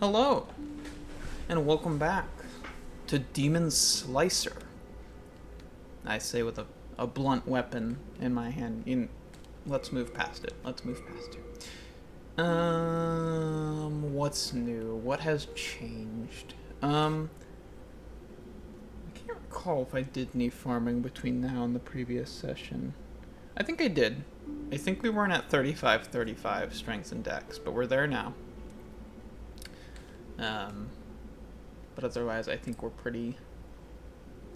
Hello, and welcome back to Demon Slicer. I say with a blunt weapon in my hand. Let's move past it. What's new? What has changed? I can't recall if I did any farming between now and the previous session. I think I did. I think we weren't at 35 strength and dex, but we're there now. But otherwise, I think we're pretty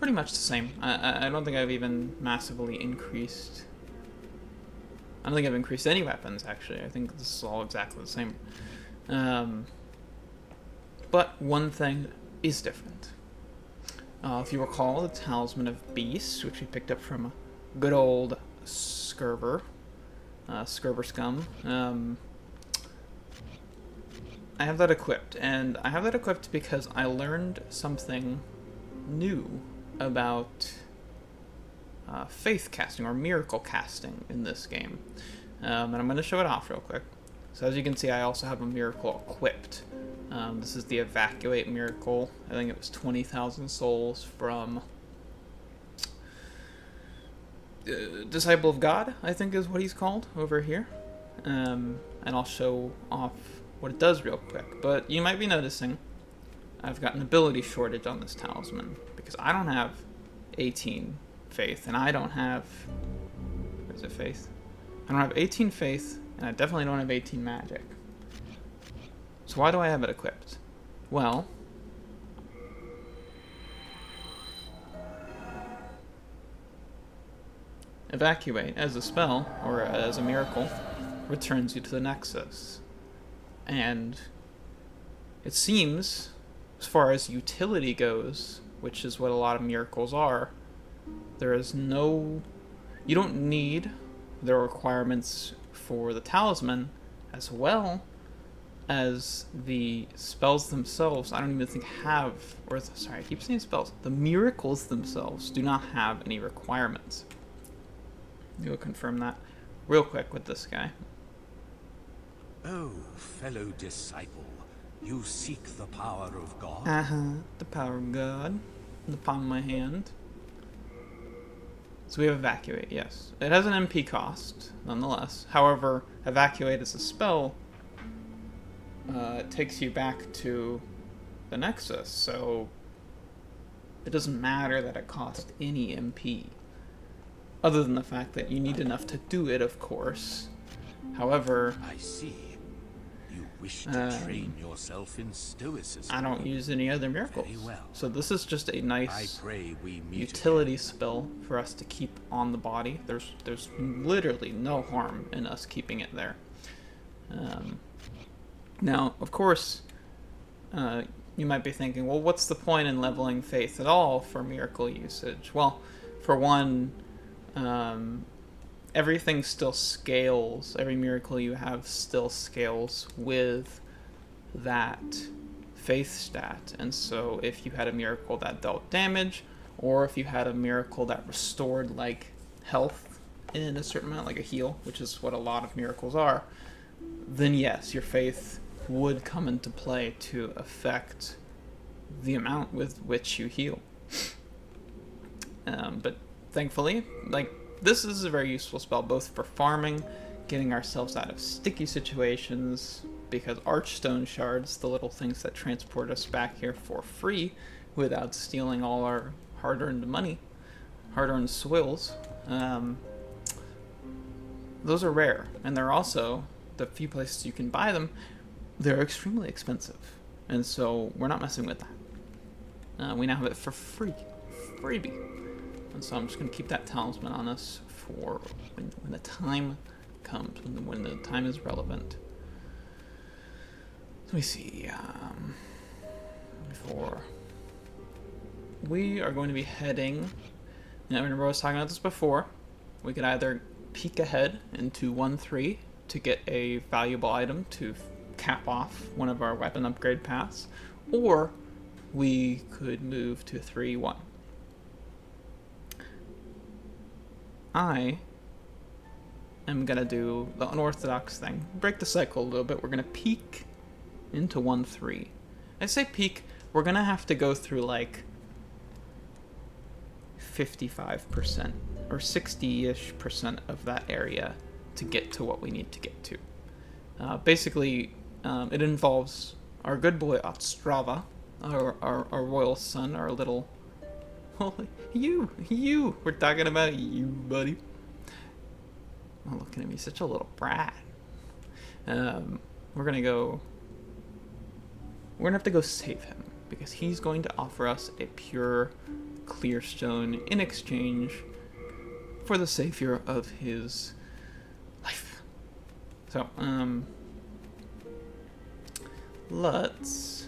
much the same. I don't think I've even massively increased. I don't think I've increased any weapons, actually. I think this is all exactly the same. But one thing is different. If you recall, the Talisman of Beasts, which we picked up from good old Skurber Scum. I have that equipped, and I have that equipped because I learned something new about faith casting or miracle casting in this game. And I'm going to show it off real quick. So as you can see, I also have a miracle equipped. This is the Evacuate miracle. I think it was 20,000 souls from Disciple of God, I think is what he's called over here. And I'll show off what it does real quick. But you might be noticing I've got an ability shortage on this talisman because I don't have 18 faith, and I don't have... Is it faith? I don't have 18 faith, and I definitely don't have 18 magic. So why do I have it equipped? Well, Evacuate, as a spell, or as a miracle, returns you to the Nexus. And it seems, as far as utility goes, which is what a lot of miracles are, there is no... You don't need the requirements for the talisman, as well as the spells themselves. I don't even think have... Sorry, I keep saying spells. The miracles themselves do not have any requirements. You'll confirm that real quick with this guy. Oh, fellow disciple, you seek the power of God? The power of God in the palm of my hand. So we have Evacuate, yes. It has an MP cost, nonetheless. However, Evacuate as a spell takes you back to the Nexus, so it doesn't matter that it costs any MP. Other than the fact that you need enough to do it, of course. However... I see. You wish to train yourself in stoicism. I don't use any other miracles. Very well. So this is just a nice utility spell for us to keep on the body. There's literally no harm in us keeping it there. Now, of course, you might be thinking, well, what's the point in leveling faith at all for miracle usage? Well, for one... everything still scales. Every miracle you have still scales with that faith stat. And so if you had a miracle that dealt damage, or if you had a miracle that restored like health in a certain amount, like a heal, which is what a lot of miracles are, then yes, your faith would come into play to affect the amount with which you heal. But thankfully, this is a very useful spell, both for farming, getting ourselves out of sticky situations, because Archstone shards, the little things that transport us back here for free, without stealing all our hard-earned money, hard-earned soils, those are rare, and they're also, the few places you can buy them, they're extremely expensive, and so we're not messing with that. We now have it for free, freebie. And so I'm just going to keep that talisman on us for when the time comes, when the time is relevant. Let me see. We are going to be heading... remember I was talking about this before. We could either peek ahead into 1-3 to get a valuable item to cap off one of our weapon upgrade paths, or we could move to 3-1. I am going to do the unorthodox thing. Break the cycle a little bit. We're going to peek into 1-3. I say peak, we're gonna have to go through like 55% or 60-ish percent of that area to get to what we need to get to. Basically, it involves our good boy Ostrava, our royal son, our little... Oh, you! We're talking about you, buddy. Oh, looking at me, such a little brat. We're gonna have to go save him, because he's going to offer us a pure clear stone in exchange for the savior of his life. So, let's...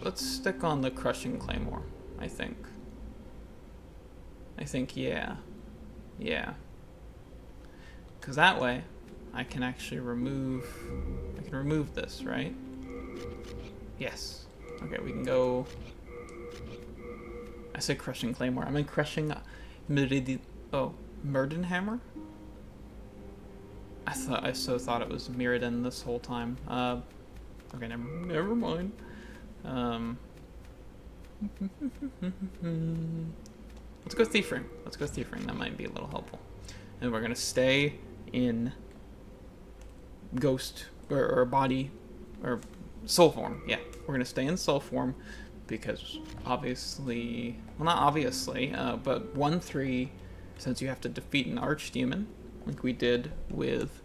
Let's stick on the Crushing Claymore, I think. Yeah. Because that way, I can actually remove this, right? Yes. Okay, we can go... I say Crushing Claymore. I mean Crushing... Mirrodin I so thought it was Mirrodin this whole time. Okay, never mind. Let's go Thief Ring. That might be a little helpful. And we're gonna stay in ghost or body or soul form. Yeah, we're gonna stay in soul form because obviously, well, not obviously, but 1-3, since you have to defeat an archdemon like we did with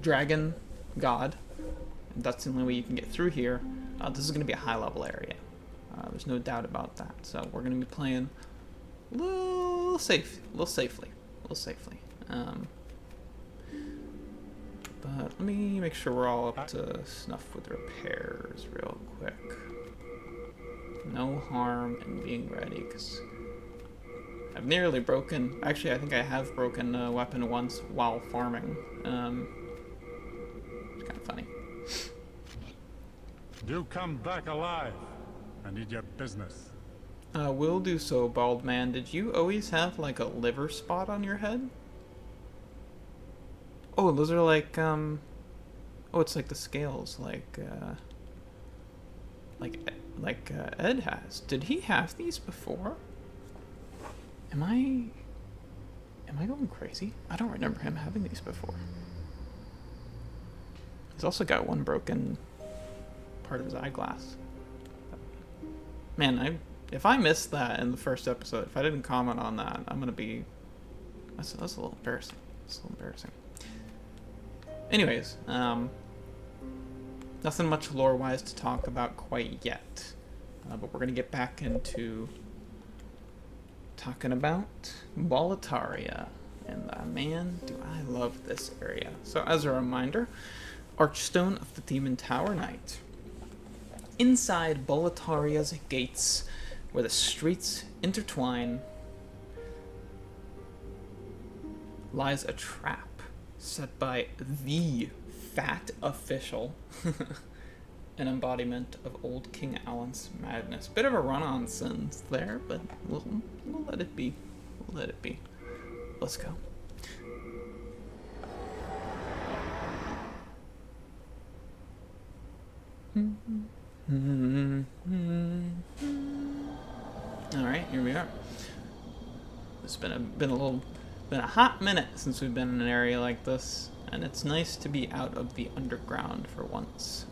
Dragon God. That's the only way you can get through here. This is going to be a high level area. There's no doubt about that. So we're going to be playing a little safely. But let me make sure we're all up to snuff with repairs real quick. No harm in being ready, because I've nearly broken... Actually, I think I have broken a weapon once while farming. It's kind of funny. You come back alive. I need your business. Will do so, bald man. Did you always have, like, a liver spot on your head? Oh, those are like, oh, it's like the scales, like Ed has. Did he have these before? Am I going crazy? I don't remember him having these before. He's also got one broken part of his eyeglass. Man, if I missed that in the first episode, if I didn't comment on that, I'm gonna be... That's a little embarrassing. Anyways, nothing much lore-wise to talk about quite yet. But we're gonna get back into talking about Boletaria. And man, do I love this area. So as a reminder, Archstone of the Demon Tower Knight. Inside Boletaria's gates, where the streets intertwine, lies a trap set by the Fat Official, an embodiment of old King Alan's madness. Bit of a run-on sins there, but we'll let it be. Let's go. Alright, here we are. It's been a hot minute since we've been in an area like this, and it's nice to be out of the underground for once.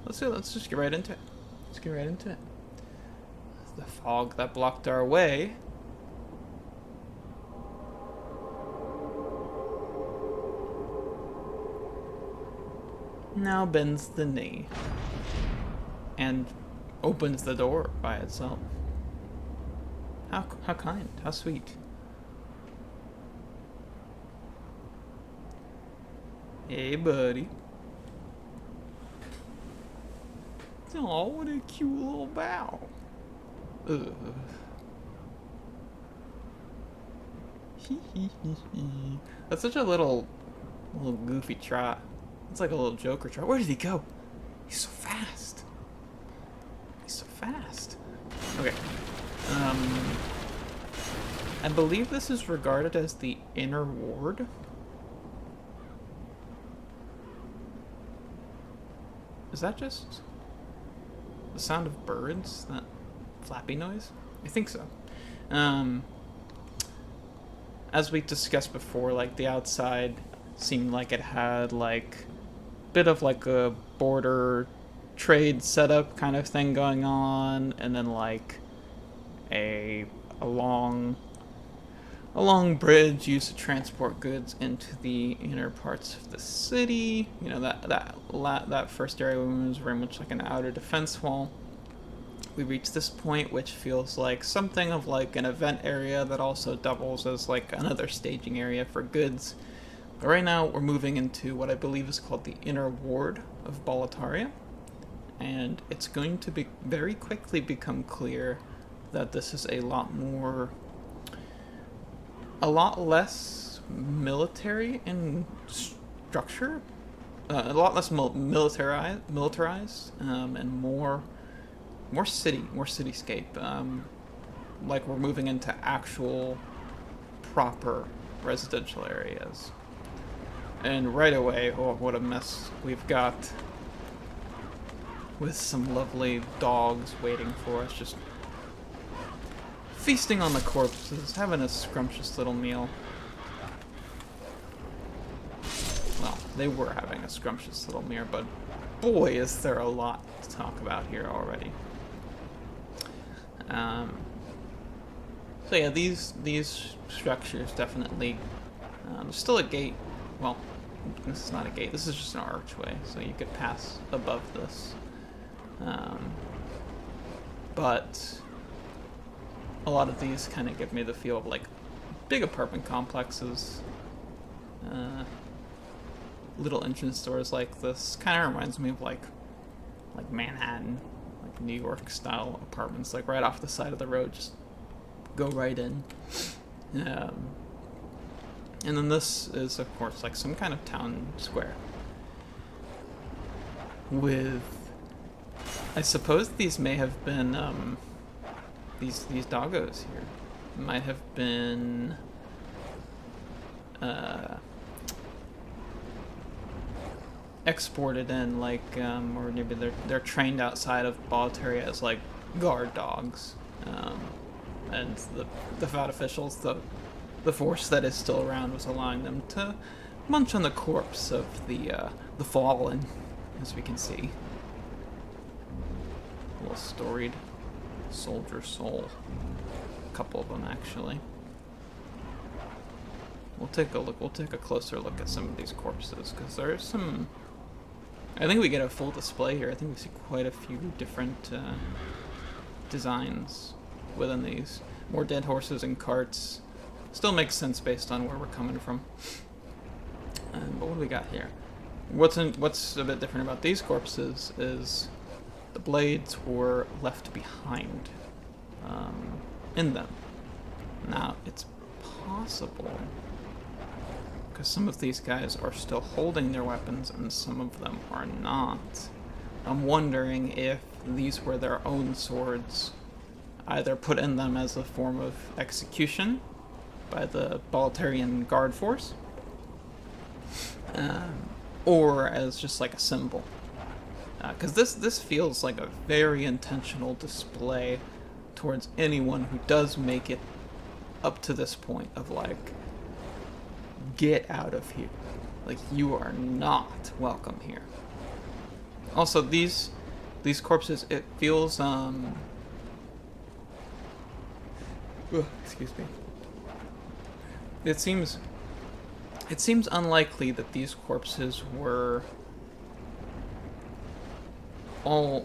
Let's just get right into it. The fog that blocked our way now bends the knee and opens the door by itself. How kind, how sweet. Hey, buddy. Oh, what a cute little bow. Ugh. That's such a little goofy trot. It's like a little Joker trot. Where did he go? He's so fast. He's so fast. Okay. I believe this is regarded as the inner ward. Is that just the sound of birds? That flappy noise? I think so. As we discussed before, like, the outside seemed like it had, like, a bit of, like, a border trade setup kind of thing going on, and then, like, a long bridge used to transport goods into the inner parts of the city. You know, that first area was very much like an outer defense wall. We reach this point, which feels like something of like an event area that also doubles as like another staging area for goods. But right now, we're moving into what I believe is called the inner ward of Boletaria, and it's going to be very quickly become clear that this is a lot less military in structure, a lot less militarized, and more cityscape. Like we're moving into actual proper residential areas. And right away, oh, what a mess we've got, with some lovely dogs waiting for us, just feasting on the corpses, having a scrumptious little meal. Well, they were having a scrumptious little meal, but boy, is there a lot to talk about here already. So yeah, these structures definitely. There's still a gate. Well, this is not a gate. This is just an archway, so you could pass above this. But a lot of these kind of give me the feel of like big apartment complexes. Little entrance doors like this kind of reminds me of like Manhattan, like New York style apartments, like right off the side of the road, just go right in. And then this is of course like some kind of town square with, I suppose these may have been these doggos here might have been exported in, like, or maybe they're trained outside of Boletaria as like guard dogs, and the VAT officials, the force that is still around, was allowing them to munch on the corpse of the fallen, as we can see. A little storied soldier soul. A couple of them, actually. We'll take a look. We'll take a closer look at some of these corpses, because there's some. I think we get a full display here. I think we see quite a few different designs within these. More dead horses and carts. Still makes sense based on where we're coming from. But what do we got here? What's a bit different about these corpses is the blades were left behind in them. Now, it's possible, because some of these guys are still holding their weapons and some of them are not. I'm wondering if these were their own swords, either put in them as a form of execution by the Boletarian guard force, or as just like a symbol. Because this feels like a very intentional display towards anyone who does make it up to this point of like, get out of here. Like, you are not welcome here. Also, these corpses, it feels excuse me. It seems unlikely that these corpses were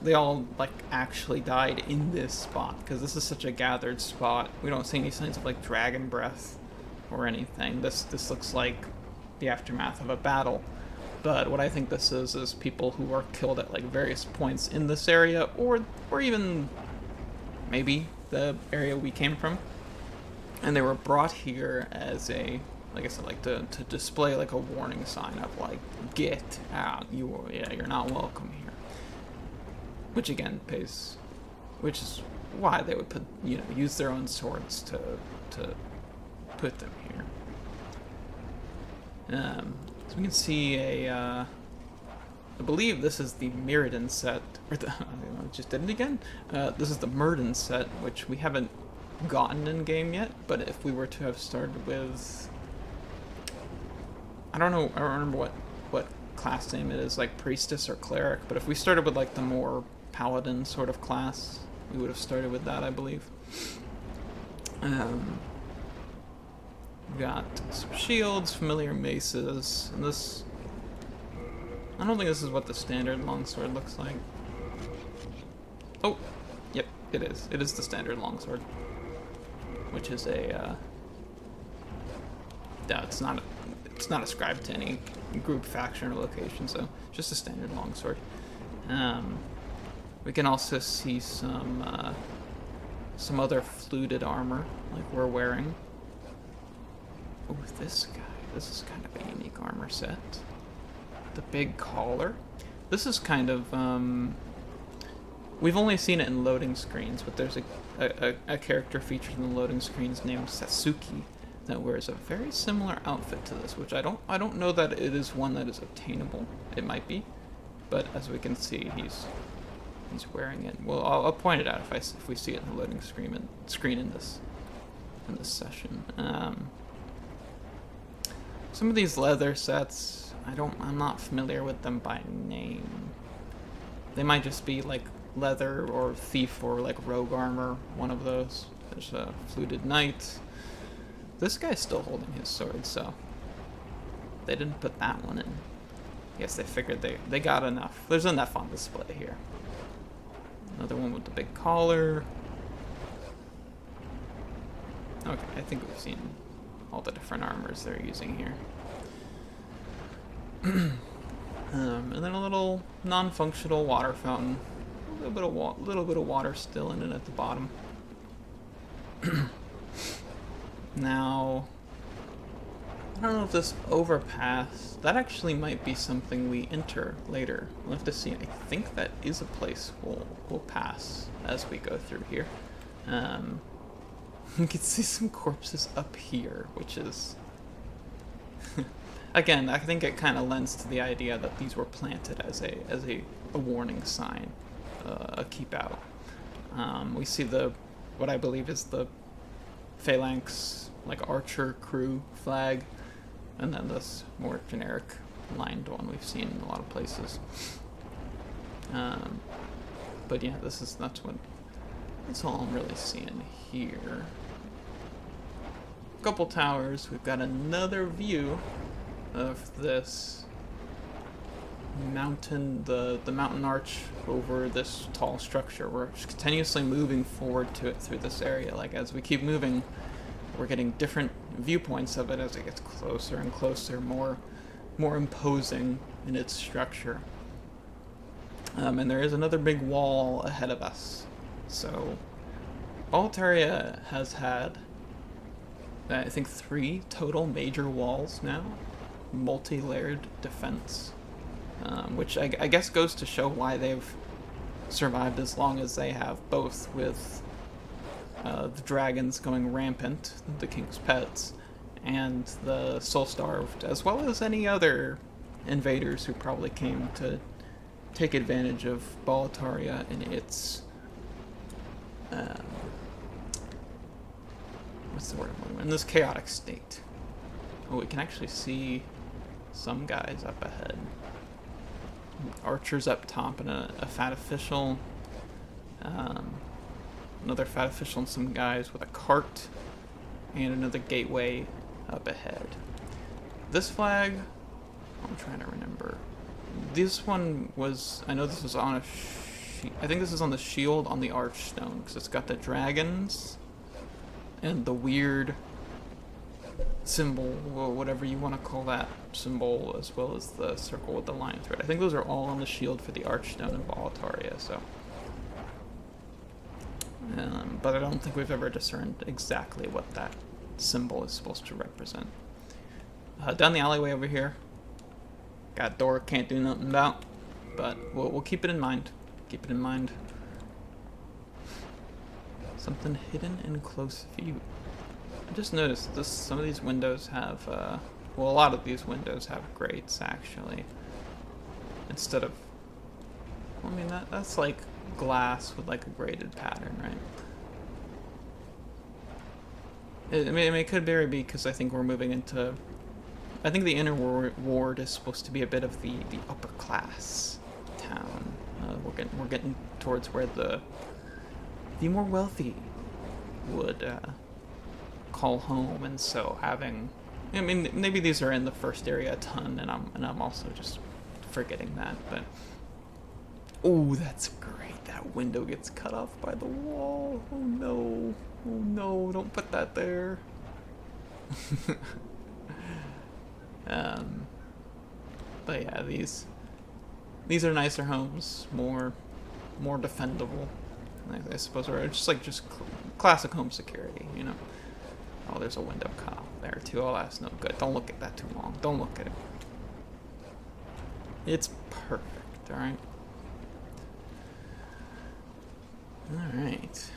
they all like actually died in this spot, because this is such a gathered spot. We don't see any signs of like dragon breath or anything. This looks like the aftermath of a battle. But what I think this is people who were killed at like various points in this area, or even maybe the area we came from, and they were brought here as a, like I said, like to display like a warning sign of like, get out, you're not welcome here. which again pays, which is why they would put, use their own swords to put them here. So we can see I believe this is the Mirrodin set, or I just did it again. This is the Mirrodin set, which we haven't gotten in game yet. But if we were to have started with, I don't remember what class name it is, like priestess or cleric. But if we started with like the more paladin sort of class, we would have started with that, I believe. We've got some shields, familiar maces, and this. I don't think this is what the standard longsword looks like. Oh, yep, it is. It is the standard longsword, which is a. No, it's not ascribed to any group, faction, or location. So just a standard longsword. We can also see some other fluted armor like we're wearing. Oh, this guy. This is kind of a unique armor set. The big collar. This is kind of, we've only seen it in loading screens, but there's a character featured in the loading screens named Sasuke that wears a very similar outfit to this, which I don't know that it is one that is obtainable. It might be, but as we can see, he's wearing it. Well, I'll point it out if we see it in the loading screen in this session. Some of these leather sets, I'm not familiar with them by name. They might just be like leather or thief or like rogue armor, one of those. There's a fluted knight. This guy's still holding his sword, so they didn't put that one in. Yes, they figured they got enough. There's enough on display here. Another one with the big collar. Okay, I think we've seen all the different armors they're using here. And then a little non-functional water fountain. A little bit of water still in it at the bottom. Now, I don't know if this overpass, that actually might be something we enter later. We'll have to see. I think that is a place we'll pass as we go through here. You can see some corpses up here, which is... Again, I think it kind of lends to the idea that these were planted as a warning sign, a keep out. We see what I believe is the Phalanx, like archer crew flag, and then this more generic lined one we've seen in a lot of places. But yeah, that's all I'm really seeing here. Couple towers. We've got another view of this mountain, the mountain arch over this tall structure. We're just continuously moving forward to it through this area. Like as we keep moving, we're getting different viewpoints of it as it gets closer and closer, more imposing in its structure. And there is another big wall ahead of us. So Boletaria has had, I think, 3 total major walls now, multi-layered defense, which I guess goes to show why they've survived as long as they have, both with the dragons going rampant, the king's pets, and the soul-starved, as well as any other invaders who probably came to take advantage of Boletaria in its what's the word I'm looking for? In this chaotic state. Oh, we can actually see some guys up ahead. Archers up top and a fat official. Another fat official and some guys with a cart. And another gateway up ahead. This flag, I'm trying to remember. This one was, I know this was on I think this is on the shield on the Archstone, because it's got the dragons and the weird symbol, whatever you want to call that symbol, as well as the circle with the line through it. I think those are all on the shield for the Archstone and Boletaria, so. But I don't think we've ever discerned exactly what that symbol is supposed to represent. Down the alleyway over here, got a door can't do nothing about, but we'll keep it in mind. Keep it in mind. Something hidden in close view. I just noticed this. Some of these windows have, well, a lot of these windows have grates actually. Instead of, I mean, that's like glass with like a grated pattern, right? I mean, it could very be because I think we're moving into. I think the inner ward is supposed to be a bit of the upper class town. We're getting towards where the more wealthy would call home, and so having. I mean, maybe these are in the first area a ton, and I'm also just forgetting that. But oh, that's great. That window gets cut off by the wall. Oh no! Oh no! Don't put that there. But yeah, these are nicer homes, more defendable, I suppose, or just classic home security, you know. Oh, there's a window cut off there too. Oh, that's no good. Don't look at that too long. Don't look at it. It's perfect. All right. All right.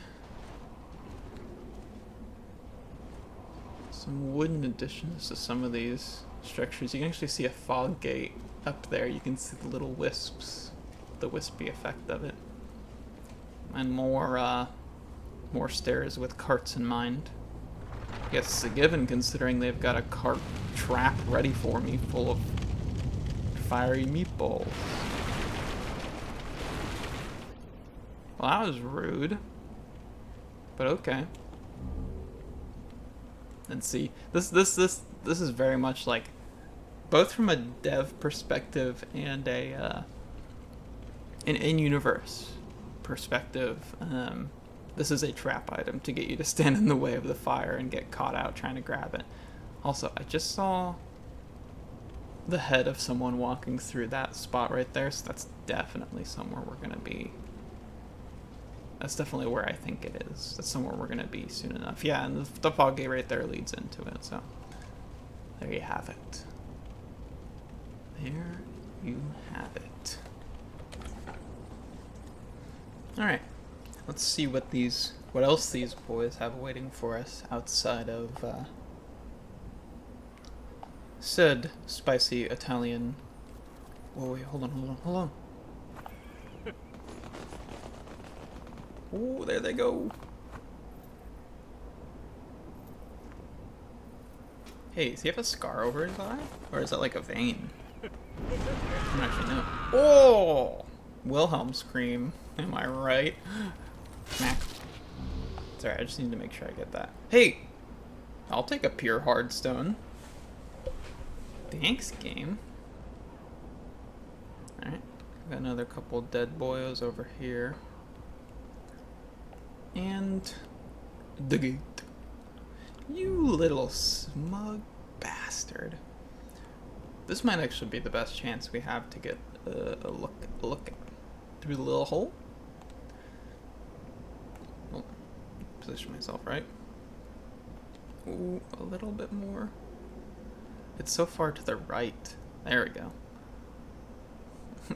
Some wooden additions to some of these structures. You can actually see a fog gate up there. You can see the little wisps, the wispy effect of it, and more stairs with carts in mind. I guess it's a given considering they've got a cart trap ready for me, full of fiery meatballs. Well, that was rude, but okay. And see, this is very much like, both from a dev perspective and a an in-universe perspective. This is a trap item to get you to stand in the way of the fire and get caught out trying to grab it. Also, I just saw the head of someone walking through that spot right there, so that's definitely somewhere we're gonna be. That's definitely where I think it is. That's somewhere we're gonna be soon enough. Yeah, and the fog gate right there leads into it, so there you have it. There you have it. Alright. Let's see what else these boys have waiting for us outside of said spicy Italian. Whoa, wait, hold on. Oh, there they go. Hey, does he have a scar over his eye? Or is that like a vein? I don't actually know. Oh! Wilhelm scream. Am I right? Smack. Sorry, I just need to make sure I get that. Hey! I'll take a pure hardstone. Thanks, game. Alright. Got another couple dead boyos over here. And the gate. You little smug bastard. This might actually be the best chance we have to get a look through the little hole. Well, position myself right. Ooh, a little bit more. It's so far to the right. There we go.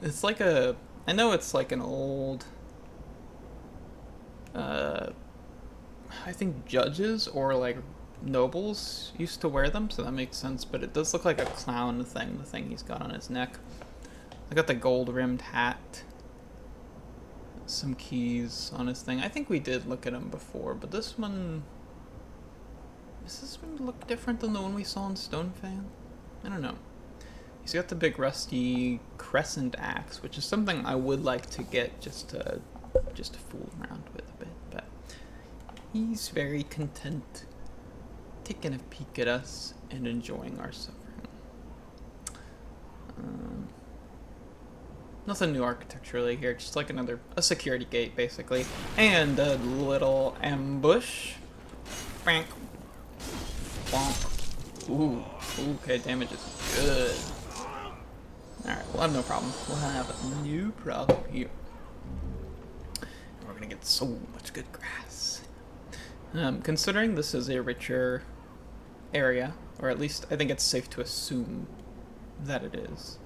It's like a... I know it's like an old... I think judges or like nobles used to wear them, so that makes sense, but it does look like a clown thing, the thing he's got on his neck. I got the gold-rimmed hat. Some keys on his thing. I think we did look at him before, but this one... Does this one look different than the one we saw in Stonefang? I don't know. He's got the big rusty crescent axe, which is something I would like to get just to fool around with a bit, but he's very content taking a peek at us and enjoying our suffering. Nothing new architecturally here, just like a security gate basically, and a little ambush. Frank. Bonk. Ooh, okay, damage is good. Alright, we'll have no problem. We'll have no problem here. We're gonna get so much good grass. Considering this is a richer area, or at least I think it's safe to assume that it is.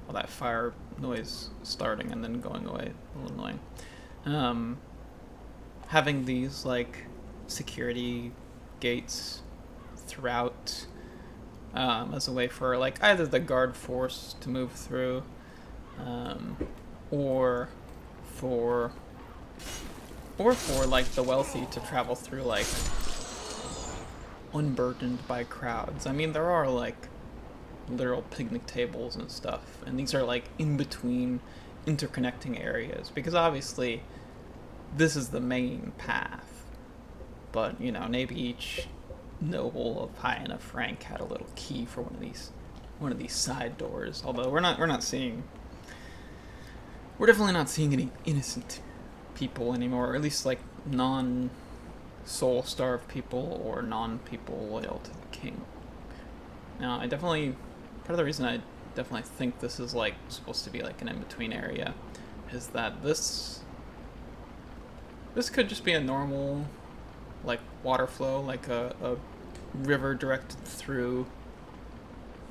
all that fire noise starting and then going away. A little annoying. Having these like security gates throughout as a way for like either the guard force to move through, or for like the wealthy to travel through like unburdened by crowds. I mean, there are like literal picnic tables and stuff, and these are like in between interconnecting areas because obviously this is the main path, but you know, maybe each noble of high enough rank had a little key for one of these side doors. Although we're definitely not seeing any innocent people anymore, or at least like non-soul starved people or non-people loyal to the king. Now, part of the reason I definitely think this is like supposed to be like an in-between area is that this could just be a normal like water flow, like a river directed through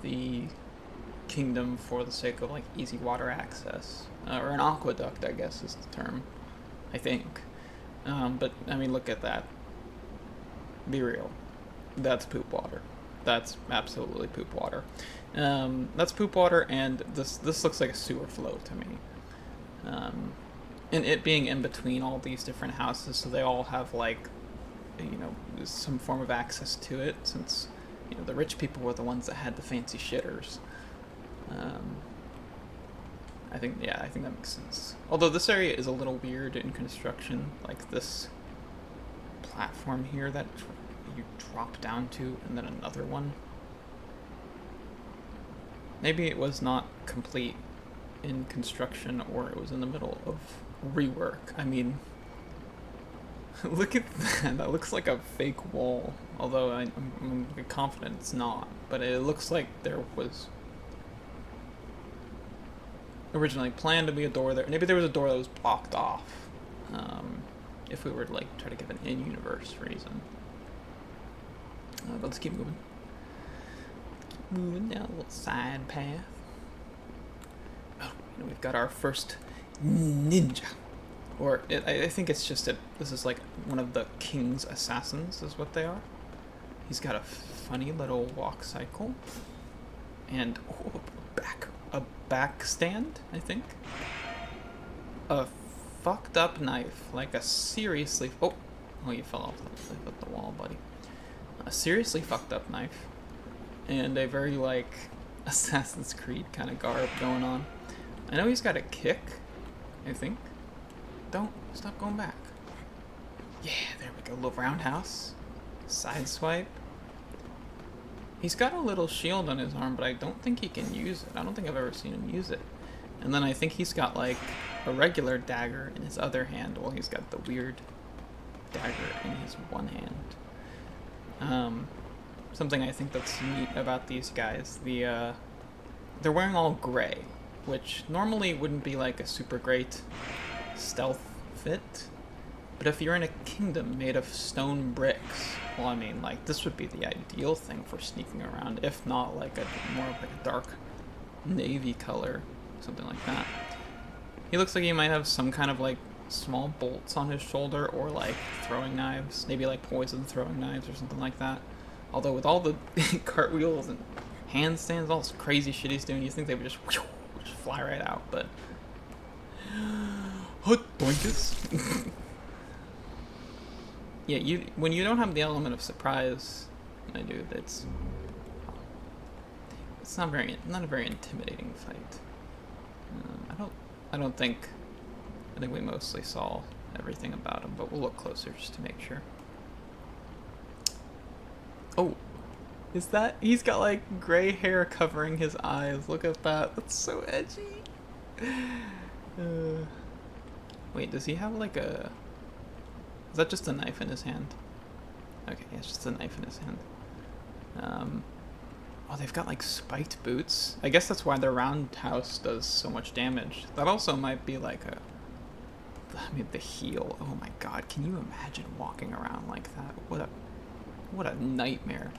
the kingdom for the sake of like easy water access, or an aqueduct, I guess is the term, I think. But I mean, look at that. Be real. That's poop water. That's absolutely poop water. That's poop water, and this looks like a sewer flow to me. And it being in between all these different houses, so they all have like, you know, some form of access to it, since, you know, the rich people were the ones that had the fancy shitters. I think that makes sense. Although this area is a little weird in construction, like this platform here that you drop down to, and then another one. Maybe it was not complete in construction, or it was in the middle of rework. I mean, look at that. That looks like a fake wall. Although I'm confident it's not. But it looks like there was originally planned to be a door there. Maybe there was a door that was blocked off. If we were to like try to give an in-universe reason. But let's keep moving. Keep moving down a little side path. Oh, you know, we've got our first ninja. Or I think it's just this is like one of the king's assassins is what they are. He's got a funny little walk cycle. And a back stand, I think. A fucked up knife. Like a seriously... Oh, you fell off the wall, buddy. A seriously fucked up knife. And a very, like, Assassin's Creed kind of garb going on. I know he's got a kick, I think. Don't stop going back. Yeah, there we go. Little roundhouse. Side swipe. He's got a little shield on his arm, but I don't think he can use it. I don't think I've ever seen him use it. And then I think he's got like a regular dagger in his other hand, while he's got the weird dagger in his one hand. Something I think that's neat about these guys, they're wearing all gray, which normally wouldn't be like a super great stealth fit. But if you're in a kingdom made of stone bricks, well, I mean, like, this would be the ideal thing for sneaking around, if not like more of like a dark navy color, something like that. He looks like he might have some kind of like small bolts on his shoulder, or like throwing knives, maybe like poison throwing knives or something like that. Although with all the cartwheels and handstands, all this crazy shit he's doing, you think they would just fly right out, but... Hot boinkus! Yeah, when you don't have the element of surprise, my dude, it's not a very intimidating fight. I think we mostly saw everything about him, but we'll look closer just to make sure. Oh, he's got like gray hair covering his eyes. Look at that. That's so edgy. Wait, does he have like a... Is that just a knife in his hand? Okay, yeah, it's just a knife in his hand. Oh, they've got like spiked boots. I guess that's why their roundhouse does so much damage. That also might be like the heel. Oh my god, can you imagine walking around like that? What a nightmare.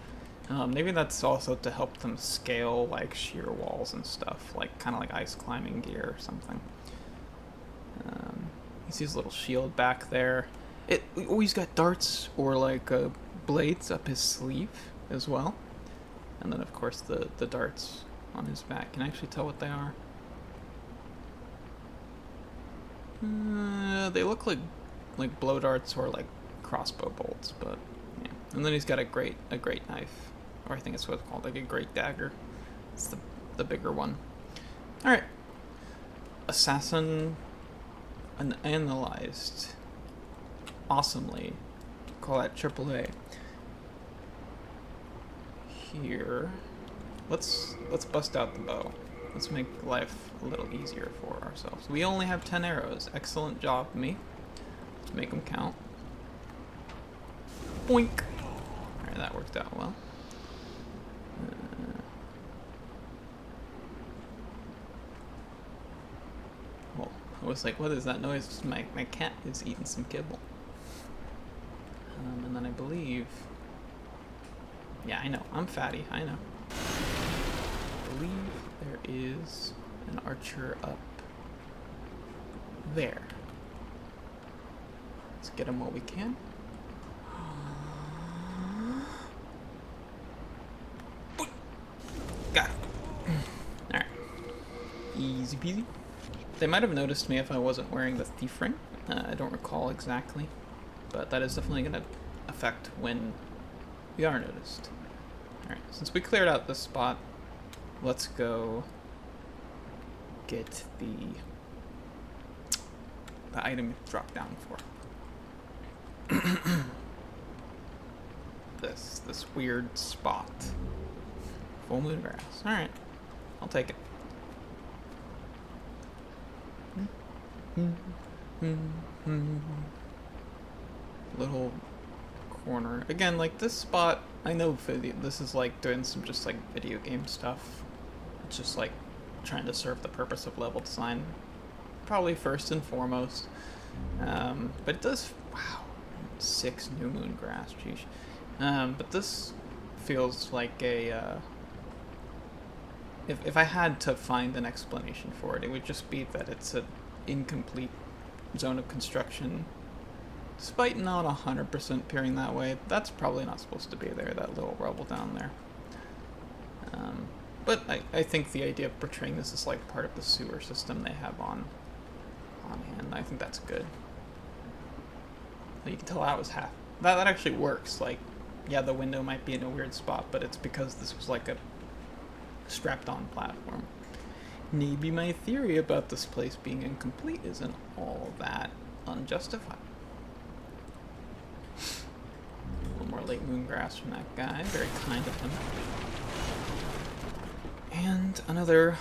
Maybe that's also to help them scale like sheer walls and stuff, like kind of like ice climbing gear or something. You see his little shield back there. He's got darts or like blades up his sleeve as well, and then of course the darts on his back. Can I actually tell what they are? They look like blow darts or like crossbow bolts, but yeah. And then he's got a great knife, or I think it's what it's called, like a great dagger. It's the bigger one. All right, assassin analyzed. Awesomely, call that AAA. Here, let's bust out the bow. Let's make life a little easier for ourselves. We only have 10 arrows. Excellent job, me. Let's make them count. Boink. Alright, that worked out well. Well, I was like, what is that noise? My cat is eating some kibble. And then I believe... Yeah, I know. I'm fatty. I know. I believe there is an archer up there. Let's get him while we can. Got it. Alright. Easy peasy. They might have noticed me if I wasn't wearing the thief ring. I don't recall exactly. But that is definitely going to affect when we are noticed. Alright, since we cleared out this spot, let's go get the item drop down for. This weird spot. Full moon grass. Alright, I'll take it. Little corner. Again, like this spot, I know this is like doing some just like video game stuff. It's just like trying to serve the purpose of level design, probably first and foremost. But it does, wow, 6 new moon grass, sheesh. But this feels like a, if I had to find an explanation for it, it would just be that it's an incomplete zone of construction. Despite not 100% appearing that way, that's probably not supposed to be there, that little rubble down there. But I think the idea of portraying this as like part of the sewer system they have on hand, I think that's good. You can tell that was half. That actually works. Like, yeah, the window might be in a weird spot, but it's because this was like a strapped-on platform. Maybe my theory about this place being incomplete isn't all that unjustified. A little more late moon grass from that guy. Very kind of him. And another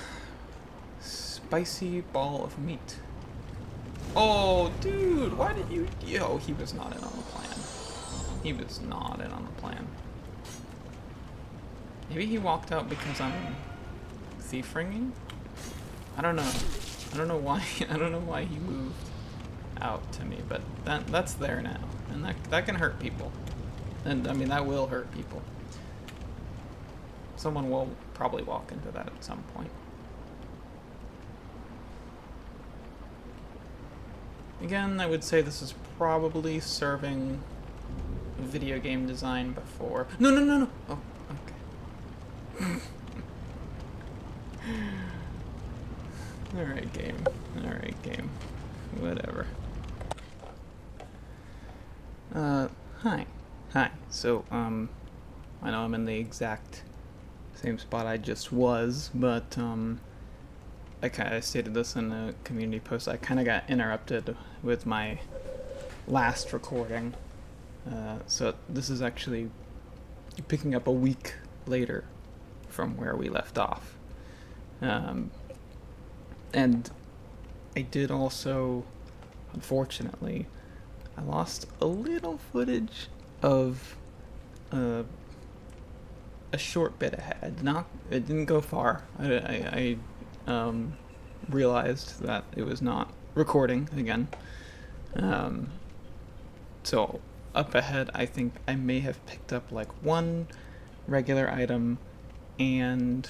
spicy ball of meat. Oh, dude, why did you... Yo, he was not in on the plan. He was not in on the plan. Maybe he walked out because I'm thief ringing? I don't know. I don't know why. I don't know why he moved out to me, but that's there now, and that can hurt people. And I mean, that will hurt people. Someone will probably walk into that at some point. Again, I would say this is probably serving video game design before. No. Oh, okay. Alright, game. Alright, game. Whatever. Hi. So, I know I'm in the exact same spot I just was, but, I stated this in a community post. I kind of got interrupted with my last recording. So this is actually picking up a week later from where we left off. And I did also, unfortunately, I lost a little footage of a short bit ahead. It didn't go far. I realized that it was not recording again. So up ahead, I think I may have picked up like one regular item, and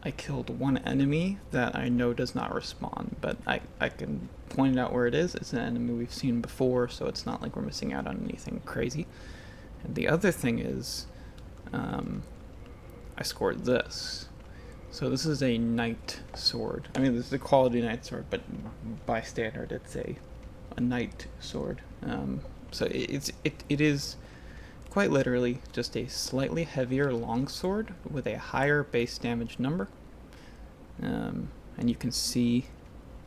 I killed one enemy that I know does not respawn, but I can point out where it is. It's an enemy we've seen before, so it's not like we're missing out on anything crazy. And the other thing is, I scored this. So this is a knight sword. I mean, this is a quality knight sword, but by standard, it's a knight sword. So it is quite literally just a slightly heavier longsword with a higher base damage number. And you can see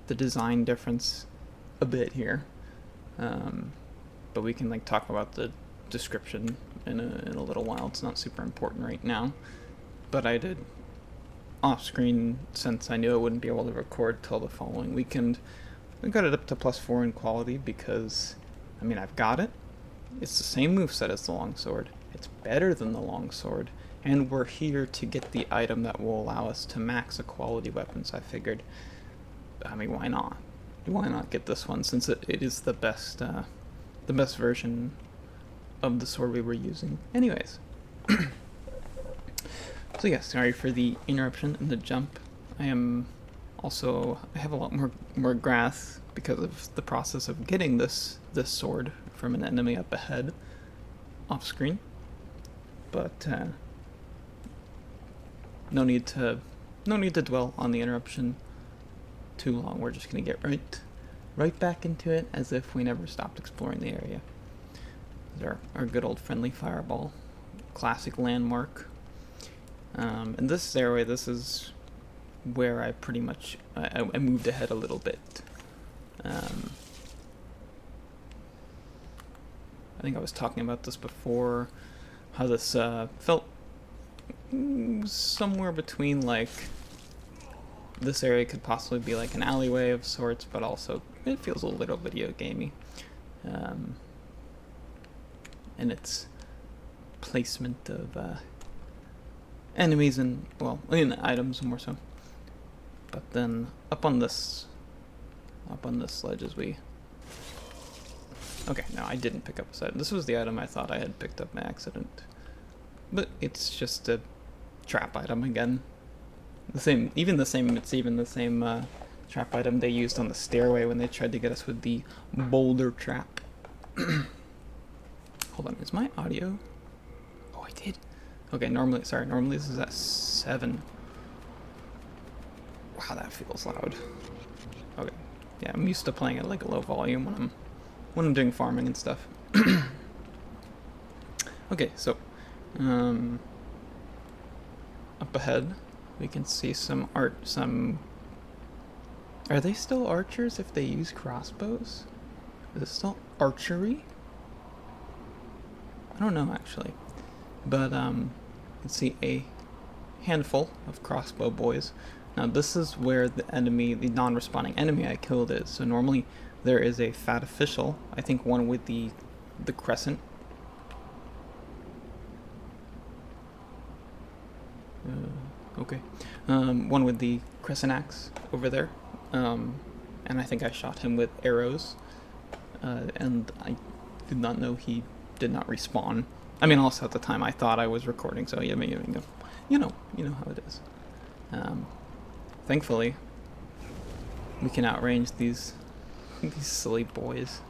the design difference a bit here. But we can like talk about the description in a little while. It's not super important right now. But I did off screen, since I knew I wouldn't be able to record till the following weekend. I got it up to +4 in quality because, I mean, I've got it. It's the same moveset as the longsword. It's better than the longsword. And we're here to get the item that will allow us to max a quality weapon, so I figured, I mean, why not? Why not get this one, since it is the best version of the sword we were using. Anyways. So yeah, sorry for the interruption and the jump. I have a lot more grass because of the process of getting this sword from an enemy up ahead, off screen. But no need to dwell on the interruption too long. We're just gonna get right back into it as if we never stopped exploring the area. There's our good old friendly fireball, classic landmark. And this stairway, this is where I pretty much I moved ahead a little bit. I think I was talking about this before, how this felt somewhere between, like, this area could possibly be like an alleyway of sorts, but also it feels a little video gamey. And its placement of enemies and, well, in items more so. But then up on this ledge as we... Okay, no, I didn't pick up a side. This was the item I thought I had picked up by accident. But it's just a trap item again. It's even the same trap item they used on the stairway when they tried to get us with the boulder trap. Hold on, is my audio? Oh, I did. Okay, normally this is at 7. Wow, that feels loud. Okay, yeah, I'm used to playing at like a low volume when I'm doing farming and stuff. Okay, so up ahead we can see some are they still archers if they use crossbows? Is it still archery? I don't know actually. But you can see a handful of crossbow boys. Now this is where the non-responding enemy I killed is. So normally there is a fat official, I think one with the crescent. Okay. One with the crescent axe over there. And I think I shot him with arrows. And I did not know he did not respawn. I mean, also at the time I thought I was recording, so yeah, you know how it is. Thankfully, we can outrange these silly boys.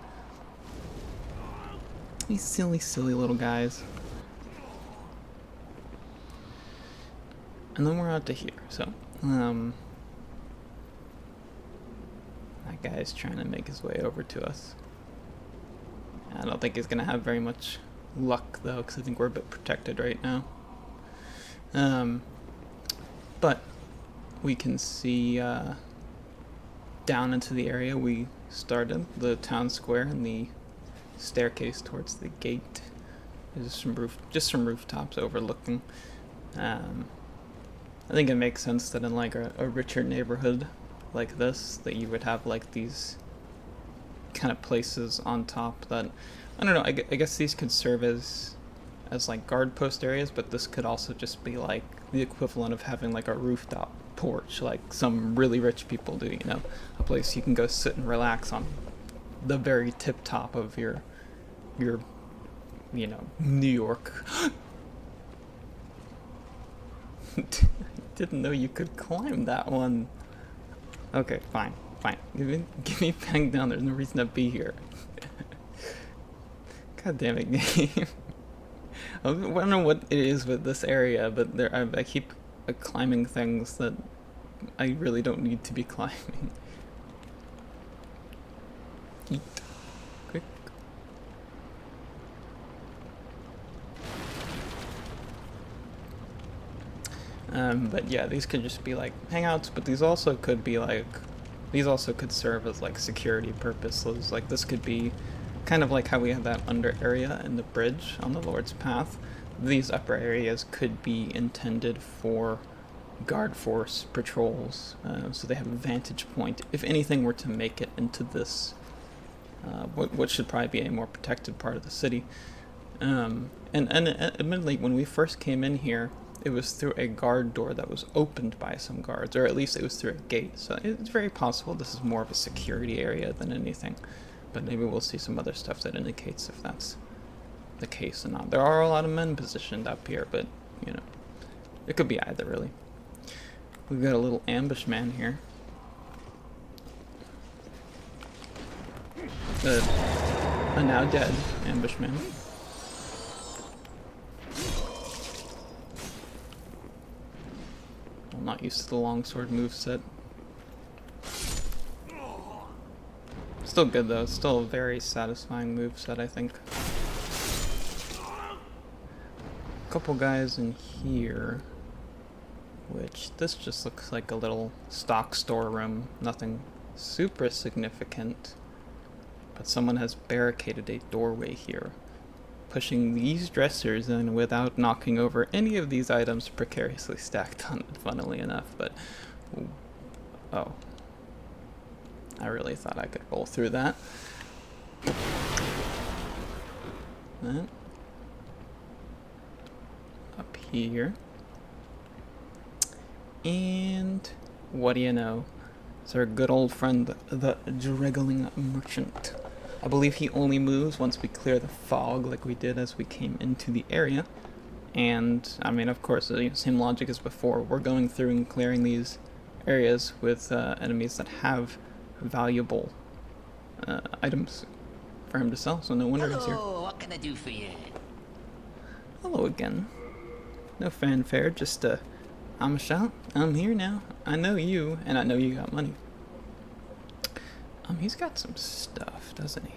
These silly little guys. And then we're out to here, so, that guy's trying to make his way over to us. I don't think he's gonna have very much luck though, because I think we're a bit protected right now. But we can see down into the area we started, the town square and the staircase towards the gate. There's some rooftops overlooking. I think it makes sense that in like a richer neighborhood like this, that you would have like these kind of places on top that, I don't know, I guess these could serve as like guard post areas, but this could also just be like the equivalent of having like a rooftop porch like some really rich people do, you know, a place you can go sit and relax on the very tip top of your you know, New York. Didn't know you could climb that one. Okay, fine, fine. Give me back down. There's no reason to be here. God damn it, game. I don't know what it is with this area, but I keep climbing things that I really don't need to be climbing. Eat. Quick. But yeah, these could just be like hangouts, but these also could be like, these also could serve as like security purposes. Like this could be kind of like how we have that under area in the bridge on the Lord's Path. These upper areas could be intended for guard force patrols, so they have a vantage point if anything were to make it into this, what should probably be a more protected part of the city. And admittedly, when we first came in here, it was through a guard door that was opened by some guards, or at least it was through a gate, so it's very possible this is more of a security area than anything. But maybe we'll see some other stuff that indicates if that's the case or not. There are a lot of men positioned up here, but, you know, it could be either, really. We've got a little ambush man here. A now dead ambush man. I'm not used to the longsword moveset. Still good though, still a very satisfying moveset, I think. Couple guys in here, which this just looks like a little stock storeroom, nothing super significant, but someone has barricaded a doorway here, pushing these dressers in without knocking over any of these items precariously stacked on it, funnily enough. But oh, I really thought I could roll through that. That. Up here. And what do you know? It's our good old friend, the Dreggling Merchant. I believe he only moves once we clear the fog like we did as we came into the area. And, I mean, of course, the same logic as before. We're going through and clearing these areas with enemies that have valuable items for him to sell, so no wonder he's here. Hello, what can I do for you? Hello again. No fanfare, just I'm a shop. I'm here now. I know you, and I know you got money. He's got some stuff, doesn't he?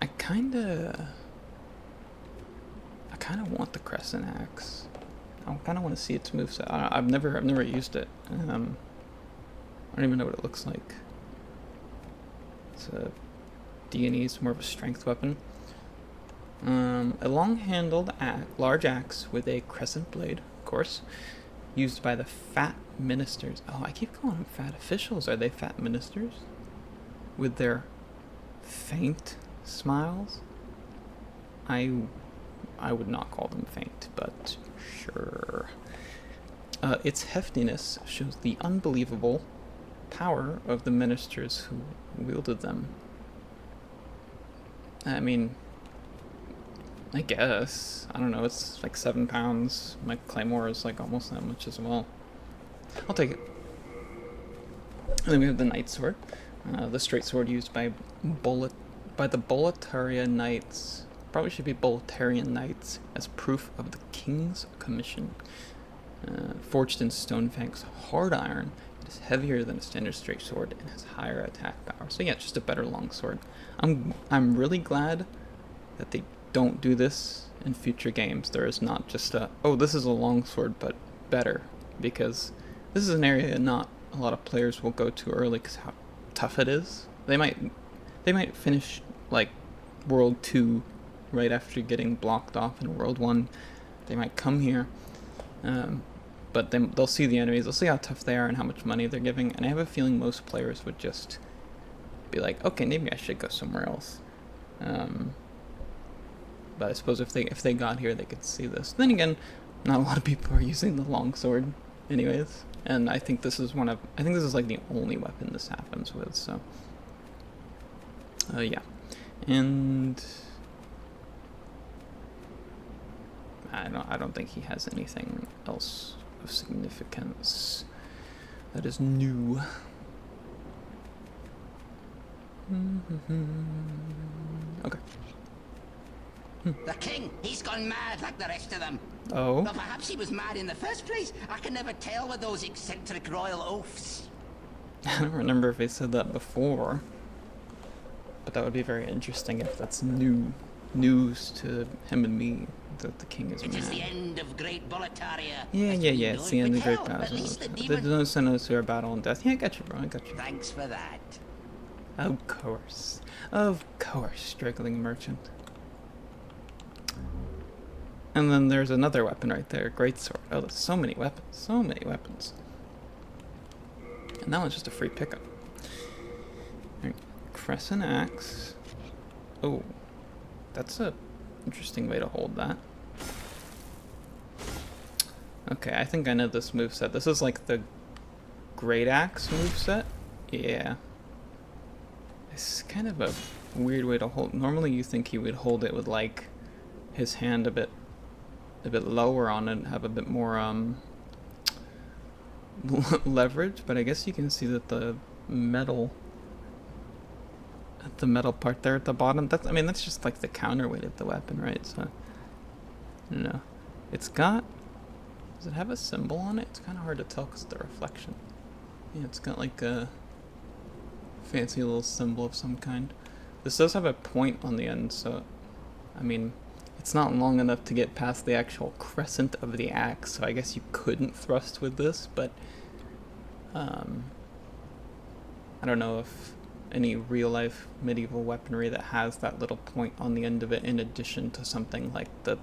I kinda want the Crescent Axe. I kinda want to see its moveset. I've never used it. I don't even know what it looks like. It's a D&E, it's more of a strength weapon. A long-handled large axe with a crescent blade, of course, used by the fat ministers. Oh, I keep calling them fat officials. Are they fat ministers? With their faint smiles? I would not call them faint, but sure. Its heftiness shows the unbelievable power of the ministers who wielded them. I mean, I guess. I don't know, it's like 7 pounds. My claymore is like almost that much as well. I'll take it. And then we have the Night Sword. The straight sword used by the Boletaria Knights. Probably should be Boletarian Knights as proof of the King's commission. Forged in Stonefang's hard iron, it is heavier than a standard straight sword and has higher attack power. So yeah, just a better longsword. I'm really glad that they don't do this in future games. There is not just oh, this is a longsword but better, because this is an area not a lot of players will go to early because how tough it is. They might finish like World 2 right after getting blocked off in World 1. They might come here, but then they'll see the enemies, they'll see how tough they are and how much money they're giving, and I have a feeling most players would just be like, okay, maybe I should go somewhere else. But I suppose if they got here, they could see this. Then again, not a lot of people are using the longsword anyways, and I think this is like the only weapon this happens with, so yeah. And I don't think he has anything else of significance that is new. Okay. The king, he's gone mad like the rest of them. Oh. But perhaps he was mad in the first place. I can never tell with those eccentric royal oafs. I don't remember if they said that before, but that would be very interesting if that's news to him and me that the king is It mad. is the end of Great Boletaria. Yeah, it's the end of Great At least the Basil. They demon... don't send us to our battle and death. Yeah, I got you, bro. I got you. Thanks for that. Of course, struggling merchant. And then there's another weapon right there, greatsword. Oh, there's so many weapons, And that one's just a free pickup. Right. Crescent axe. Oh, that's a interesting way to hold that. Okay, I think I know this moveset. This is like the Great Axe moveset. Yeah. It's kind of a weird way to hold. Normally you think he would hold it with like his hand a bit lower on it and have a bit more leverage, but I guess you can see that the metal part there at the bottom, that's just like the counterweight of the weapon, right? So I don't know. Does it have a symbol on it? It's kind of hard to tell because of the reflection. Yeah, it's got like a fancy little symbol of some kind. This does have a point on the end, so I mean, it's not long enough to get past the actual crescent of the axe, so I guess you couldn't thrust with this, but I don't know if any real-life medieval weaponry that has that little point on the end of it, in addition to something like the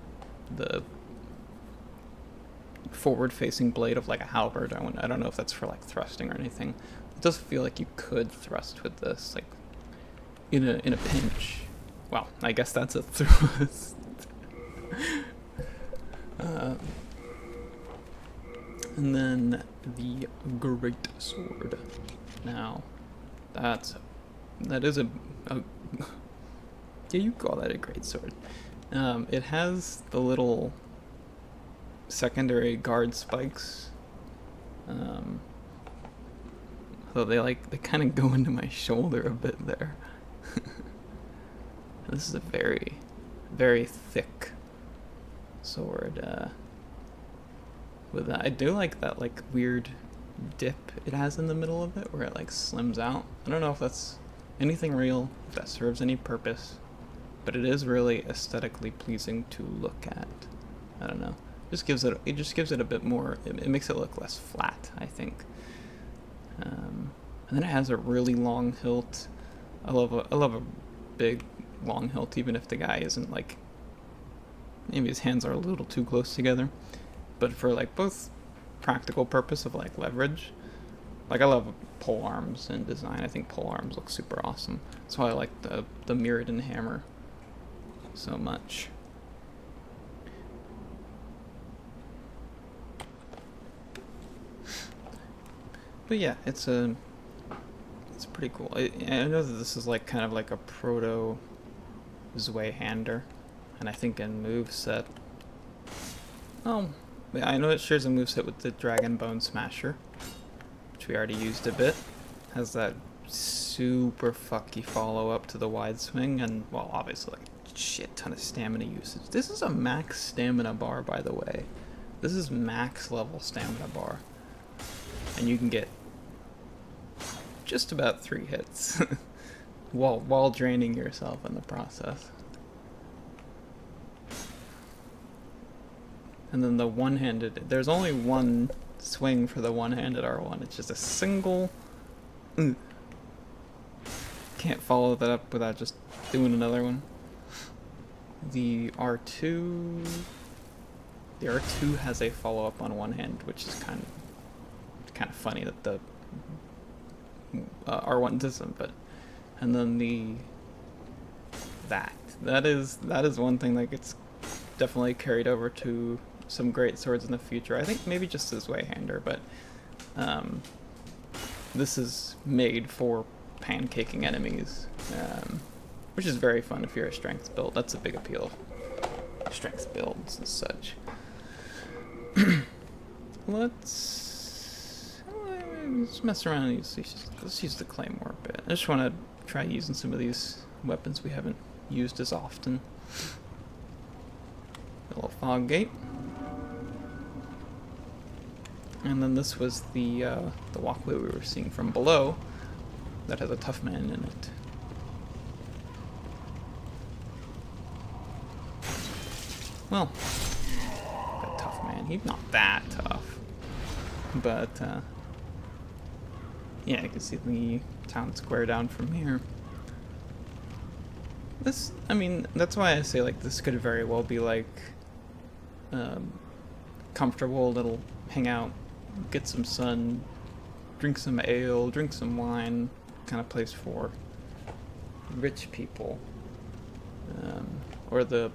forward-facing blade of like a halberd. I don't know if that's for like thrusting or anything. It does feel like you could thrust with this, like in a pinch. Well, I guess that's a thrust. And then the great sword. Now, that is a yeah, you call that a great sword. It has the little secondary guard spikes. So they kind of go into my shoulder a bit there. This is a very, very thick sword. With that, I do like that like weird dip it has in the middle of it, where it like slims out. I don't know if that's anything real, if that serves any purpose, but it is really aesthetically pleasing to look at. I don't know. It just gives it a bit more. It makes it look less flat, I think. And then it has a really long hilt. I love a big long hilt, even if the guy isn't like, maybe his hands are a little too close together. But for like both practical purpose of like leverage, like I love pole arms and design. I think pole arms look super awesome. That's why I like the Mirrodin hammer so much. But yeah, it's pretty cool. I know that this is like kind of like a proto Zweihander, and I think in moveset, I know it shares a moveset with the Dragon Bone Smasher, which we already used a bit. Has that super fucky follow up to the wide swing, and well, obviously like shit ton of stamina usage. This is a max stamina bar, by the way. This is max level stamina bar, and you can get just about 3 hits while draining yourself in the process. And then the one-handed, there's only one swing for the one-handed R1. It's just a single. Can't follow that up without just doing another one. The R2 has a follow-up on one hand, which is kind of funny that the R1 doesn't. But and then that is one thing that gets definitely carried over to some great swords in the future. I think maybe just as Zweihander, but this is made for pancaking enemies, which is very fun if you're a strength build. That's a big appeal strength builds and such. Let's mess around and let's use the Claymore a bit. I just want to try using some of these weapons we haven't used as often. A little fog gate. And then this was the walkway we were seeing from below that has a tough man in it. Well, that tough man, he's not that tough. But, yeah, you can see the town square down from here. This, I mean, that's why I say, like, this could very well be, like, comfortable little hangout, get some sun, drink some ale, drink some wine kind of place for rich people. Or the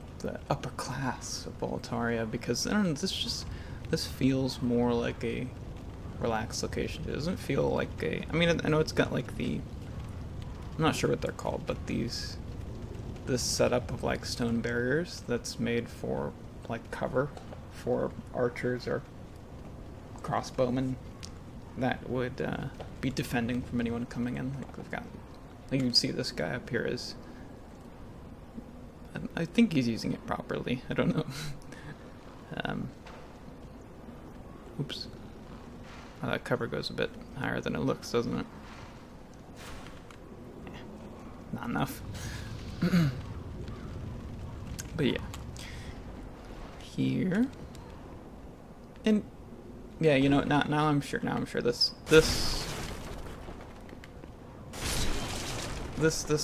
upper class of Boletaria, because I don't know, this feels more like a relaxed location. It doesn't feel like a, I mean, I know it's got like the, I'm not sure what they're called, but this setup of like stone barriers that's made for like cover for archers or crossbowmen that would be defending from anyone coming in. Like we've got, like you can see this guy up here is, I think he's using it properly. I don't know. Oops. That cover goes a bit higher than it looks, doesn't it? Yeah, not enough. But yeah. Here. And yeah, you know, now I'm sure this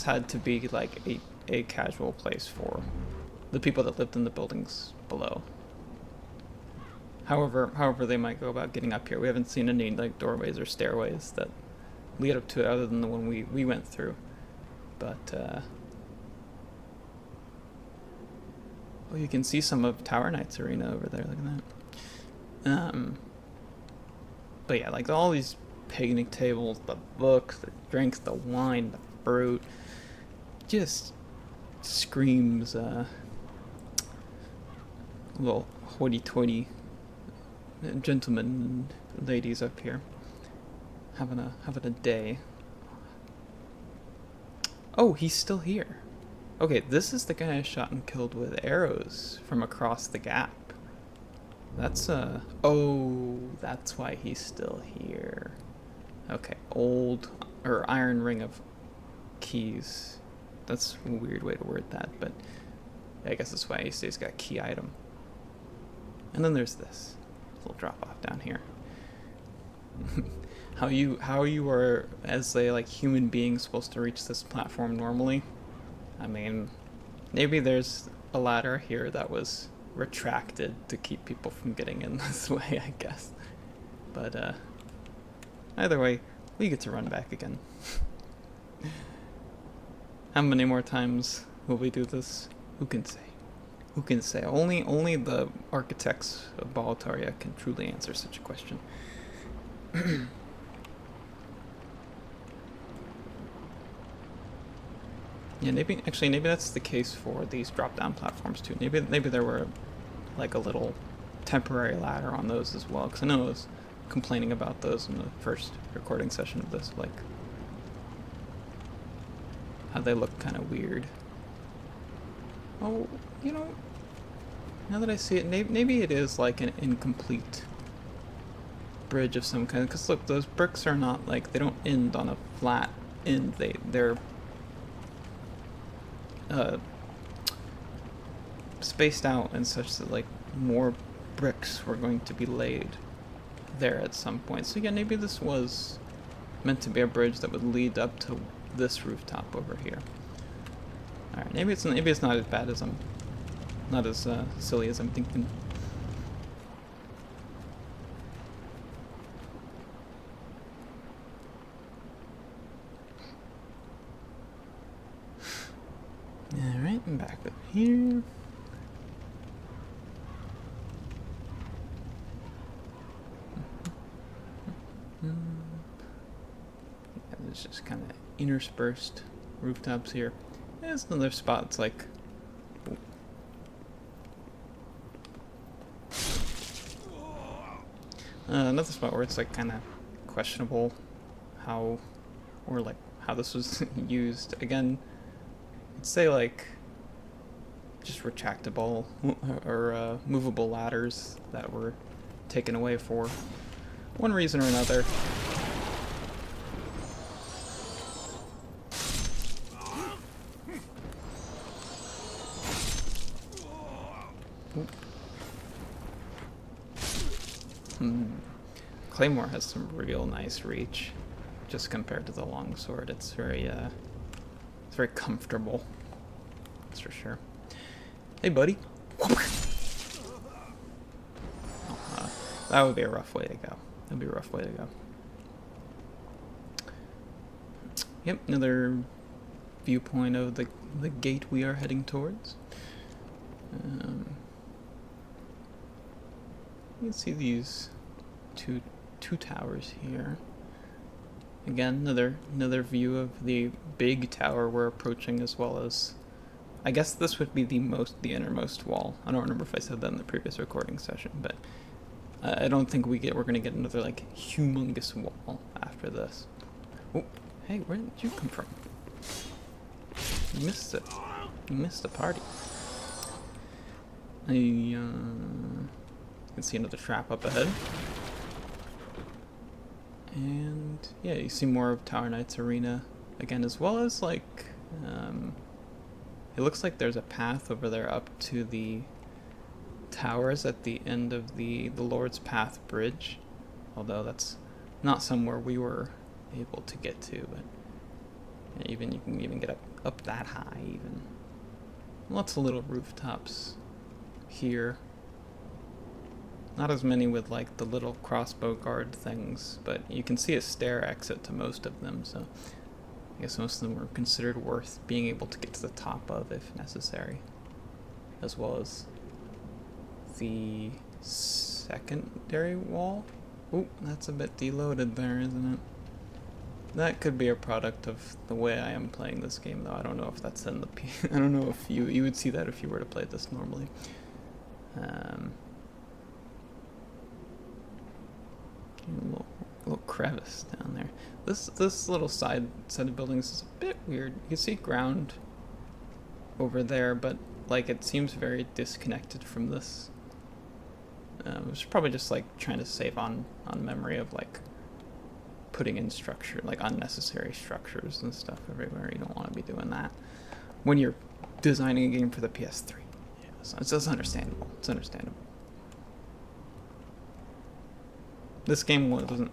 had to be like a casual place for the people that lived in the buildings below. However they might go about getting up here. We haven't seen any like doorways or stairways that lead up to it other than the one we went through. But oh, you can see some of Tower Knight's arena over there. Look at that. But yeah, like all these picnic tables, the books, the drinks, the wine, the fruit, just screams little hoity-toity gentlemen and ladies up here having a day. Oh, he's still here. Okay, this is the guy I shot and killed with arrows from across the gap. That's oh, that's why he's still here. Okay, old or iron ring of keys. That's a weird way to word that, but I guess that's why he's got key item. And then there's this little drop off down here. how you are as a like human being supposed to reach this platform normally? I mean, maybe there's a ladder here that was retracted to keep people from getting in this way, I guess. But either way, we get to run back again. How many more times will we do this? Who can say? Who can say? Only the architects of Boletaria can truly answer such a question. Yeah, maybe that's the case for these drop-down platforms too. Maybe there were like a little temporary ladder on those as well, because I know I was complaining about those in the first recording session of this, like how they look kind of weird. Oh, you know, now that I see it, maybe it is like an incomplete bridge of some kind, because look, those bricks are not like, they don't end on a flat end. They're spaced out and such that like more bricks were going to be laid there at some point. So yeah, maybe this was meant to be a bridge that would lead up to this rooftop over here. All right, maybe it's not as bad as not as silly as I'm thinking. All right, I'm back up here. Yeah, there's just kind of interspersed rooftops here. There's another spot. It's like Another spot where it's like kind of questionable how, or like how this was used. Again, I'd say like just retractable or movable ladders that were taken away for one reason or another. Claymore has some real nice reach, just compared to the longsword. It's very comfortable. That's for sure. Hey, buddy. That would be a rough way to go. That'd be a rough way to go. Yep, another viewpoint of the gate we are heading towards. You can see these two towers here. Again, another view of the big tower we're approaching, as well as, I guess this would be the innermost wall. I don't remember if I said that in the previous recording session, but I don't think we're gonna get another like humongous wall after this. Oh, hey, where did you come from? You missed it. You missed the party. You can see another trap up ahead. And yeah, you see more of Tower Knight's arena again, as well as like it looks like there's a path over there up to the towers at the end of the Lord's Path bridge, although that's not somewhere we were able to get to, but even you can even get up that high. Even lots of little rooftops here. Not as many with like the little crossbow guard things, but you can see a stair exit to most of them, so I guess most of them were considered worth being able to get to the top of if necessary, as well as the secondary wall. Oh, that's a bit deloaded there, isn't it? That could be a product of the way I am playing this game, though. I don't know if that's in the I don't know if you would see that if you were to play this normally. Little crevice down there. This little side of buildings is a bit weird. You can see ground over there, but like it seems very disconnected from this. It's probably just like trying to save on memory of like putting in structure, like unnecessary structures and stuff everywhere. You don't want to be doing that when you're designing a game for the PS3. Yeah, so it's understandable. It's understandable. This game wasn't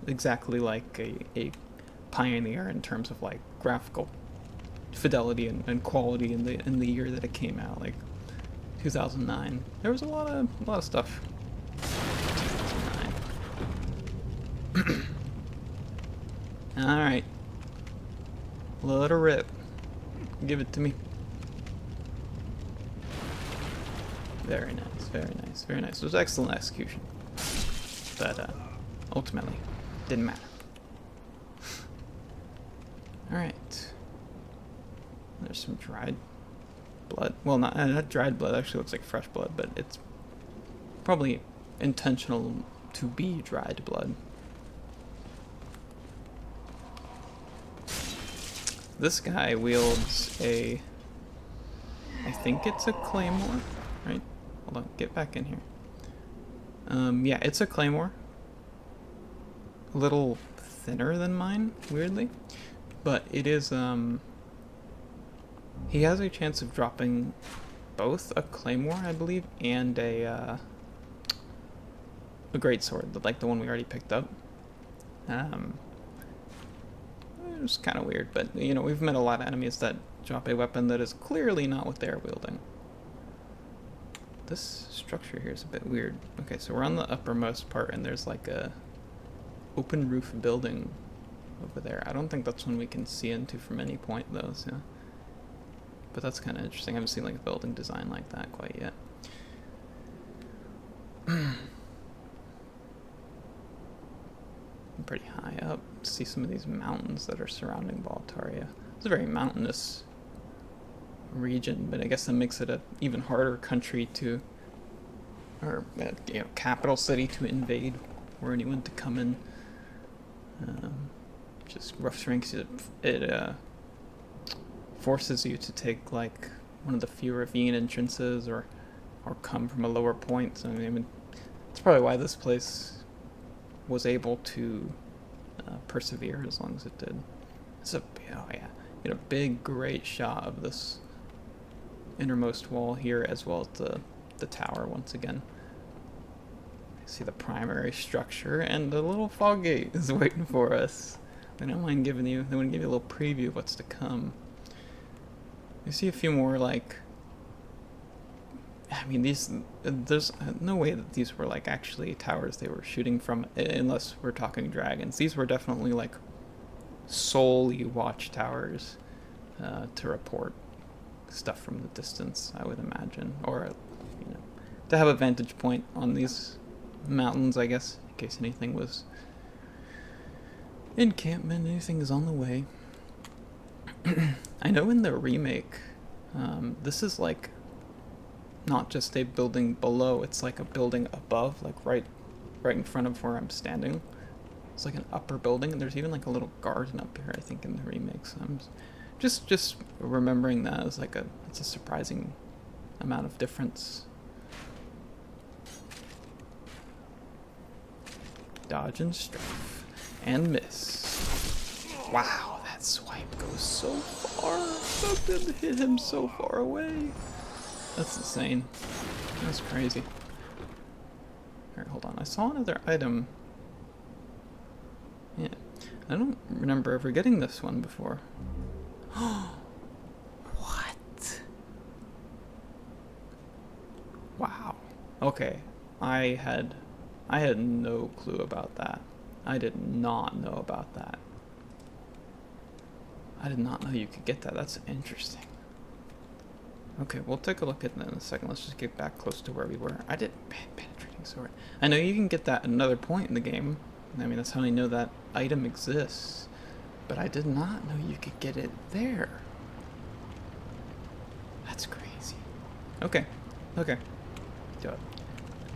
exactly like a pioneer in terms of like graphical fidelity and quality in the year that it came out, like 2009. There was a lot of stuff. 2009. All right, let her rip. Give it to me. Very nice, very nice, very nice. It was excellent execution. But ultimately, didn't matter. Alright. There's some dried blood. Well, not dried blood, actually looks like fresh blood, but it's probably intentional to be dried blood. This guy wields I think it's a claymore, right? Hold on, get back in here. Yeah, it's a claymore. A little thinner than mine, weirdly. But it is, he has a chance of dropping both a claymore, I believe, and a greatsword, like the one we already picked up. It's kind of weird, but, you know, we've met a lot of enemies that drop a weapon that is clearly not what they're wielding. This structure here is a bit weird. Okay, so we're on the uppermost part, and there's like a open roof building over there. I don't think that's one we can see into from any point, though, so... But that's kind of interesting. I haven't seen like a building design like that quite yet. I'm pretty high up to see some of these mountains that are surrounding Baltaria. It's a very mountainous region, but I guess that makes it a even harder country to, or you know, capital city to invade for anyone to come in. Just rough strengths, it forces you to take like one of the few ravine entrances or come from a lower point. So I mean, that's probably why this place was able to persevere as long as it did. It's a get a big, great shot of this innermost wall here, as well as the tower once again. See the primary structure, and the little fog gate is waiting for us. They don't mind giving you, they want to give you a little preview of what's to come. You see a few more, like, I mean, there's no way that these were like actually towers they were shooting from, unless we're talking dragons. These were definitely like solely watchtowers to report stuff from the distance, I would imagine, or to have a vantage point on these mountains, I guess, in case anything was encampment, anything is on the way. I know in the remake, this is like not just a building below, it's like a building above, like right in front of where I'm standing. It's like an upper building, and there's even like a little garden up here, I think, in the remake. So I'm just remembering that as like it's a surprising amount of difference. Dodge and strafe and miss. Wow, that swipe goes so far. That didn't hit him so far away. That's insane. That's crazy. Alright, hold on. I saw another item. Yeah. I don't remember ever getting this one before. What? Wow. Okay. I had no clue about that. I did not know about that. I did not know you could get that. That's interesting. Okay, we'll take a look at that in a second. Let's just get back close to where we were. I did penetrating sword. I know you can get that at another point in the game. I mean, that's how I know that item exists. But I did not know you could get it there. That's crazy. Okay. Okay.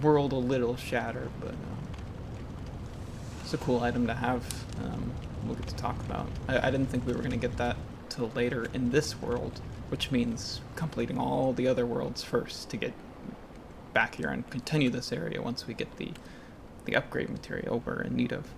World a little shattered, but it's a cool item to have. We'll get to talk about. I didn't think we were going to get that till later in this world, which means completing all the other worlds first to get back here and continue this area once we get the upgrade material we're in need of.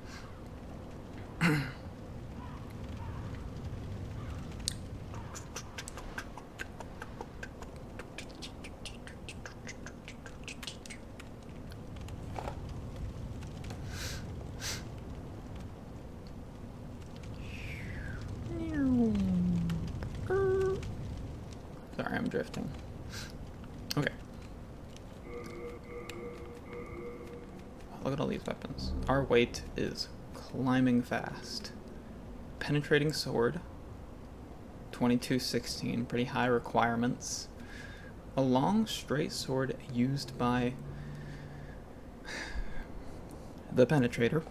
Sorry, I'm drifting. Okay. Look at all these weapons. Our weight is climbing fast. Penetrating sword. 2216, pretty high requirements. A long straight sword used by the Penetrator.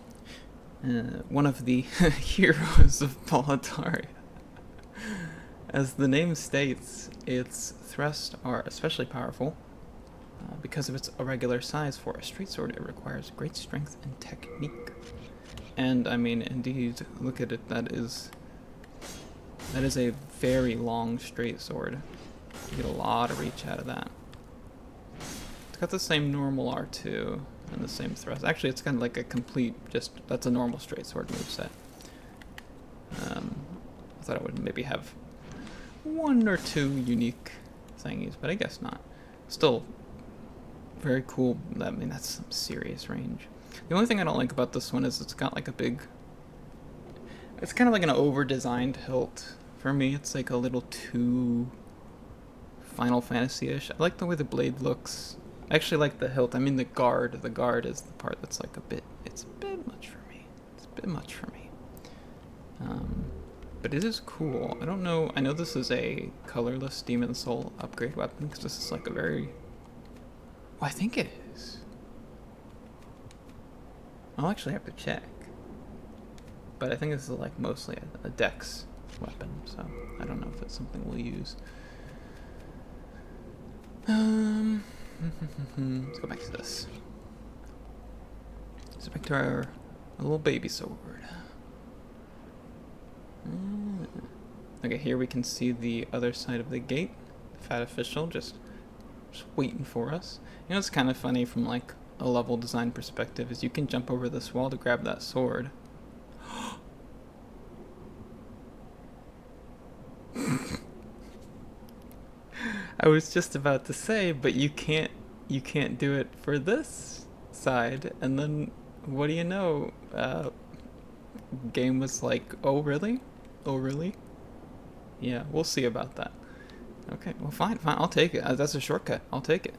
One of the heroes of Politaria. As the name states, its thrusts are especially powerful. Because of its irregular size for a straight sword, it requires great strength and technique. And I mean, indeed, look at it, that is a very long straight sword. You get a lot of reach out of that. It's got the same normal R2 and the same thrust. Actually, it's kind of like a complete, that's a normal straight sword moveset. I thought it would maybe have one or two unique thingies, but I guess not. Still very cool. I mean, that's some serious range. The only thing I don't like about this one is it's got like a big, it's kind of like an over-designed hilt. For me, it's like a little too Final Fantasy-ish. I like the way the blade looks. I actually like the hilt. I mean the guard. The guard is the part that's like it's a bit much for me. It's a bit much for me. But it is cool. I don't know. I know this is a colorless Demon Soul upgrade weapon because this is like a very... Well, I think it is. I'll actually have to check. But I think this is like mostly a dex weapon, so I don't know if it's something we'll use. Let's go back to this. So back to our little baby sword. Okay, here we can see the other side of the gate. The fat official just waiting for us. You know what's kind of funny from like a level design perspective is you can jump over this wall to grab that sword. I was just about to say, but you can't do it for this side, and then what do you know? Game was like, oh really? Oh really? Yeah, we'll see about that. Okay, well fine, I'll take it. That's a shortcut. I'll take it.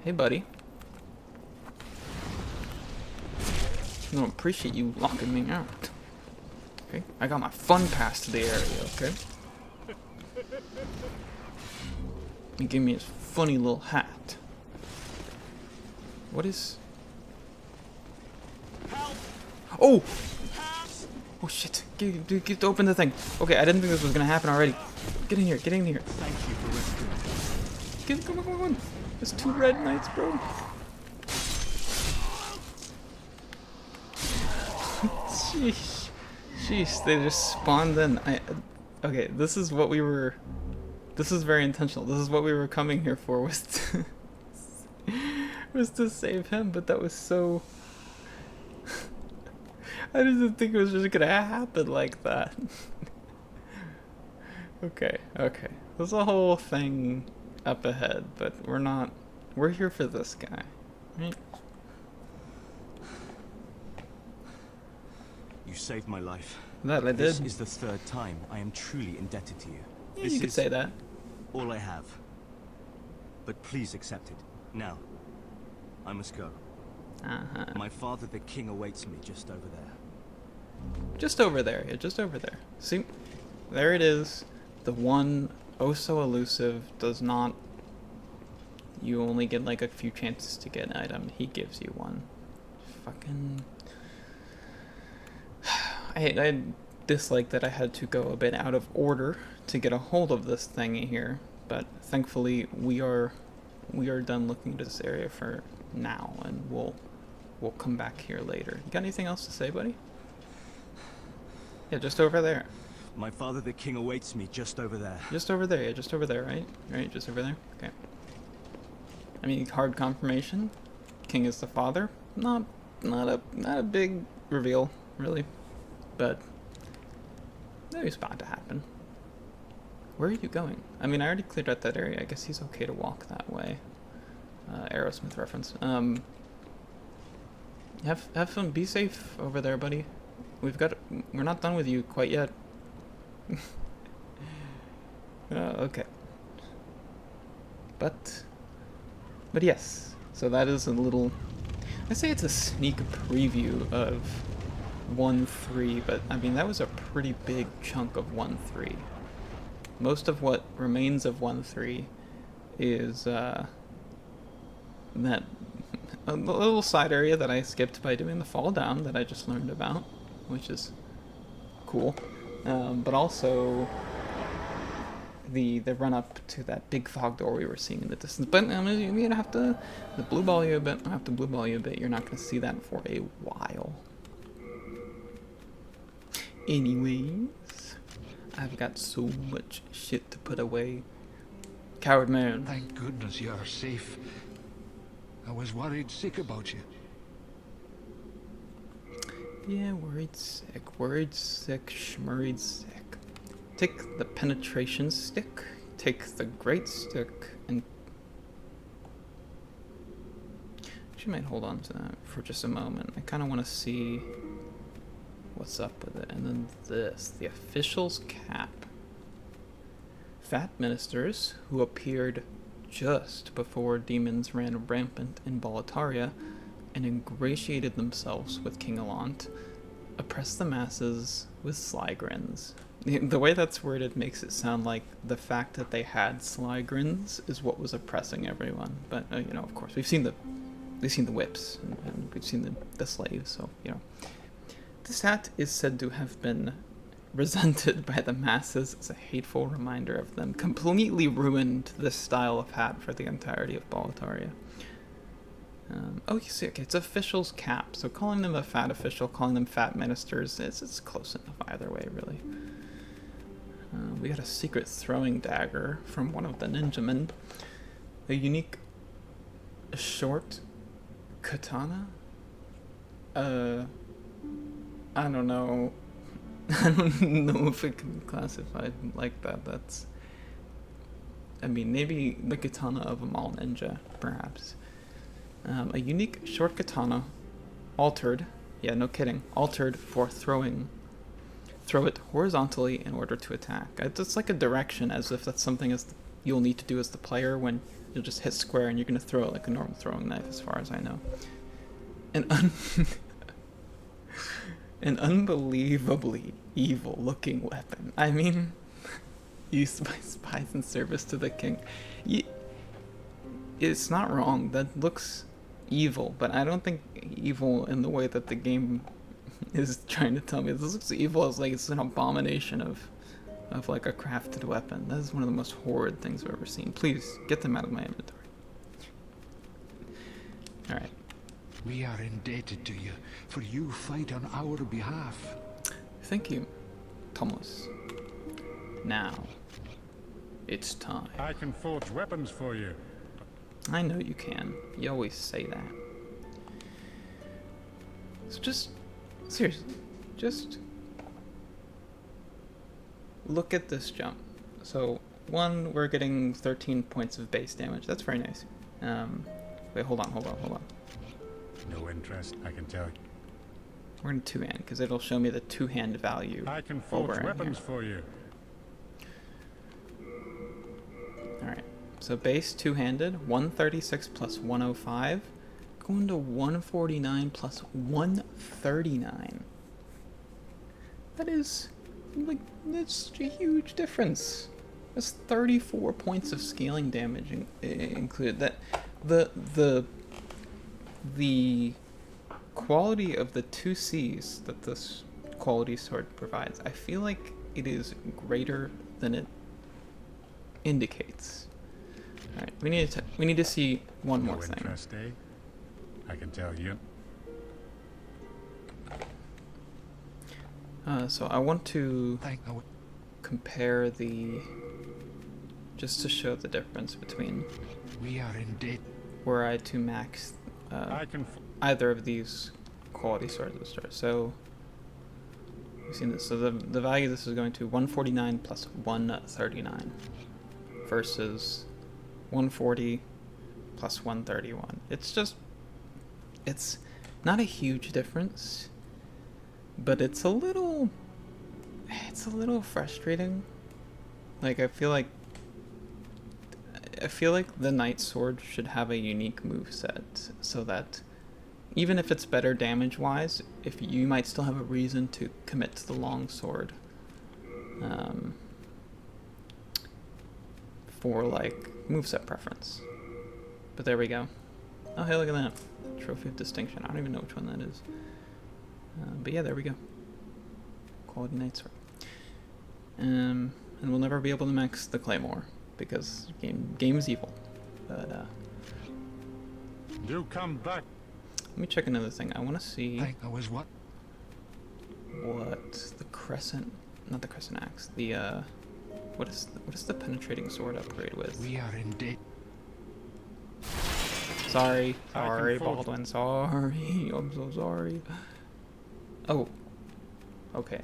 Hey buddy. I don't appreciate you locking me out. Okay, I got my fun pass to the area, okay? He gave me his funny little hat. What is... Help! Oh! Help! Oh shit, get open the thing. Okay, I didn't think this was gonna happen already. Get in here, get in here. Thank you for rescuing me. Come on, come on. There's 2 red knights, bro. Sheesh. Sheesh, they just spawned in. Okay, this is what we were... This is very intentional. This is what we were coming here for, was to, was to save him, but that was so... I didn't think it was just gonna happen like that. Okay. There's a whole thing up ahead, but we're here for this guy, right? You saved my life. That I did. This is the 3rd time I am truly indebted to you. Yeah, This you could is say that. all I have. But please accept it. Now, I must go. Uh-huh. My father, the king, awaits me just over there. Just over there, yeah, just over there. See? There it is. The one oh so elusive does not... You only get like a few chances to get an item. He gives you one. Fucking... I dislike that I had to go a bit out of order to get a hold of this thingy here, but thankfully we are done looking at this area for now, and we'll come back here later. You got anything else to say, buddy? Yeah, just over there. My father, the king, awaits me just over there. Just over there, yeah, just over there, right? Right, just over there? Okay. I mean, hard confirmation. King is the father. Not a big reveal, really. But maybe it's about to happen. Where are you going? I mean, I already cleared out that area. I guess he's okay to walk that way. Aerosmith reference. Have fun. Be safe over there, buddy. We're not done with you quite yet. Okay. But yes. So that is a little... I say it's a sneak preview of 1.3, but I mean that was a pretty big chunk of 1.3. Most of what remains of 1.3 is that a little side area that I skipped by doing the fall down that I just learned about, which is cool. But also the run up to that big fog door we were seeing in the distance. But I'm gonna have to blue ball you a bit. I have to blue ball you a bit. You're not gonna see that for a while. Anyways, I've got so much shit to put away. Coward man. Thank goodness you're safe. I was worried sick about you. Yeah, worried sick, schmurried sick. Take the penetration stick, take the great stick, and... Actually might hold on to that for just a moment. I kind of want to see what's up with it. And then this, the official's cap. Fat ministers who appeared just before demons ran rampant in Boletaria and ingratiated themselves with King Allant, oppressed the masses with sly grins. The way that's worded makes it sound like the fact that they had sly grins is what was oppressing everyone. But you know, of course, we've seen the whips and we've seen the slaves. So you know, this hat is said to have been resented by the masses as a hateful reminder of them. Completely ruined this style of hat for the entirety of Boletaria. Oh, you see, okay, it's officials cap. So calling them a fat official, calling them fat ministers, it's close enough either way, really. We got a secret throwing dagger from one of the ninjamen. A unique short katana? I don't know. I don't know if it can be classified like that. That's... I mean, maybe the katana of a mall ninja, perhaps. A unique short katana, altered, yeah, no kidding, altered for throwing. Throw it horizontally in order to attack. It's like a direction, as if that's something you'll need to do as the player when you'll just hit square and you're going to throw it like a normal throwing knife, as far as I know. An unbelievably evil-looking weapon. I mean, used by spies in service to the king. It's not wrong. That looks evil, but I don't think evil in the way that the game is trying to tell me. This looks evil as like it's an abomination of like a crafted weapon. That is one of the most horrid things I've ever seen. Please get them out of my inventory. All right. We are indebted to you, for you fight on our behalf. Thank you, Thomas. Now, it's time. I can forge weapons for you. I know you can. You always say that. So just, seriously, just look at this jump. So, one, we're getting 13 points of base damage. That's very nice. Wait, hold on. No interest, I can tell you. We're going to two-hand, because it'll show me the two-hand value. I can while forge we're in weapons here. for you. Alright, so base two-handed, 136 plus 105, going to 149 plus 139. That is, like, that's a huge difference. That's 34 points of scaling damage included. That the quality of the 2Cs that this quality sword provides, I feel like it is greater than it indicates. All right, we need to see one No more thing. interest, eh? I can tell you. So I want to Thank the compare just to show the difference between We are indebted. were I to max I can either of these quality swords at the start. So you've seen this. So the value of this is going to 149 plus 139 versus 140 plus 131. It's not a huge difference, but it's a little frustrating. Like I feel like the Knight Sword should have a unique moveset so that even if it's better damage-wise, if you might still have a reason to commit to the long sword for like moveset preference. But there we go. Oh hey, look at that. Trophy of Distinction. I don't even know which one that is. But yeah, there we go. Quality Knight Sword. And we'll never be able to max the Claymore because game is evil. But You come back. let me check another thing. I want to see Thank I was what? what the crescent, not the crescent axe. The what is the penetrating sword upgrade with? We are indebted. Sorry, I can sorry, forge- Baldwin. Sorry, I'm so sorry. Oh, okay.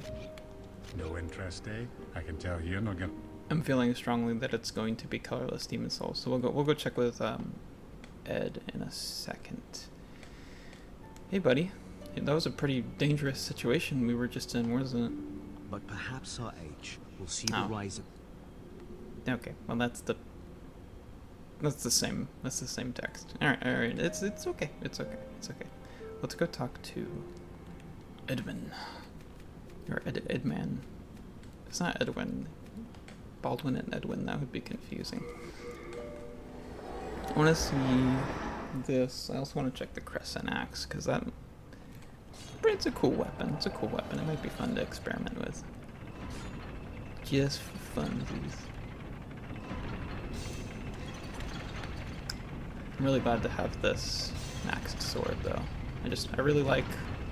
No interest, eh? I can tell you're not gonna. I'm feeling strongly that it's going to be colorless Demon Soul. So we'll go check with Ed in a second. Hey, buddy. Hey, that was a pretty dangerous situation we were just in, wasn't it? But perhaps our age will see Oh. the rise of... Okay, well that's the same text. All right. It's okay. It's okay. Let's go talk to Edwin or Edman. It's not Edwin. Baldwin and Edwin. That would be confusing. I want to see this. I also want to check the Crescent Axe because it's a cool weapon. It might be fun to experiment with. Just for funsies. I'm really glad to have this maxed sword though. I really like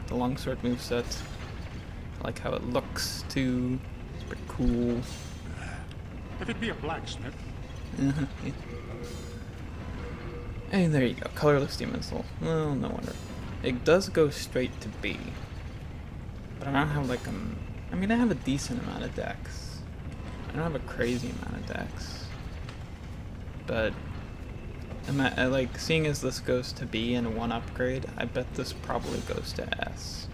the longsword moveset. I like how it looks too. It's pretty cool. If it be a blacksmith, Yeah. And there you go, colorless demon soul. Well, no wonder. It does go straight to B. But I don't have like I mean, I have a decent amount of dex. I don't have a crazy amount of dex. But I like, seeing as this goes to B in one upgrade, I bet this probably goes to S.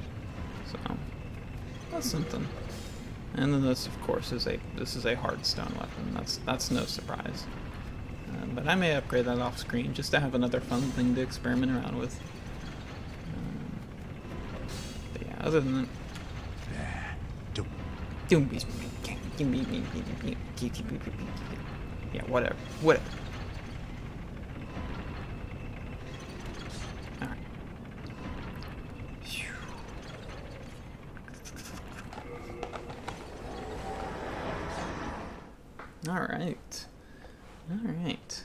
So that's something. And then this, of course, is a hard stone weapon. That's no surprise. But I may upgrade that off screen just to have another fun thing to experiment around with. But yeah, other than that. Yeah, whatever. Whatever. Alright. Alright. Alright.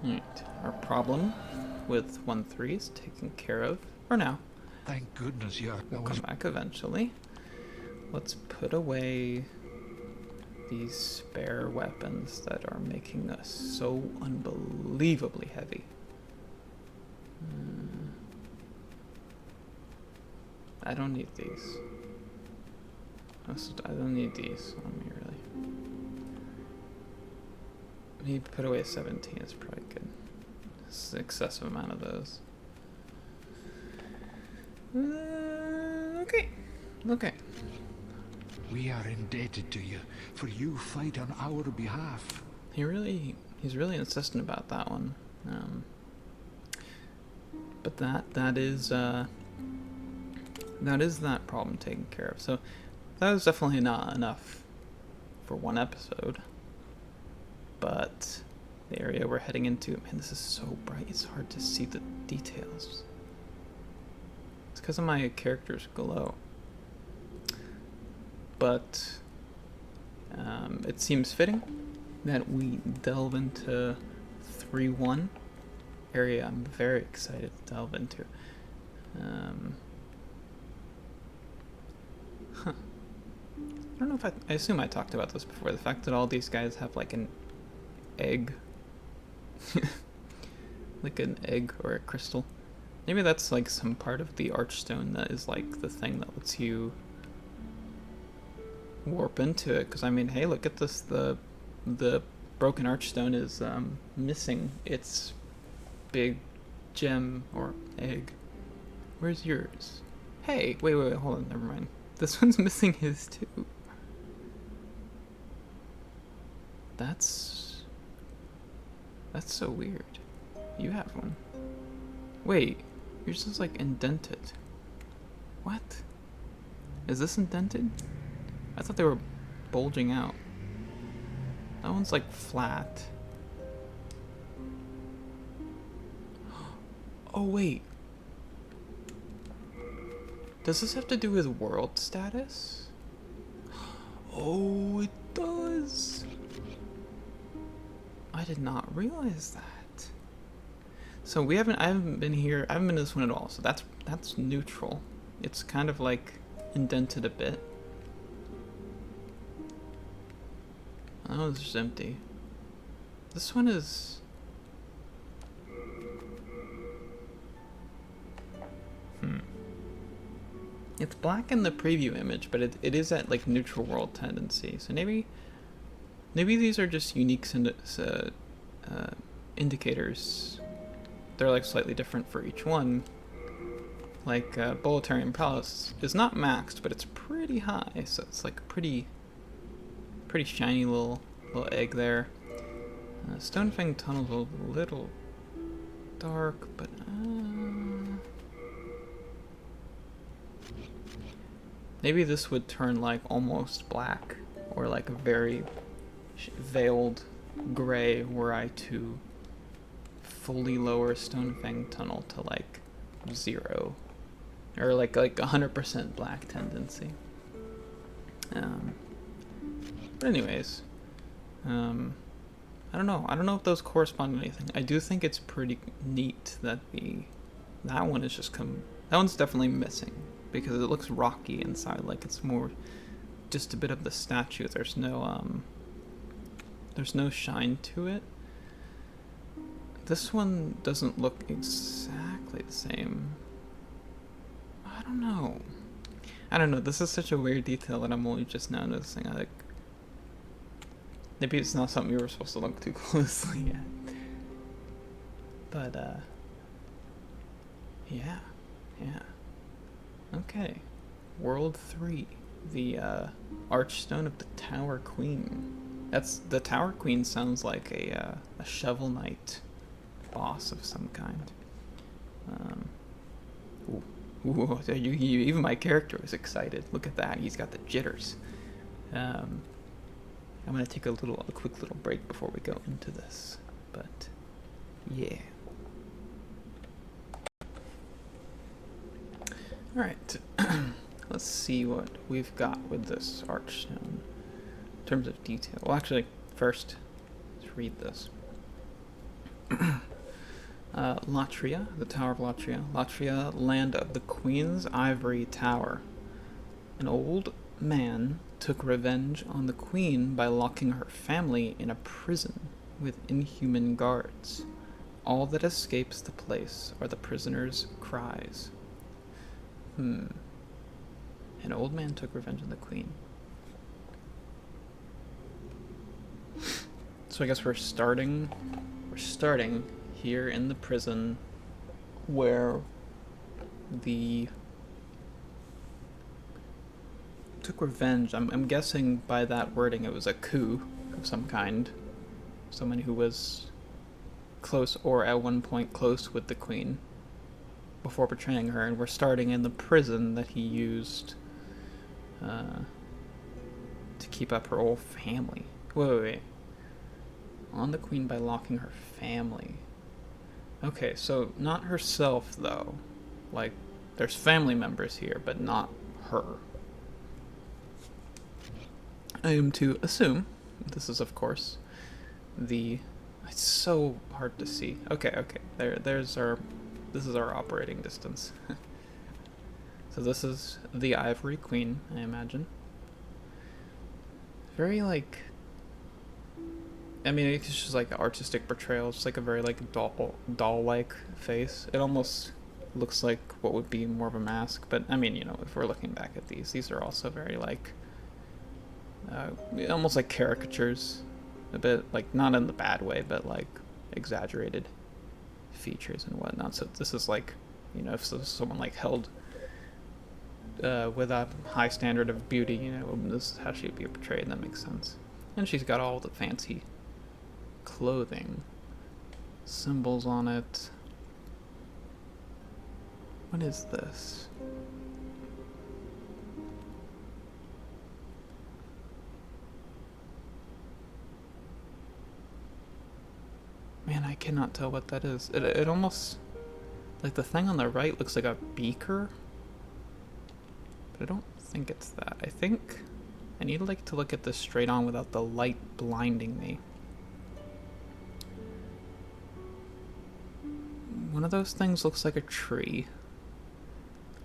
Alright. Our problem with 1-3 is taken care of for now. Thank goodness you're... We'll come back eventually. Let's put away these spare weapons that are making us so unbelievably heavy. I don't need these. I don't need these on me, really. Maybe put away 17 is probably good. It's an excessive amount of those. Okay. Okay. We are indebted to you, for you fight on our behalf. He's really insistent about that one. But that is that problem taken care of. So that was definitely not enough for one episode. But the area we're heading into, man, this is so bright. It's hard to see the details. It's because of my character's glow. But it seems fitting that we delve into 3-1 area. I'm very excited to delve into. I don't know if I assume I talked about this before. The fact that all these guys have like an egg, like an egg or a crystal. Maybe that's like some part of the archstone that is like the thing that lets you warp into it. Because I mean, hey, look at this. The broken archstone is missing its big gem or egg. Where's yours? Hey, wait, hold on, never mind. This one's missing his too. That's so weird. You have one. Wait, yours is like indented. What? Is this indented? I thought they were bulging out. That one's like flat. Oh wait. Does this have to do with world status? Oh, it does. I did not realize that. So I haven't been here. I haven't been to this one at all. So that's neutral. It's kind of like indented a bit. Oh, it's just empty. This one is... It's black in the preview image, but it is at like neutral world tendency. So maybe these are just unique indicators. They're like slightly different for each one. Like Boletarian Palace is not maxed, but it's pretty high, so it's like a pretty shiny little egg there. Stonefang Tunnel's a little dark, but maybe this would turn like almost black, or like a very veiled gray were I to fully lower Stonefang Tunnel to like 0, or like 100% black tendency. But anyways, I don't know if those correspond to anything. I do think it's pretty neat that the That one is just that one's definitely missing because it looks rocky inside, like it's more just a bit of the statue. There's no shine to it. This one doesn't look exactly the same. I don't know. This is such a weird detail that I'm only just now noticing. Maybe it's not something you were supposed to look too closely at. But, yeah. Okay. World 3. The, Archstone of the Tower Queen. The Tower Queen sounds like a Shovel Knight boss of some kind. Ooh, even my character was excited. Look at that, he's got the jitters. I'm gonna take a quick little break before we go into this, but yeah. Alright, let's see what we've got with this Archstone in terms of detail. Well, actually, first, let's read this. Latria, the Tower of Latria. Latria, land of the Queen's Ivory Tower. An old man took revenge on the Queen by locking her family in a prison with inhuman guards. All that escapes the place are the prisoner's cries. An old man took revenge on the Queen. So I guess we're starting here in the prison where the took revenge. I'm guessing by that wording it was a coup of some kind. Someone who was close or at one point close with the Queen before betraying her, and we're starting in the prison that he used to keep up her whole family. Wait. On the Queen by locking her family. Okay, so not herself, though. Like, there's family members here, but not her. I am to assume this is, of course, it's so hard to see. Okay. This is our operating distance. So this is the Ivory Queen, I imagine. Very, like... I mean, it's just like artistic portrayal. It's like a very like doll-like face. It almost looks like what would be more of a mask. But I mean, if we're looking back at these are also very like almost like caricatures, a bit like not in the bad way, but like exaggerated features and whatnot. So this is like, if someone like held with a high standard of beauty, this is how she would be portrayed. That makes sense. And she's got all the fancy clothing, symbols on it. What is this? Man, I cannot tell what that is. It almost, like the thing on the right looks like a beaker, but I don't think it's that. I think I need to look at this straight on without the light blinding me. One of those things looks like a tree.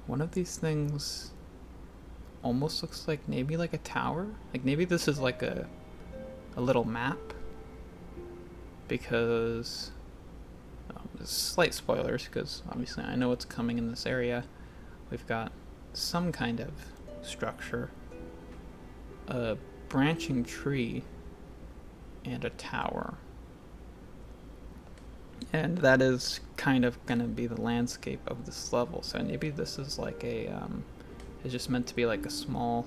One of these things almost looks like maybe like a tower. Like maybe this is like a little map. Because slight spoilers, because obviously I know what's coming in this area. We've got some kind of structure, a branching tree, and a tower. And that is kind of going to be the landscape of this level. So maybe this is like it's just meant to be like a small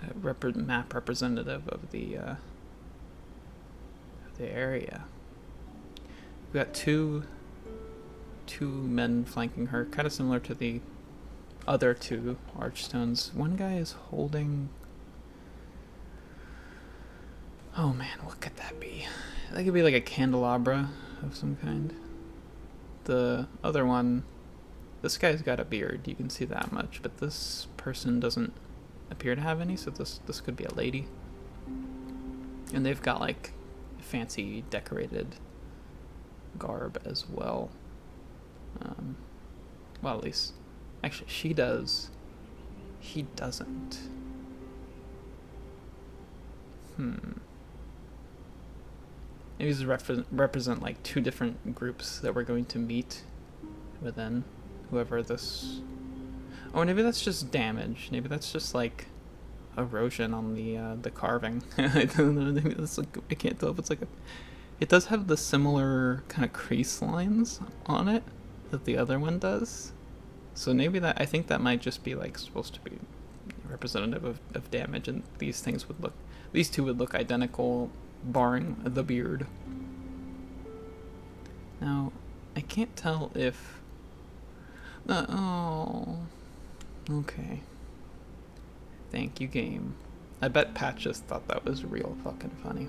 map representative of the area. We've got two men flanking her, kind of similar to the other two archstones. One guy is holding... Oh man, what could that be? That could be like a candelabra of some kind. The other one, this guy's got a beard, you can see that much, but this person doesn't appear to have any, so this could be a lady. And they've got like fancy decorated garb as well. Well, at least, actually, she does. He doesn't. Maybe these represent like two different groups that we're going to meet within whoever this. Oh, maybe that's just damage. Maybe that's just like erosion on the carving. I don't know. Maybe that's like, I can't tell if it's like a. It does have the similar kind of crease lines on it that the other one does. So maybe that, I think that might just be like supposed to be representative of damage, and these two would look identical, barring the beard. Now, I can't tell if. Oh. Okay. Thank you, game. I bet Pat just thought that was real fucking funny.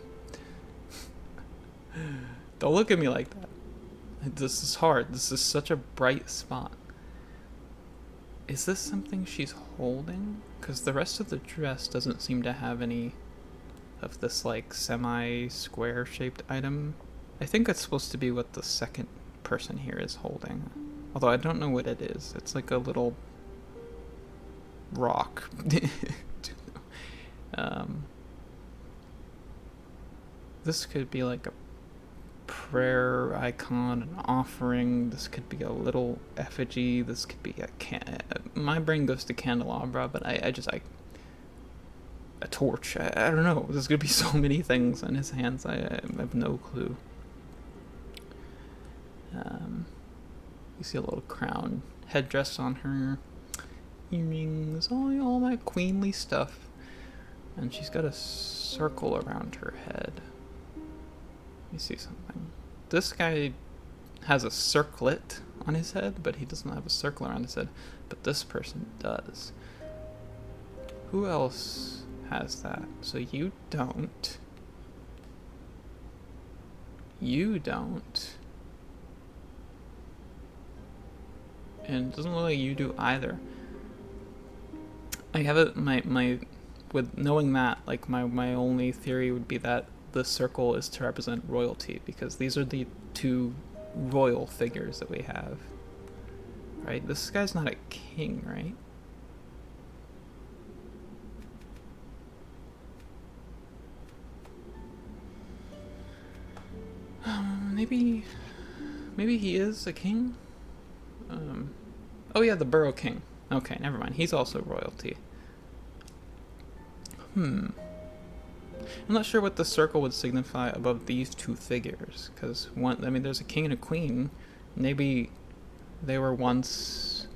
Don't look at me like that. This is hard. This is such a bright spot. Is this something she's holding? Because the rest of the dress doesn't seem to have any of this like semi-square shaped item. I think it's supposed to be what the second person here is holding. Although I don't know what it is. It's like a little rock. This could be like a prayer icon, an offering. This could be a little effigy. This could be a my brain goes to candelabra, but I a torch. I don't know. There's gonna be so many things in his hands. I have no clue. You see a little crown, headdress on her, earrings, all my queenly stuff, and she's got a circle around her head. Let me see something. This guy has a circlet on his head, but he doesn't have a circle around his head. But this person does. Who else has that? So you don't. You don't. And it doesn't look like you do either. I have it, my with knowing that, like my only theory would be that the circle is to represent royalty, because these are the two royal figures that we have. Right? This guy's not a king, right? Maybe he is a king? Oh yeah, the Burrow King. Okay, never mind. He's also royalty. I'm not sure what the circle would signify above these two figures, because there's a king and a queen. Maybe they were once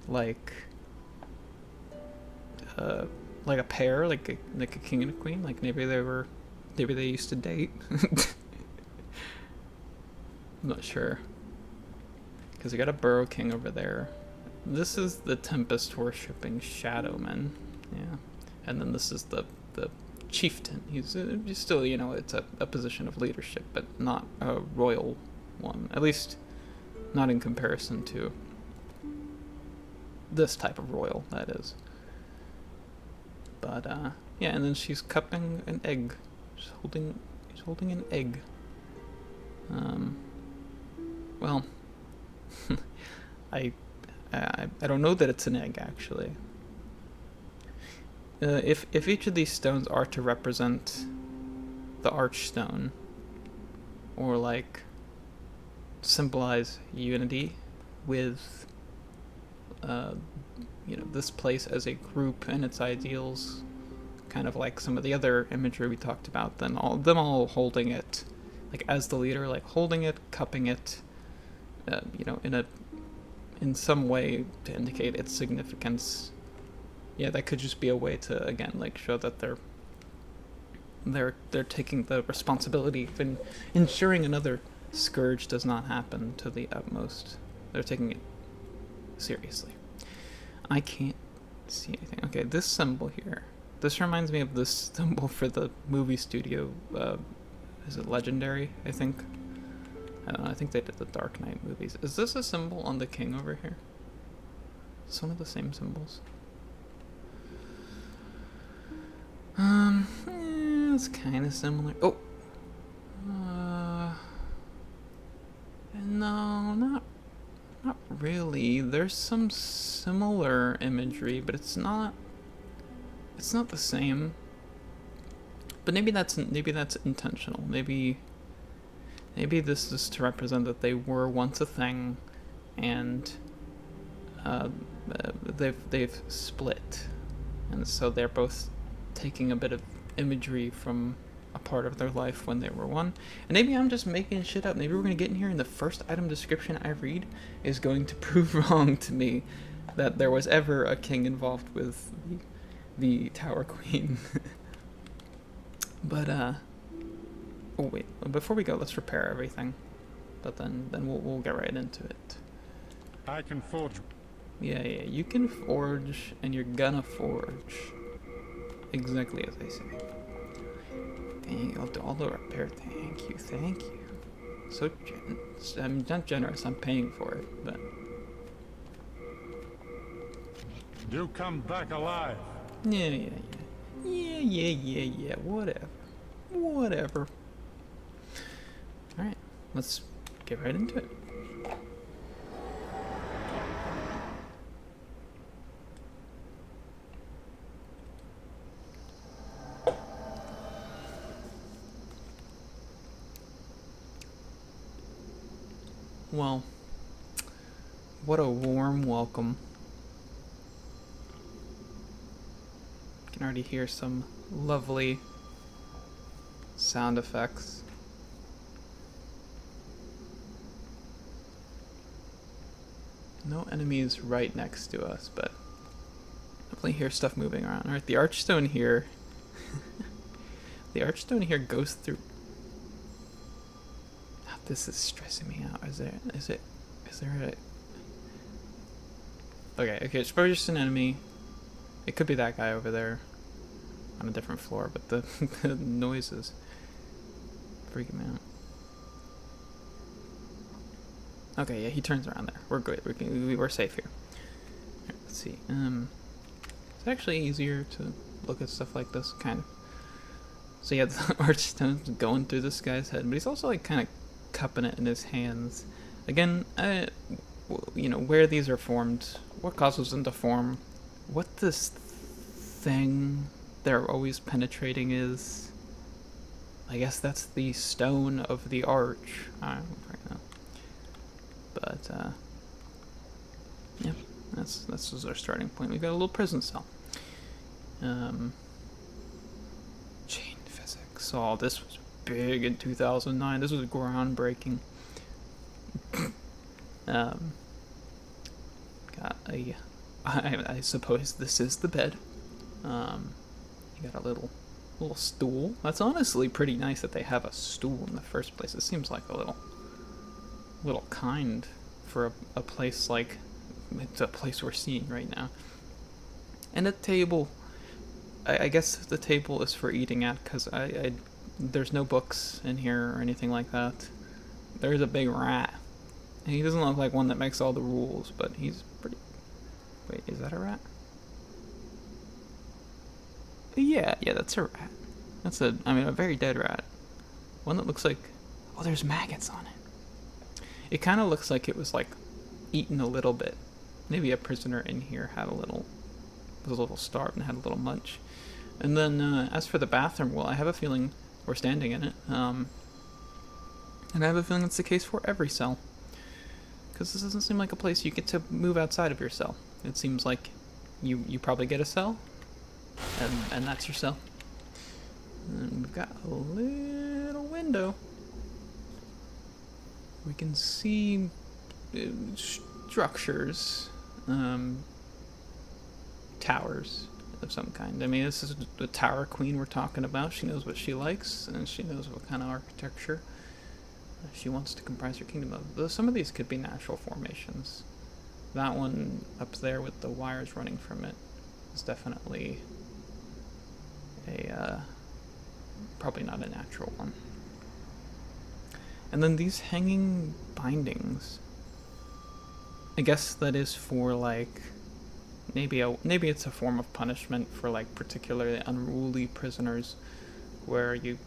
like a pair, like a king and a queen. Like maybe they used to date. I'm not sure, because we got a Burrow King over there. This is the Tempest worshipping Shadowman, yeah, and then this is the chieftain. He's still, it's a position of leadership, but not a royal one. At least, not in comparison to this type of royal, that is. But yeah, and then she's cupping an egg. She's holding an egg. Well, I don't know that it's an egg, actually. If each of these stones are to represent the Archstone, or like symbolize unity with this place as a group and its ideals, kind of like some of the other imagery we talked about, then all holding it, like as the leader, like holding it, cupping it, in some way to indicate its significance. Yeah, that could just be a way to, again, like show that they're taking the responsibility of ensuring another scourge does not happen to the utmost. They're taking it seriously. I can't see anything. Okay, this symbol here. This reminds me of this symbol for the movie studio. Is it Legendary, I think? I don't know, I think they did the Dark Knight movies. Is this a symbol on the king over here? It's one of the same symbols. It's kind of similar. Oh! No, not really. There's some similar imagery, but it's not the same. But maybe that's intentional. Maybe this is to represent that they were once a thing, and they've split, and so they're both taking a bit of imagery from a part of their life when they were one. And maybe I'm just making shit up. Maybe we're gonna get in here and the first item description I read is going to prove wrong to me that there was ever a king involved with the Tower Queen. But oh wait, before we go, let's repair everything. But then we'll get right into it. I can forge. Yeah, you can forge, and you're gonna forge. Exactly as I say. Dang, I'll do all the repair. Thank you. So, I'm not generous, I'm paying for it, but... You come back alive. Yeah, whatever. Alright, let's get right into it. Well, what a warm welcome. You can already hear some lovely sound effects. No enemies right next to us, but definitely hear stuff moving around. Alright, the archstone here. The archstone here goes through. This is stressing me out. Is there a... Okay, it's probably just an enemy. It could be that guy over there on a different floor, but the noises freaking me out. Okay, yeah, he turns around there. We're good. We're safe here. Alright, let's see. It's actually easier to look at stuff like this, kind of. So yeah, the archstone's going through this guy's head, but he's also like kind of cupping it in his hands. Again, you know, where these are formed, what causes them to form, what this thing they're always penetrating is. I guess that's the stone of the arch. I don't know right now. But, yeah, that's our starting point. We've got a little prison cell. Chain physics. Oh, this was big in 2009. This was groundbreaking. Got a... I suppose this is the bed. You got a little stool. That's honestly pretty nice that they have a stool in the first place. It seems like a little kind for a place like it's a place we're seeing right now. And a table. I guess the table is for eating at, because there's no books in here or anything like that. There's a big rat. And he doesn't look like one that makes all the rules, but he's pretty... Wait, is that a rat? Yeah, that's a rat. That's a very dead rat. One that looks like... Oh, there's maggots on it. It kind of looks like it was, like, eaten a little bit. Maybe a prisoner in here had was a little starved and had a little munch. And then, as for the bathroom, well, I have a feeling we're standing in it. And I have a feeling it's the case for every cell. Because this doesn't seem like a place you get to move outside of your cell. It seems like you probably get a cell, and that's your cell. And we've got a little window. We can see structures, towers of some kind. I mean, this is the Tower Queen we're talking about. She knows what she likes, and she knows what kind of architecture she wants to comprise her kingdom of. Though some of these could be natural formations. That one up there with the wires running from it is definitely probably not a natural one. And then these hanging bindings. I guess that is for, like, maybe it's a form of punishment for, like, particularly unruly prisoners, where you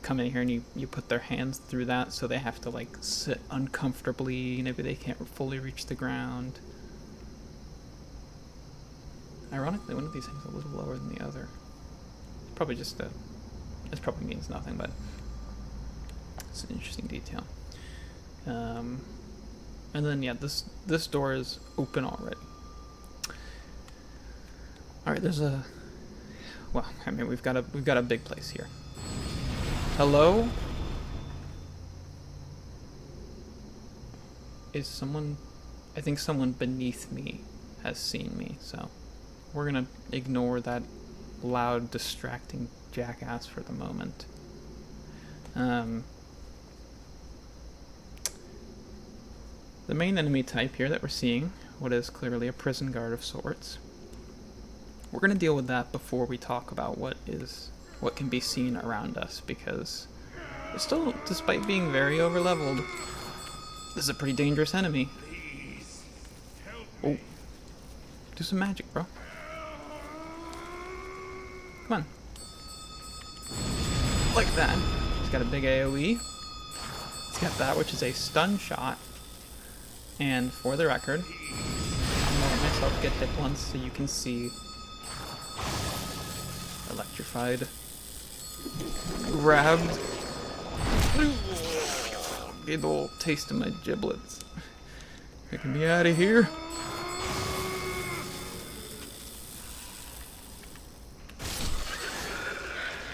come in here and you put their hands through that, so they have to like sit uncomfortably. Maybe they can't fully reach the ground. Ironically, one of these things is a little lower than the other. Probably just a. This probably means nothing, but it's an interesting detail. And then yeah, this door is open already. All right, there's a. Well, I mean, we've got a big place here. Hello? Is someone? I think someone beneath me has seen me, so we're gonna ignore that loud, distracting jackass for the moment. The main enemy type here that we're seeing, what is clearly a prison guard of sorts. We're going to deal with that before we talk about what can be seen around us, because it's still, despite being very overleveled, this is a pretty dangerous enemy. Oh, do some magic, bro. Come on. Like that. He's got a big AoE. He's got that, which is a stun shot. And for the record, I'm gonna let myself get hit once so you can see. Electrified. Grabbed. Get a little taste of my giblets. Get me out of here.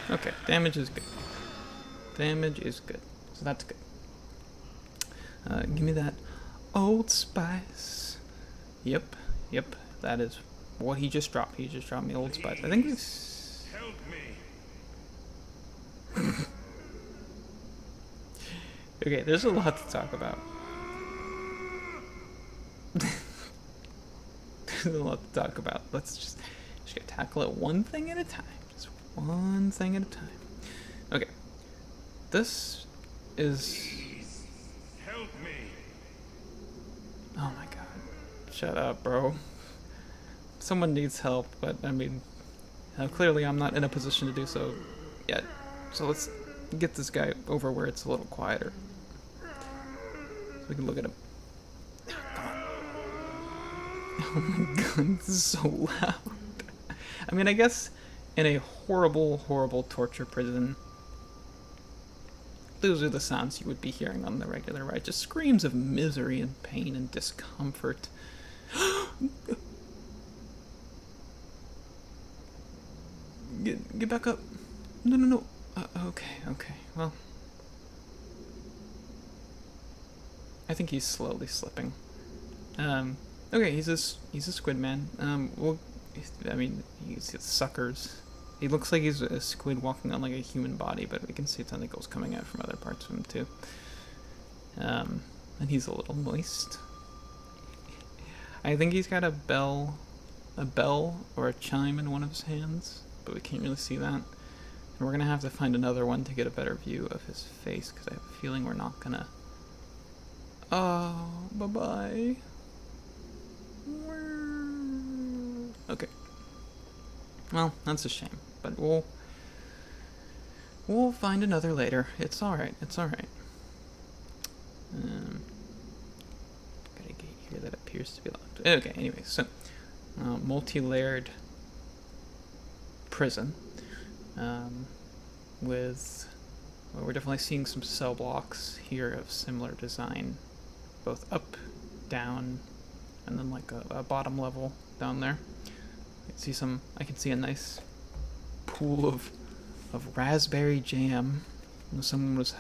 Okay, damage is good. Damage is good. So that's good. Give me that Old Spice. Yep, that is what he just dropped. He just dropped me Old Spice. I think we've... Help me. Okay, there's a lot to talk about. There's a lot to talk about. Let's just gotta tackle it one thing at a time. Just one thing at a time. Okay. This is... Help me. Oh my god. Shut up, bro. Someone needs help, but I mean, clearly I'm not in a position to do so yet. So let's get this guy over where it's a little quieter. So we can look at him. Come on. Oh my god, this is so loud. I mean, I guess in a horrible, horrible torture prison, those are the sounds you would be hearing on the regular, right? Just screams of misery and pain and discomfort. Get back up. No. Okay. Well, I think he's slowly slipping. Okay, he's a squid man. Well, I mean, he's suckers. He looks like he's a squid walking on like a human body, but we can see tentacles coming out from other parts of him too. And he's a little moist. I think he's got a bell or a chime in one of his hands, but we can't really see that. And we're gonna have to find another one to get a better view of his face, because I have a feeling we're not gonna... Oh, bye-bye. Okay. Well, that's a shame, but we'll find another later. It's alright, Got a gate here that appears to be locked. Okay, anyway, so, multi-layered prison, with, well, we're definitely seeing some cell blocks here of similar design, both up, down, and then like a bottom level down there. I can see a nice pool of raspberry jam. Someone was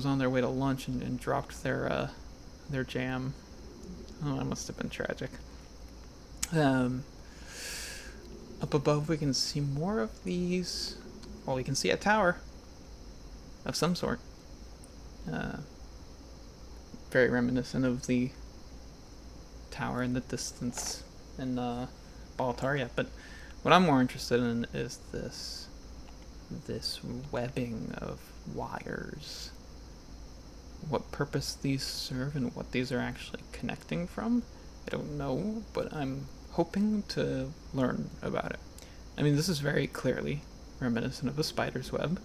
on their way to lunch and dropped their jam. Oh, that must have been tragic. Up above we can see more of these. Well, we can see a tower of some sort. Very reminiscent of the tower in the distance in Boletaria, but what I'm more interested in is this webbing of wires. What purpose these serve and what these are actually connecting from, I don't know, but I'm hoping to learn about it. I mean, this is very clearly reminiscent of a spider's web,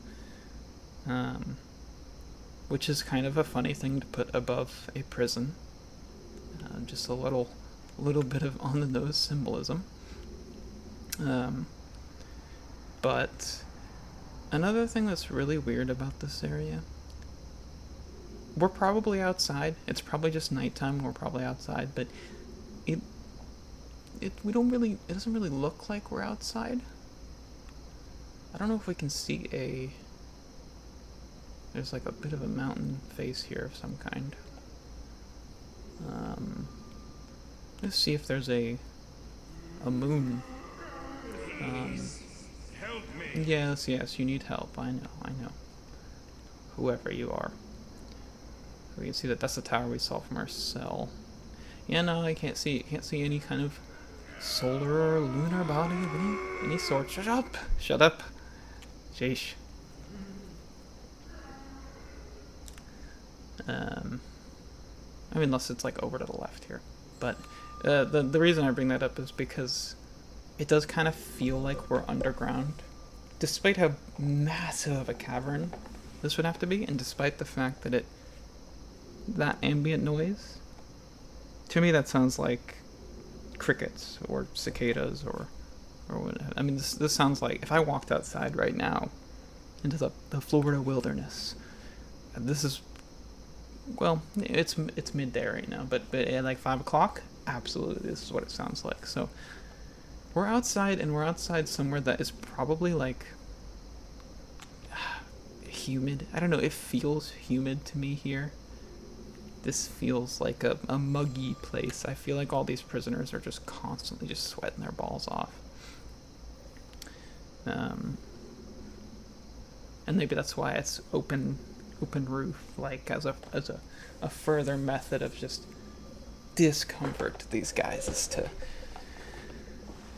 which is kind of a funny thing to put above a prison. Just a little bit of on the nose symbolism. But another thing that's really weird about this area, we're probably outside. It's probably just nighttime. We're probably outside, but it doesn't really look like we're outside. I don't know if we can see there's like a bit of a mountain face here of some kind. Let's see if there's a moon. Help me. Yes, you need help. I know. Whoever you are. We can see that that's the tower we saw from our cell. Yeah, no, I can't see any kind of solar or lunar body of any sort. Shut up! Sheesh. I mean, unless it's like over to the left here. But the reason I bring that up is because it does kind of feel like we're underground, despite how massive of a cavern this would have to be, and despite the fact that that ambient noise, to me that sounds like crickets or cicadas or whatever. I mean, this sounds like if I walked outside right now into the Florida wilderness. This is, well, it's midday right now, but at like 5 o'clock, absolutely, this is what it sounds like. So we're outside, and we're outside somewhere that is probably like humid. I don't know, it feels humid to me here. This feels like a muggy place. I feel like all these prisoners are just constantly just sweating their balls off. And maybe that's why it's open roof, like as a further method of just discomfort to these guys, is to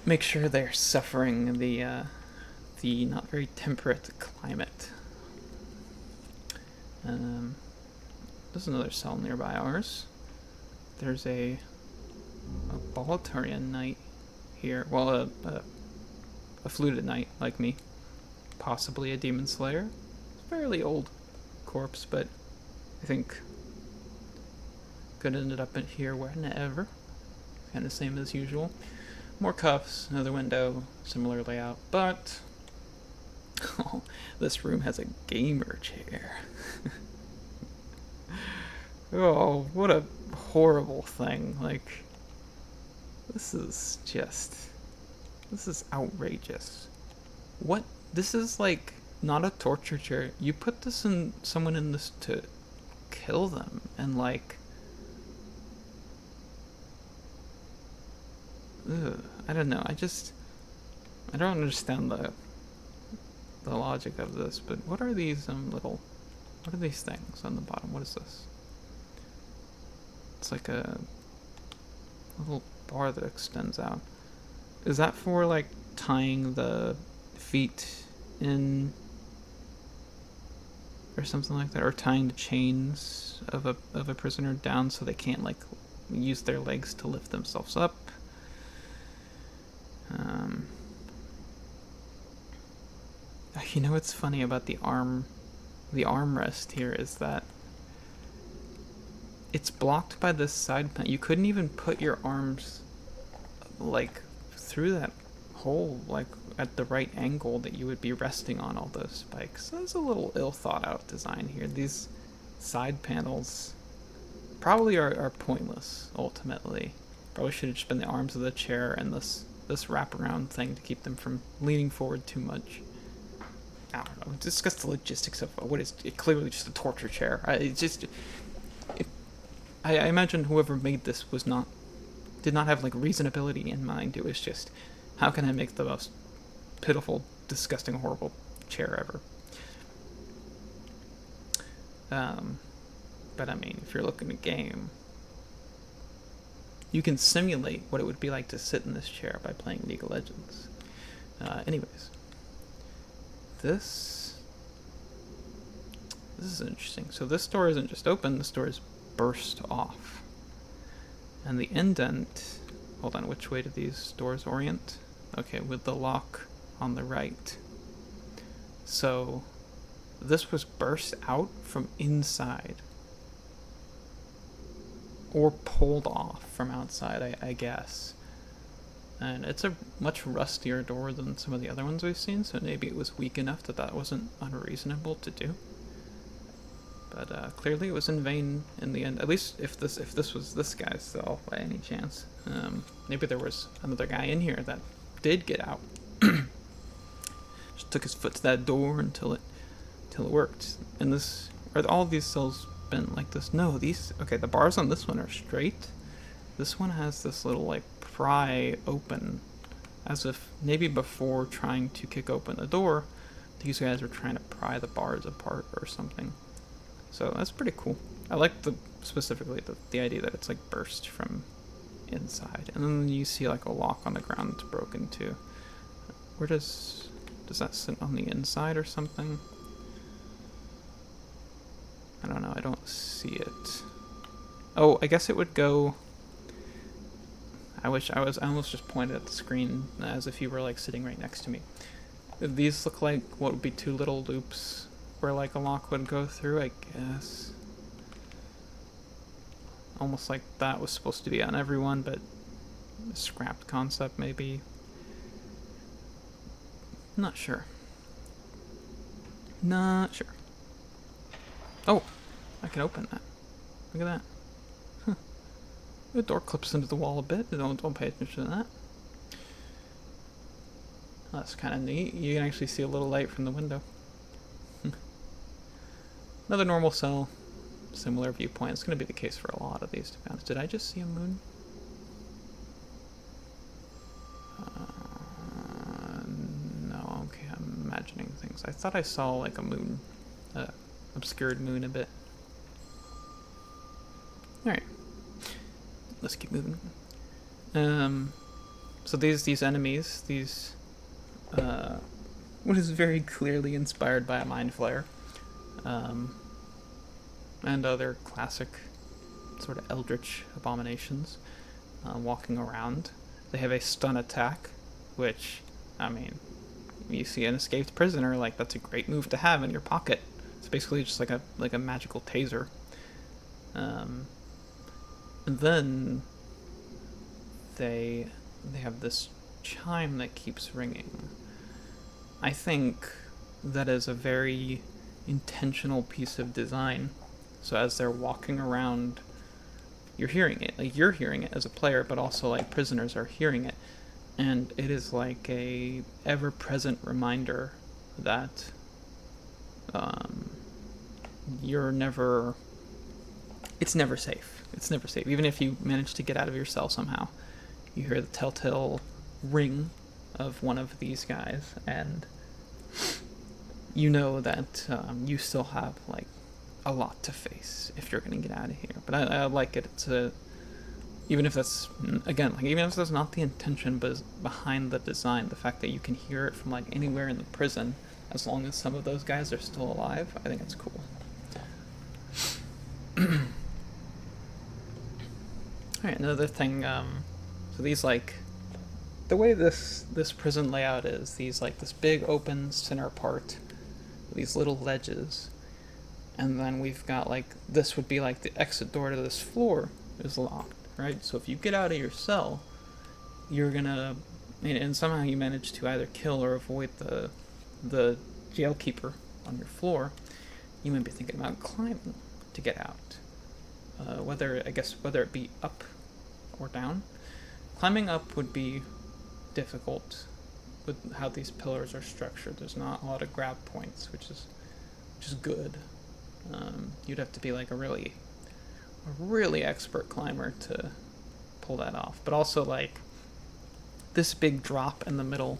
make sure they're suffering the not very temperate climate. There's another cell nearby ours. There's a Bolturian knight here. Well, a fluted knight like me. Possibly a demon slayer. Fairly old corpse, but I think could have ended up in here whenever. Kind of same as usual. More cuffs, another window, similar layout, but oh, this room has a gamer chair. Oh, what a horrible thing. Like, this is outrageous. What? This is like not a torture chair. You put someone in this to kill them, and like, I don't know. I don't understand the logic of this. But what are these what are these things on the bottom? What is this? It's like a little bar that extends out. Is that for like tying the feet in or something like that, or tying the chains of a prisoner down so they can't like use their legs to lift themselves up? You know what's funny about the armrest here is that it's blocked by this side panel. You couldn't even put your arms like through that hole, like at the right angle that you would be resting on all those spikes. So there's a little ill thought out design here. These side panels probably are pointless ultimately. Probably should have just been the arms of the chair and this wraparound thing to keep them from leaning forward too much. I don't know. Discuss the logistics of what is clearly just a torture chair. I imagine whoever made this did not have like reasonability in mind. It was just, how can I make the most pitiful, disgusting, horrible chair ever? But I mean, if you're looking at a game, you can simulate what it would be like to sit in this chair by playing League of Legends. Anyways, this is interesting. So this door isn't just open, this door is burst off. And the indent, hold on, which way do these doors orient? Okay, with the lock on the right. So this was burst out from inside. Or pulled off from outside, I guess. And it's a much rustier door than some of the other ones we've seen, so maybe it was weak enough that that wasn't unreasonable to do. But clearly it was in vain in the end. At least if this was this guy's cell by any chance. Maybe there was another guy in here that did get out. Just took his foot to that door until it worked. And this, are all these cells been like this? No, okay, the bars on this one are straight. This one has this little like pry open, as if maybe before trying to kick open the door, these guys were trying to pry the bars apart or something. So that's pretty cool. I like specifically the idea that it's like burst from inside. And then you see like a lock on the ground that's broken too. Where does that sit on the inside or something? I don't know, I don't see it. Oh, I guess it would go... I almost just pointed at the screen as if you were like sitting right next to me. These look like what would be two little loops where like a lock would go through, I guess. Almost like that was supposed to be on everyone, but a scrapped concept maybe. Not sure. Not sure. Oh, I can open that. Look at that. Huh. The door clips into the wall a bit. Don't pay attention to that. That's kind of neat. You can actually see a little light from the window. Another normal cell. Similar viewpoint. It's going to be the case for a lot of these, to be honest. Did I just see a moon? No, okay, I'm imagining things. I thought I saw like a moon. Obscured moon a bit. Alright. Let's keep moving. So these enemies, what is very clearly inspired by a Mind Flayer. And other classic sort of eldritch abominations walking around. They have a stun attack, which, I mean, you see an escaped prisoner, like that's a great move to have in your pocket. It's basically just like a magical taser. And then they have this chime that keeps ringing. I think that is a very intentional piece of design. So as they're walking around, you're hearing it. Like you're hearing it as a player, but also like prisoners are hearing it. And it is like a ever-present reminder that it's never safe. It's never safe. Even if you manage to get out of your cell somehow, you hear the telltale ring of one of these guys, and you know that you still have like a lot to face if you're going to get out of here. But I like it. It's even if that's, again, like even if that's not the intention, but behind the design, the fact that you can hear it from like anywhere in the prison, as long as some of those guys are still alive, I think it's cool. Alright, another thing, so these like, the way this prison layout is, these like this big open center part, these little ledges, and then we've got like, this would be like the exit door to this floor is locked, right? So if you get out of your cell, you're gonna, and somehow you manage to either kill or avoid the jailkeeper on your floor, you might be thinking about climbing to get out. Whether it be up or down. Climbing up would be difficult with how these pillars are structured. There's not a lot of grab points, which is good. You'd have to be like a really expert climber to pull that off. But also like this big drop in the middle,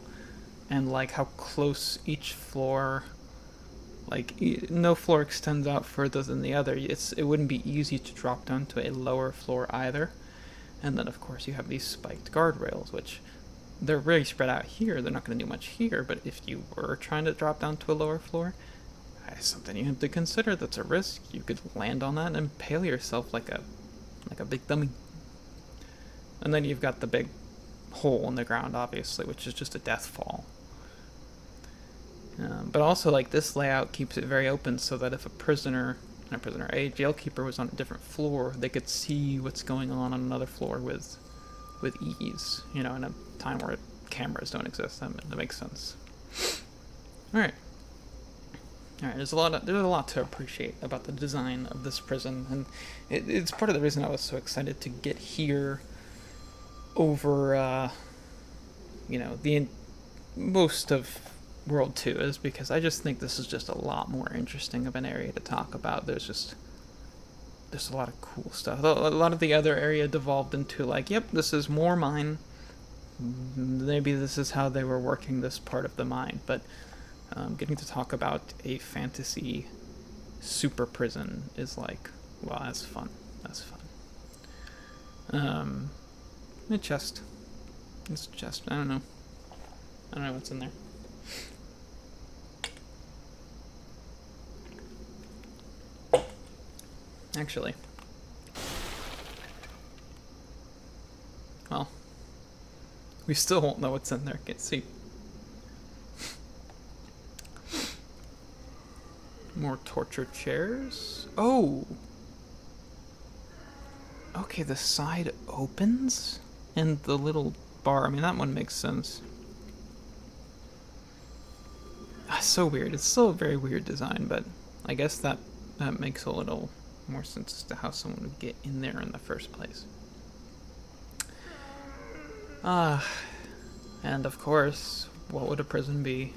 and like how close each floor, like no floor extends out further than the other. It wouldn't be easy to drop down to a lower floor either. And then of course you have these spiked guardrails, which they're really spread out here. They're not going to do much here, but if you were trying to drop down to a lower floor, that's something you have to consider. That's a risk. You could land on that and impale yourself like a big dummy. And then you've got the big hole in the ground, obviously, which is just a death fall. But also, like, this layout keeps it very open so that if a jailkeeper was on a different floor, they could see what's going on another floor with ease, you know, in a time where cameras don't exist. That makes sense. All right. There's a lot to appreciate about the design of this prison, and it's part of the reason I was so excited to get here over, you know, most of World 2 is because I just think this is just a lot more interesting of an area to talk about. There's a lot of cool stuff. A lot of the other area devolved into like, yep, this is more mine. Maybe this is how they were working this part of the mine, but getting to talk about a fantasy super prison is like, well, that's fun. That's fun. A chest. It's a chest. I don't know what's in there. Actually, well, we still won't know what's in there. Can't see. More torture chairs. Oh. Okay, the side opens and the little bar. I mean, that one makes sense. So weird. It's still a very weird design, but I guess that makes a little more sense as to how someone would get in there in the first place. And of course, what would a prison be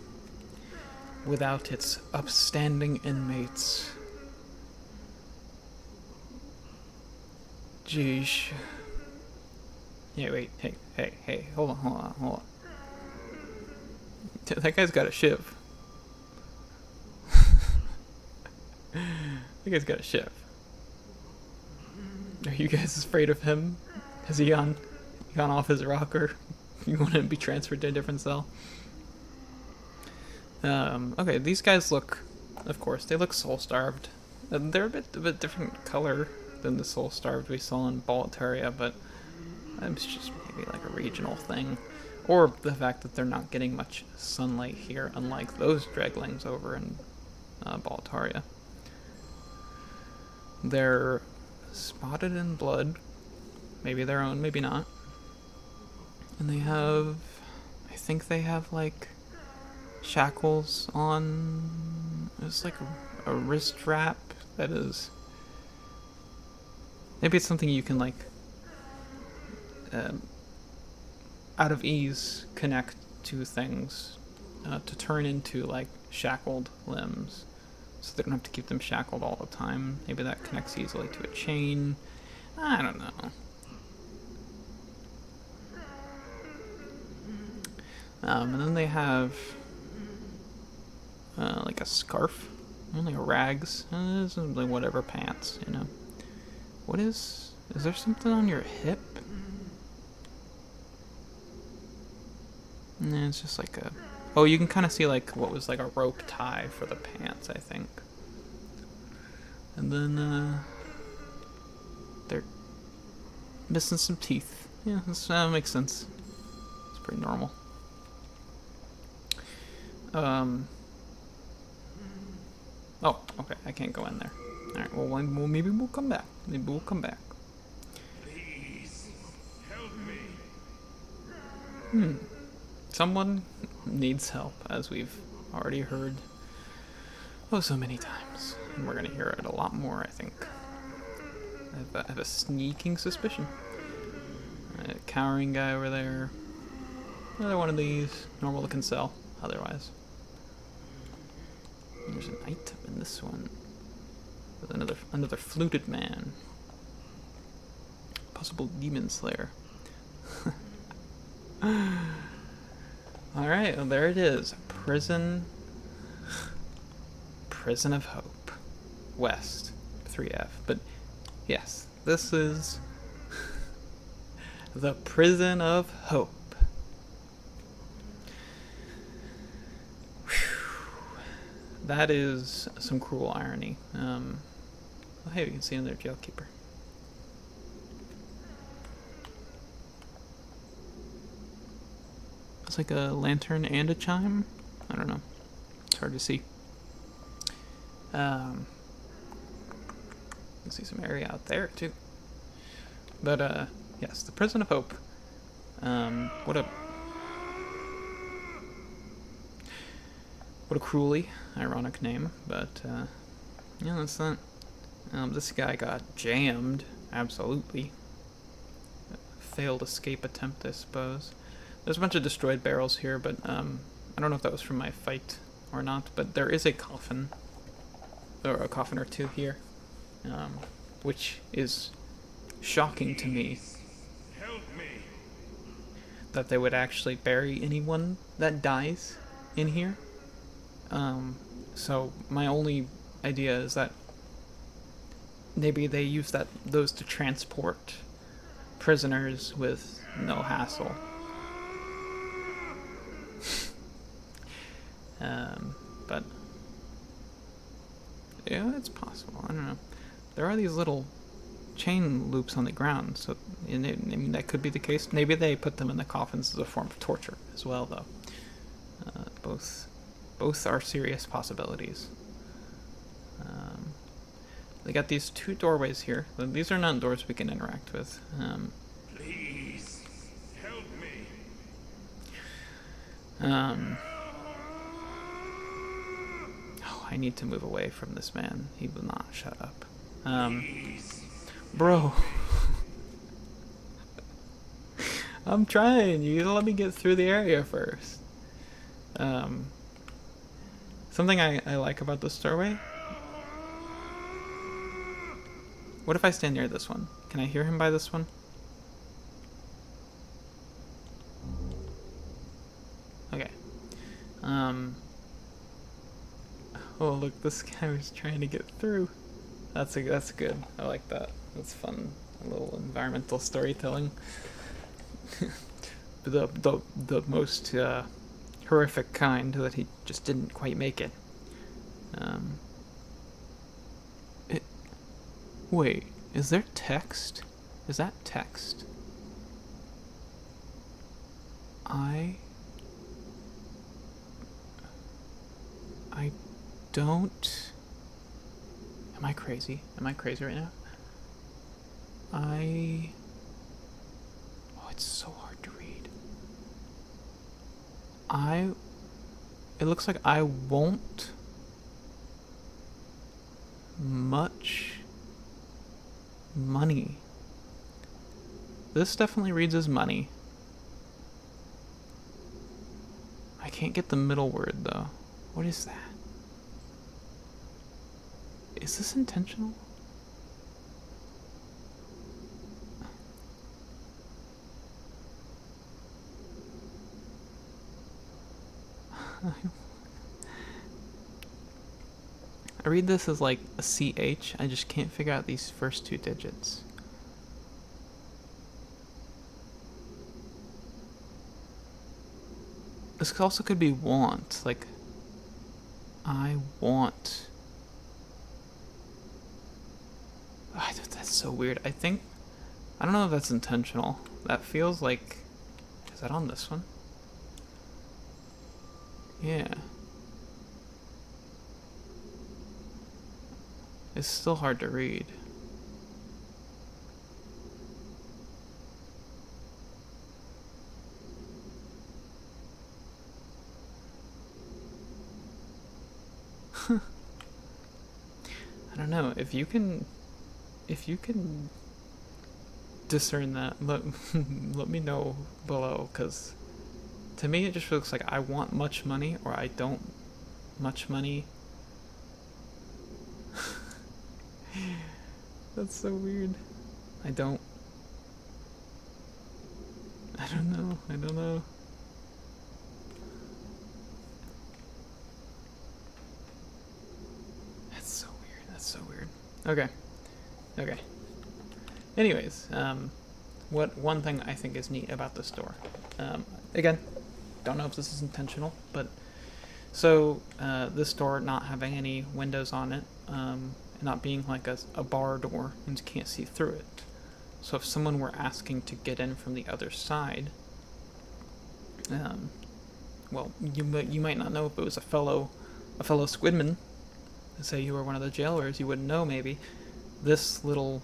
without its upstanding inmates? Jeesh. Yeah, wait, hey, hold on. That guy's got a shiv. That guy's got a shiv. Are you guys afraid of him? Has he gone off his rocker? You want him to be transferred to a different cell? Okay, these guys look, of course, they look soul-starved. They're a bit different color than the soul-starved we saw in Boletaria, but it's just maybe like a regional thing. Or the fact that they're not getting much sunlight here, unlike those Dreglings over in Boletaria. They're spotted in blood. Maybe their own, maybe not. And they have, I think they have like shackles on. It's like a wrist strap that is, maybe it's something you can like out of ease connect to things to turn into like shackled limbs, so they don't have to keep them shackled all the time. Maybe that connects easily to a chain. I don't know. And then they have like a scarf, like a rags, like whatever, pants, you know. What is there something on your hip? Nah, it's just like a, oh, you can kind of see like what was like a rope tie for the pants, I think. And then they're missing some teeth. Yeah, that makes sense. It's pretty normal. Oh, okay, I can't go in there. Alright, well, maybe we'll come back. Please, help me. Someone needs help, as we've already heard so many times. And we're gonna hear it a lot more, I think. I have a sneaking suspicion. A cowering guy over there. Another one of these. Normal looking cell, otherwise. There's an item in this one. There's another fluted man. Possible demon slayer. Alright, well there it is. Prison of Hope. West. 3F. But yes, this is the Prison of Hope. That is some cruel irony. Hey, you can see another jailkeeper. It's like a lantern and a chime? I don't know. It's hard to see. You can see some area out there too. But yes, the Prison of Hope. What a cruelly ironic name, but yeah, that's that. This guy got jammed, absolutely. Failed escape attempt, I suppose. There's a bunch of destroyed barrels here, but I don't know if that was from my fight or not, but there is a coffin, or a coffin or two here, which is shocking to me. Help me. That they would actually bury anyone that dies in here. So my only idea is that maybe they use those to transport prisoners with no hassle. But yeah, it's possible. I don't know. There are these little chain loops on the ground, so I mean that could be the case. Maybe they put them in the coffins as a form of torture as well, though. Both are serious possibilities. They got these two doorways here. These are not doors we can interact with. Please, help me. Oh, I need to move away from this man. He will not shut up. Bro. I'm trying. You gotta let me get through the area first. Something I like about this doorway. What if I stand near this one? Can I hear him by this one? Okay. Oh, look, this guy was trying to get through. That's good. I like that. That's fun. A little environmental storytelling. the most horrific kind that he just didn't quite make it. Wait, is there text? Is that text? I don't... Am I crazy? Am I crazy right now? Oh, it's so hard to read. It looks like I won't much money. This definitely reads as money. I can't get the middle word though. What is that? Is this intentional? I read this as like a CH. I just can't figure out these first two digits. This also could be want. Like, I want. That's so weird. I don't know if that's intentional. That feels like... Is that on this one? Yeah. It's still hard to read. I don't know, if you can discern that, let me know below, because to me it just looks like I want much money or I don't much money. That's so weird. I don't know. That's so weird. Okay. Anyways, one thing I think is neat about this door. Again, don't know if this is intentional, but so this door not having any windows on it, not being like a bar door, and you can't see through it. So if someone were asking to get in from the other side, well, you might not know if it was a fellow a fellow Squidman, say you were one of the jailers, you wouldn't know maybe. This little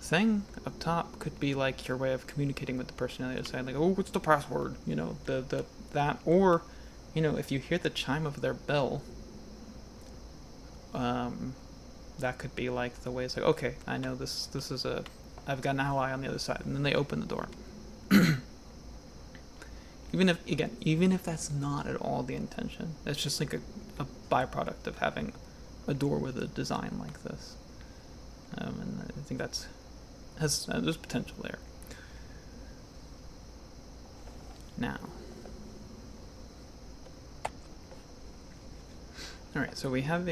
thing up top could be like your way of communicating with the person on the other side, like, oh, what's the password? You know, that, or, you know, if you hear the chime of their bell, that could be like the way it's like, okay, I know this is I've got an ally on the other side, and then they open the door. Even if that's not at all the intention, it's just like a byproduct of having a door with a design like this. And I think there's potential there. Now, all right, so we have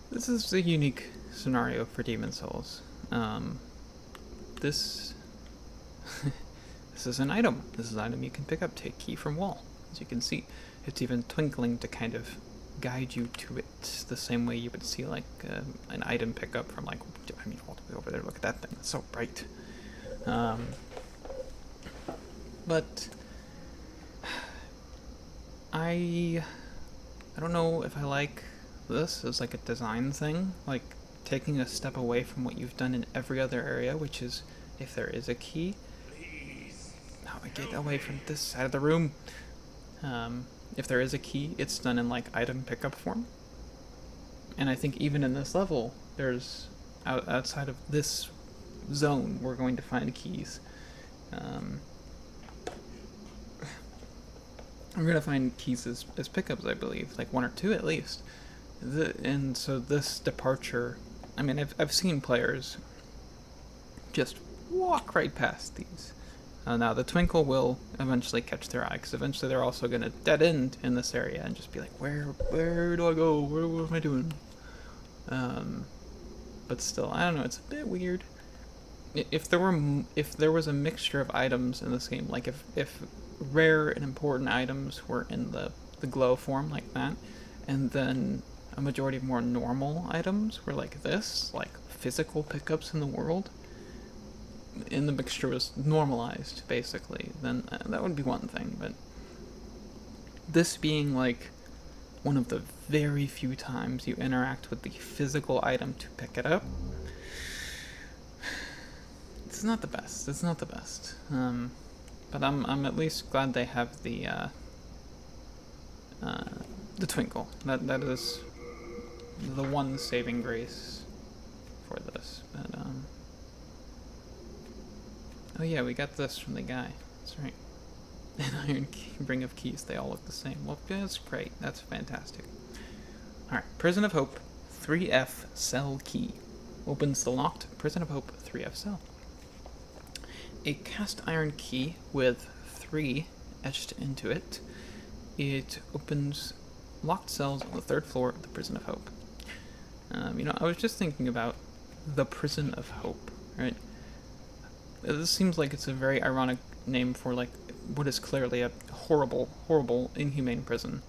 this is a unique scenario for Demon Souls. This this is an item. This is an item you can pick up. Take key from wall. As you can see, it's even twinkling to kind of guide you to it, the same way you would see like an item pickup from like, I mean, all the way over there. Look at that thing. It's so bright. But I don't know if I like this as like a design thing, like taking a step away from what you've done in every other area, which is if there is a key. Now I get away from this side of the room. If there is a key, it's done in like item pickup form. And I think even in this level, there's outside of this zone, we're going to find keys. We're going to find keys as pickups, I believe, like 1 or 2 at least. And so this departure, I mean, I've seen players just walk right past these. Now the twinkle will eventually catch their eye, because eventually they're also going to dead end in this area and just be like, where do I go? What am I doing? But still, I don't know. It's a bit weird. If there was a mixture of items in this game, like if rare and important items were in the glow form like that, and then a majority of more normal items were like this, like physical pickups in the world, and the mixture was normalized, basically, then that would be one thing. But this being like one of the very few times you interact with the physical item to pick it up, it's not the best. It's not the best. But I'm at least glad they have the twinkle. That is the one saving grace for this. But oh yeah, we got this from the guy. That's right. An iron ring of keys. They all look the same. Well, yeah, that's great. That's fantastic. All right, Prison of Hope, 3F cell key. Opens the locked Prison of Hope 3F cell. A cast iron key with 3 etched into it. It opens locked cells on the 3rd floor of the Prison of Hope. You know, I was just thinking about the Prison of Hope, right? This seems like it's a very ironic name for like what is clearly a horrible, horrible, inhumane prison.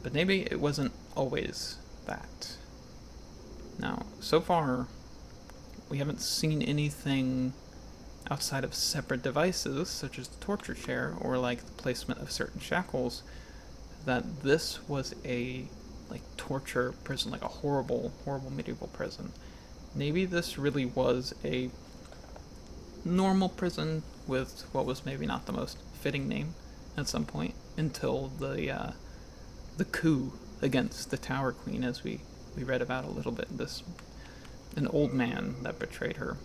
But maybe it wasn't always that. Now, so far, we haven't seen anything outside of separate devices, such as the torture chair, or like the placement of certain shackles, that this was a like torture prison, like a horrible, horrible medieval prison. Maybe this really was a normal prison with what was maybe not the most fitting name at some point, until the coup against the Tower Queen, as we read about a little bit. An old man that betrayed her.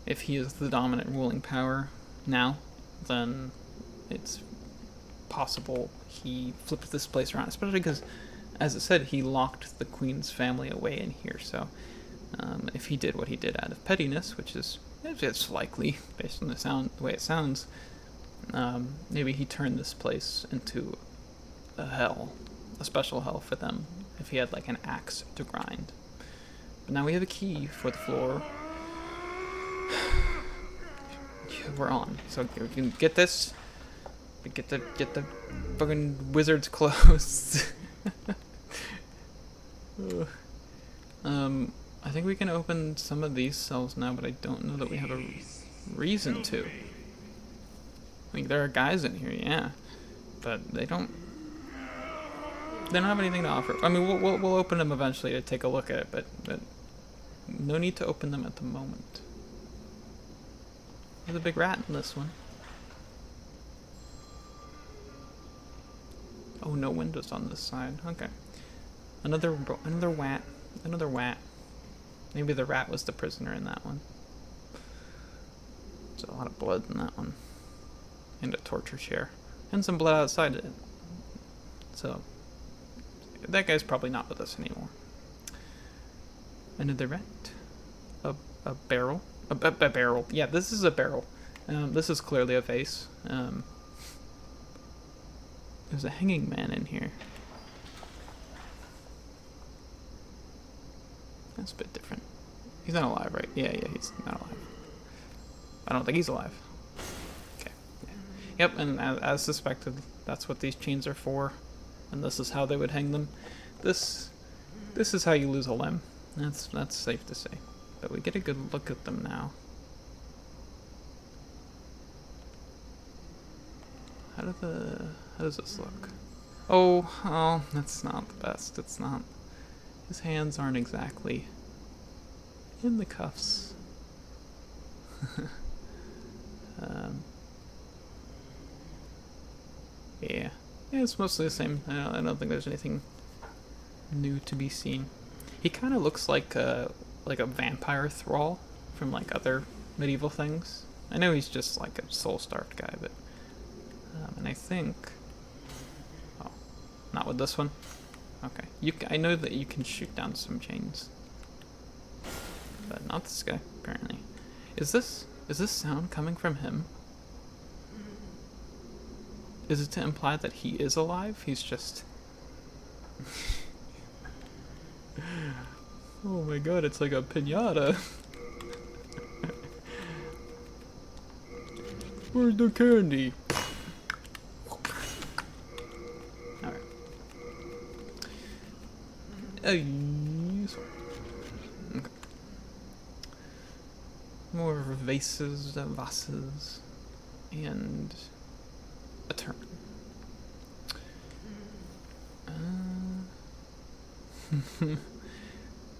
If he is the dominant ruling power now, then it's possible he flipped this place around, especially because, as it said, he locked the Queen's family away in here. So if he did what he did out of pettiness, which is it's likely based on the way it sounds, maybe he turned this place into a hell, a special hell for them, if he had like an axe to grind. But now we have a key for the floor. We're on. So we can get this. We get the fucking wizards closed. I think we can open some of these cells now, but I don't know that we have a reason to. I mean, there are guys in here, yeah. but they don't have anything to offer. I mean, we'll open them eventually to take a look at it, but no need to open them at the moment. There's a big rat in this one. Oh, no windows on this side. Okay. Another wat. Another wat. Maybe the rat was the prisoner in that one. There's a lot of blood in that one. And a torture chair. And some blood outside it. So, that guy's probably not with us anymore. Another rat. A barrel. A barrel. Yeah, this is a barrel. This is clearly a vase. There's a hanging man in here. That's a bit different. He's not alive, right? Yeah, he's not alive. I don't think he's alive. Okay. Yeah. Yep, and as suspected, that's what these chains are for. And this is how they would hang them. This is how you lose a limb. That's safe to say. But we get a good look at them now. How does this look? Oh, that's not the best. It's not. His hands aren't exactly in the cuffs. Yeah, it's mostly the same. I don't think there's anything new to be seen. He kind of looks like a vampire thrall from like other medieval things. I know he's just like a soul-starved guy, but and I think, oh, not with this one. Okay, I know that you can shoot down some chains, but not this guy apparently. Is this sound coming from him? Is it to imply that he is alive? He's just. Oh my god, it's like a piñata. Where's the candy? Alright. Okay. More vases, and a turn.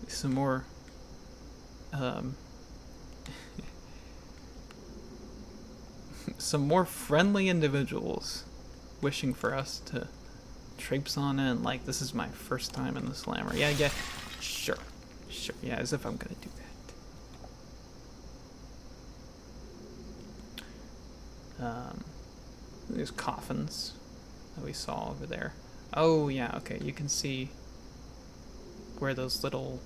Some more some more friendly individuals wishing for us to traipse on in like this is my first time in the slammer. Yeah, sure, yeah, as if I'm gonna do that. There's coffins that we saw over there. Oh yeah, okay, you can see where those little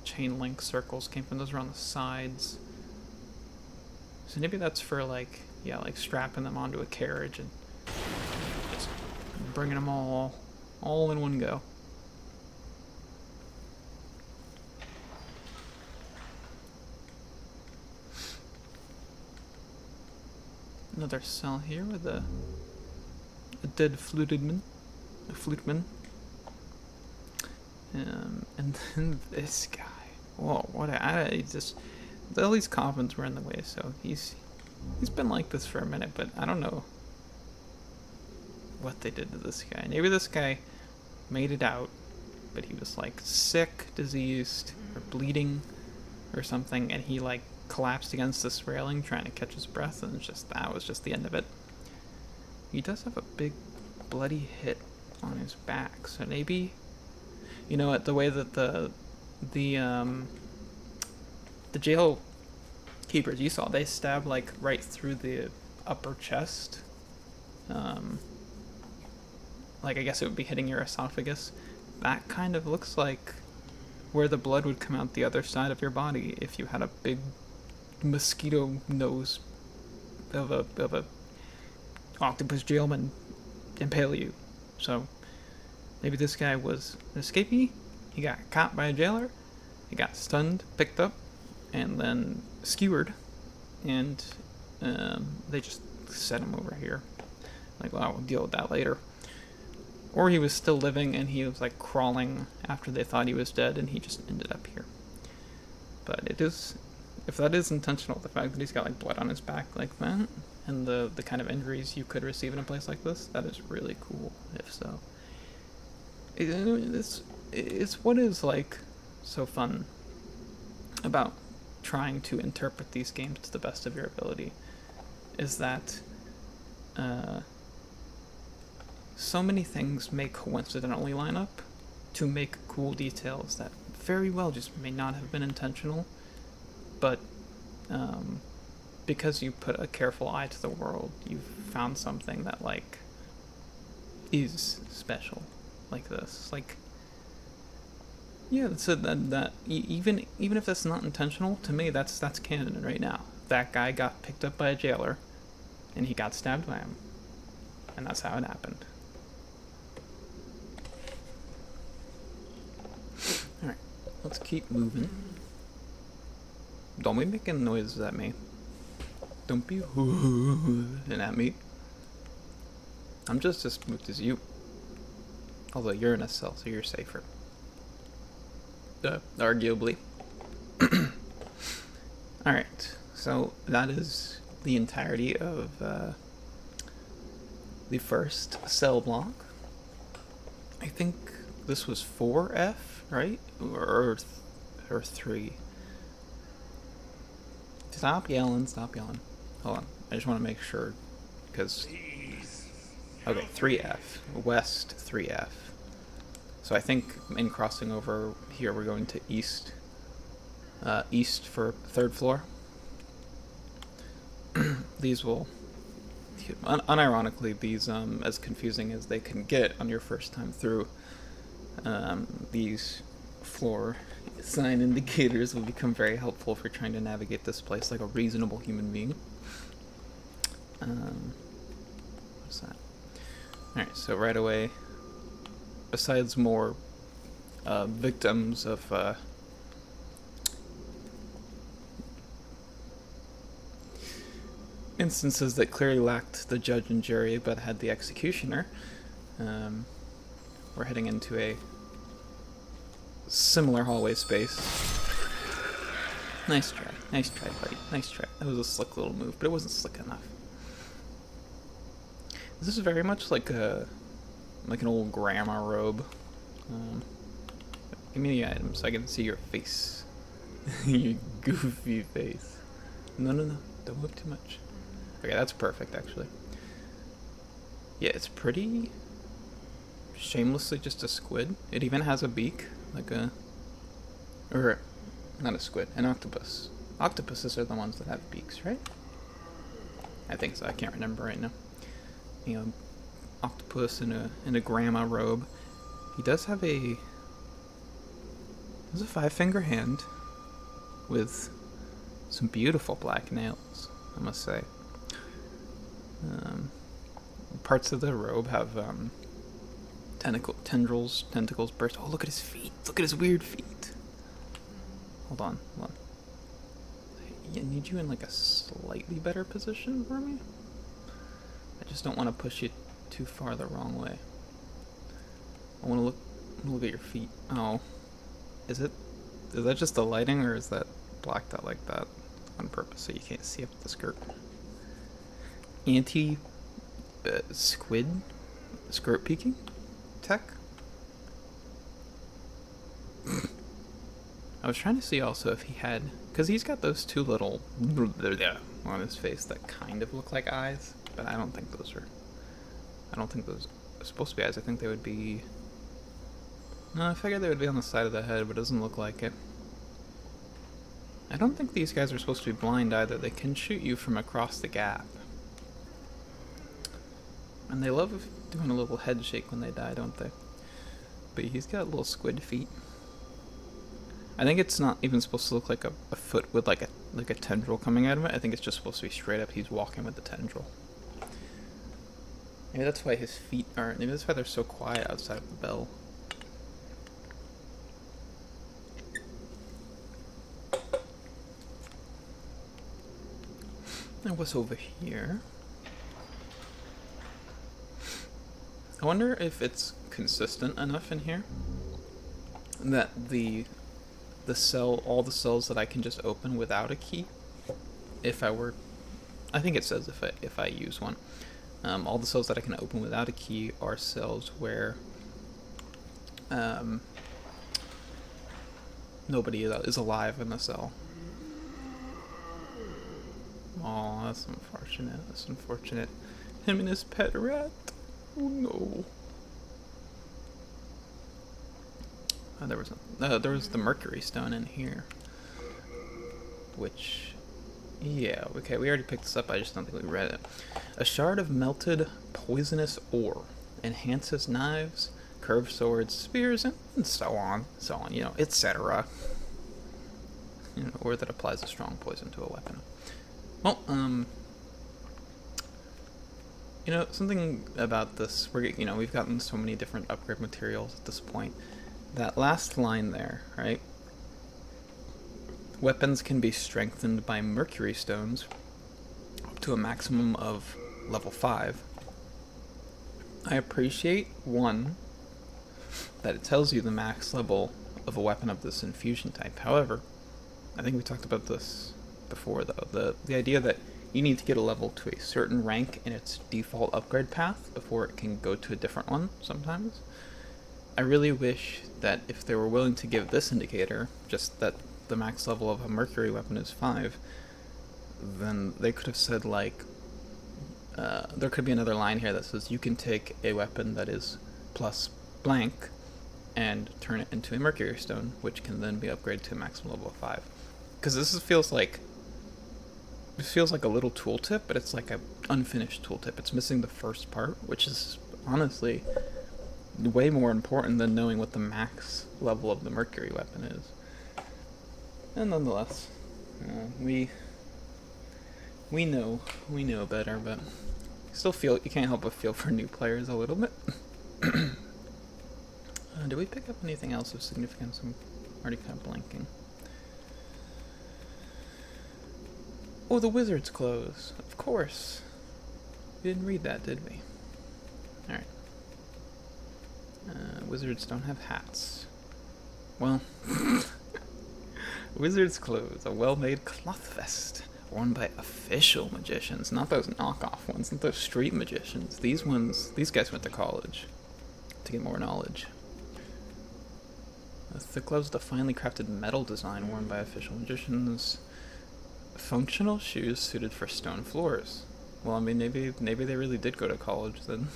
chain link circles came from. Those are on the sides. So maybe that's for like, yeah, like strapping them onto a carriage and just bringing them all in one go. Another cell here with a dead fluteman. And then this guy. Whoa, all these coffins were in the way, so he's been like this for a minute, but I don't know what they did to this guy. Maybe this guy made it out, but he was like sick, diseased, or bleeding or something, and he like collapsed against this railing trying to catch his breath, and that was just the end of it. He does have a big bloody hit on his back, so maybe, you know, the way that the jail keepers you saw, they stab like right through the upper chest. Like I guess it would be hitting your esophagus. That kind of looks like where the blood would come out the other side of your body if you had a big mosquito nose of a octopus jailman impale you. So maybe this guy was an escapee. He got caught by a jailer. He got stunned, picked up, and then skewered, and they just set him over here. Like, well, we'll deal with that later. Or he was still living and he was like crawling after they thought he was dead, and he just ended up here. But it is, if that is intentional, the fact that he's got like blood on his back like that, and the kind of injuries you could receive in a place like this, that is really cool, if so. It's what is, like, so fun about trying to interpret these games to the best of your ability, is that so many things may coincidentally line up to make cool details that very well just may not have been intentional, but because you put a careful eye to the world, you've found something that, like, is special, like this. Like, yeah, so even if that's not intentional, to me, that's canon right now. That guy got picked up by a jailer, and he got stabbed by him, and that's how it happened. All right, let's keep moving. Don't be making noises at me. Don't be hooting at me. I'm just as spooked as you. Although you're in a cell, so you're safer. Arguably. Alright, so that is the entirety of the first cell block. I think this was 4F, right? Or 3. Stop yelling. Hold on, I just want to make sure, because... Okay, 3F. West 3F. So I think in crossing over here, we're going to east. East for 3rd floor. These will... unironically, these, as confusing as they can get on your first time through, these floor sign indicators will become very helpful for trying to navigate this place like a reasonable human being. What's that? Alright, so right away, besides more victims of instances that clearly lacked the judge and jury but had the executioner, we're heading into a similar hallway space. Nice try, buddy. Nice try. That was a slick little move, but it wasn't slick enough. This is very much like an old grandma robe. Give me the item so I can see your face. Your goofy face. No, don't move too much. Okay, that's perfect, actually. Yeah, it's pretty shamelessly just a squid. It even has a beak, like or not a squid, an octopus. Octopuses are the ones that have beaks, right? I think so. I can't remember right now. You know, octopus in a grandma robe. He does have a 5-finger hand with some beautiful black nails, I must say. Parts of the robe have tendrils burst. Oh, look at his feet! Look at his weird feet. Hold on. I need you in like a slightly better position for me. I just don't want to push you too far the wrong way. I want to look at your feet. Oh, is that just the lighting, or is that blacked out like that on purpose so you can't see up the skirt? Squid skirt peeking tech. I was trying to see also if he had, because he's got those two little on his face that kind of look like eyes, but I don't think those are supposed to be eyes. I think they would be... No, I figured they would be on the side of the head, but it doesn't look like it. I don't think these guys are supposed to be blind either. They can shoot you from across the gap. And they love doing a little head shake when they die, don't they? But he's got little squid feet. I think it's not even supposed to look like a foot with like a tendril coming out of it. I think it's just supposed to be straight up. He's walking with the tendril. Maybe that's why his feet aren't. Maybe that's why they're so quiet outside of the bell. And what's over here? I wonder if it's consistent enough in here that all the cells that I can just open without a key, if I were I think it says if I use one. All the cells that I can open without a key are cells where nobody is alive in the cell. Oh, that's unfortunate. That's unfortunate. Him and his pet rat. Oh no. Oh, there was the Mercury Stone in here. Which, yeah, okay, we already picked this up. I just don't think we read it. A shard of melted poisonous ore enhances knives, curved swords, spears, and so on, you know, etc. You know, or that applies a strong poison to a weapon. Well, you know, something about this, we've gotten so many different upgrade materials at this point. That last line there, right? Weapons can be strengthened by mercury stones up to a maximum of level 5. I appreciate, one, that it tells you the max level of a weapon of this infusion type. However, I think we talked about this before, though. The idea that you need to get a level to a certain rank in its default upgrade path before it can go to a different one sometimes. I really wish that if they were willing to give this indicator, just that the max level of a mercury weapon is 5, then they could have said, like, there could be another line here that says you can take a weapon that is plus blank and turn it into a mercury stone, which can then be upgraded to a maximum level of 5. Because this feels like a little tooltip, but it's like an unfinished tooltip. It's missing the first part, which is honestly way more important than knowing what the max level of the mercury weapon is. And nonetheless, we know better, but you can't help but feel for new players a little bit. Did we pick up anything else of significance? I'm already kind of blanking. Oh, the wizard's clothes. Of course. We didn't read that, did we? Alright. Wizards don't have hats. Well, wizard's clothes, a well-made cloth vest worn by official magicians, not those knockoff ones, not those street magicians. These guys went to college to get more knowledge. The gloves, the finely crafted metal design worn by official magicians. Functional shoes suited for stone floors. Well, I mean, maybe they really did go to college then.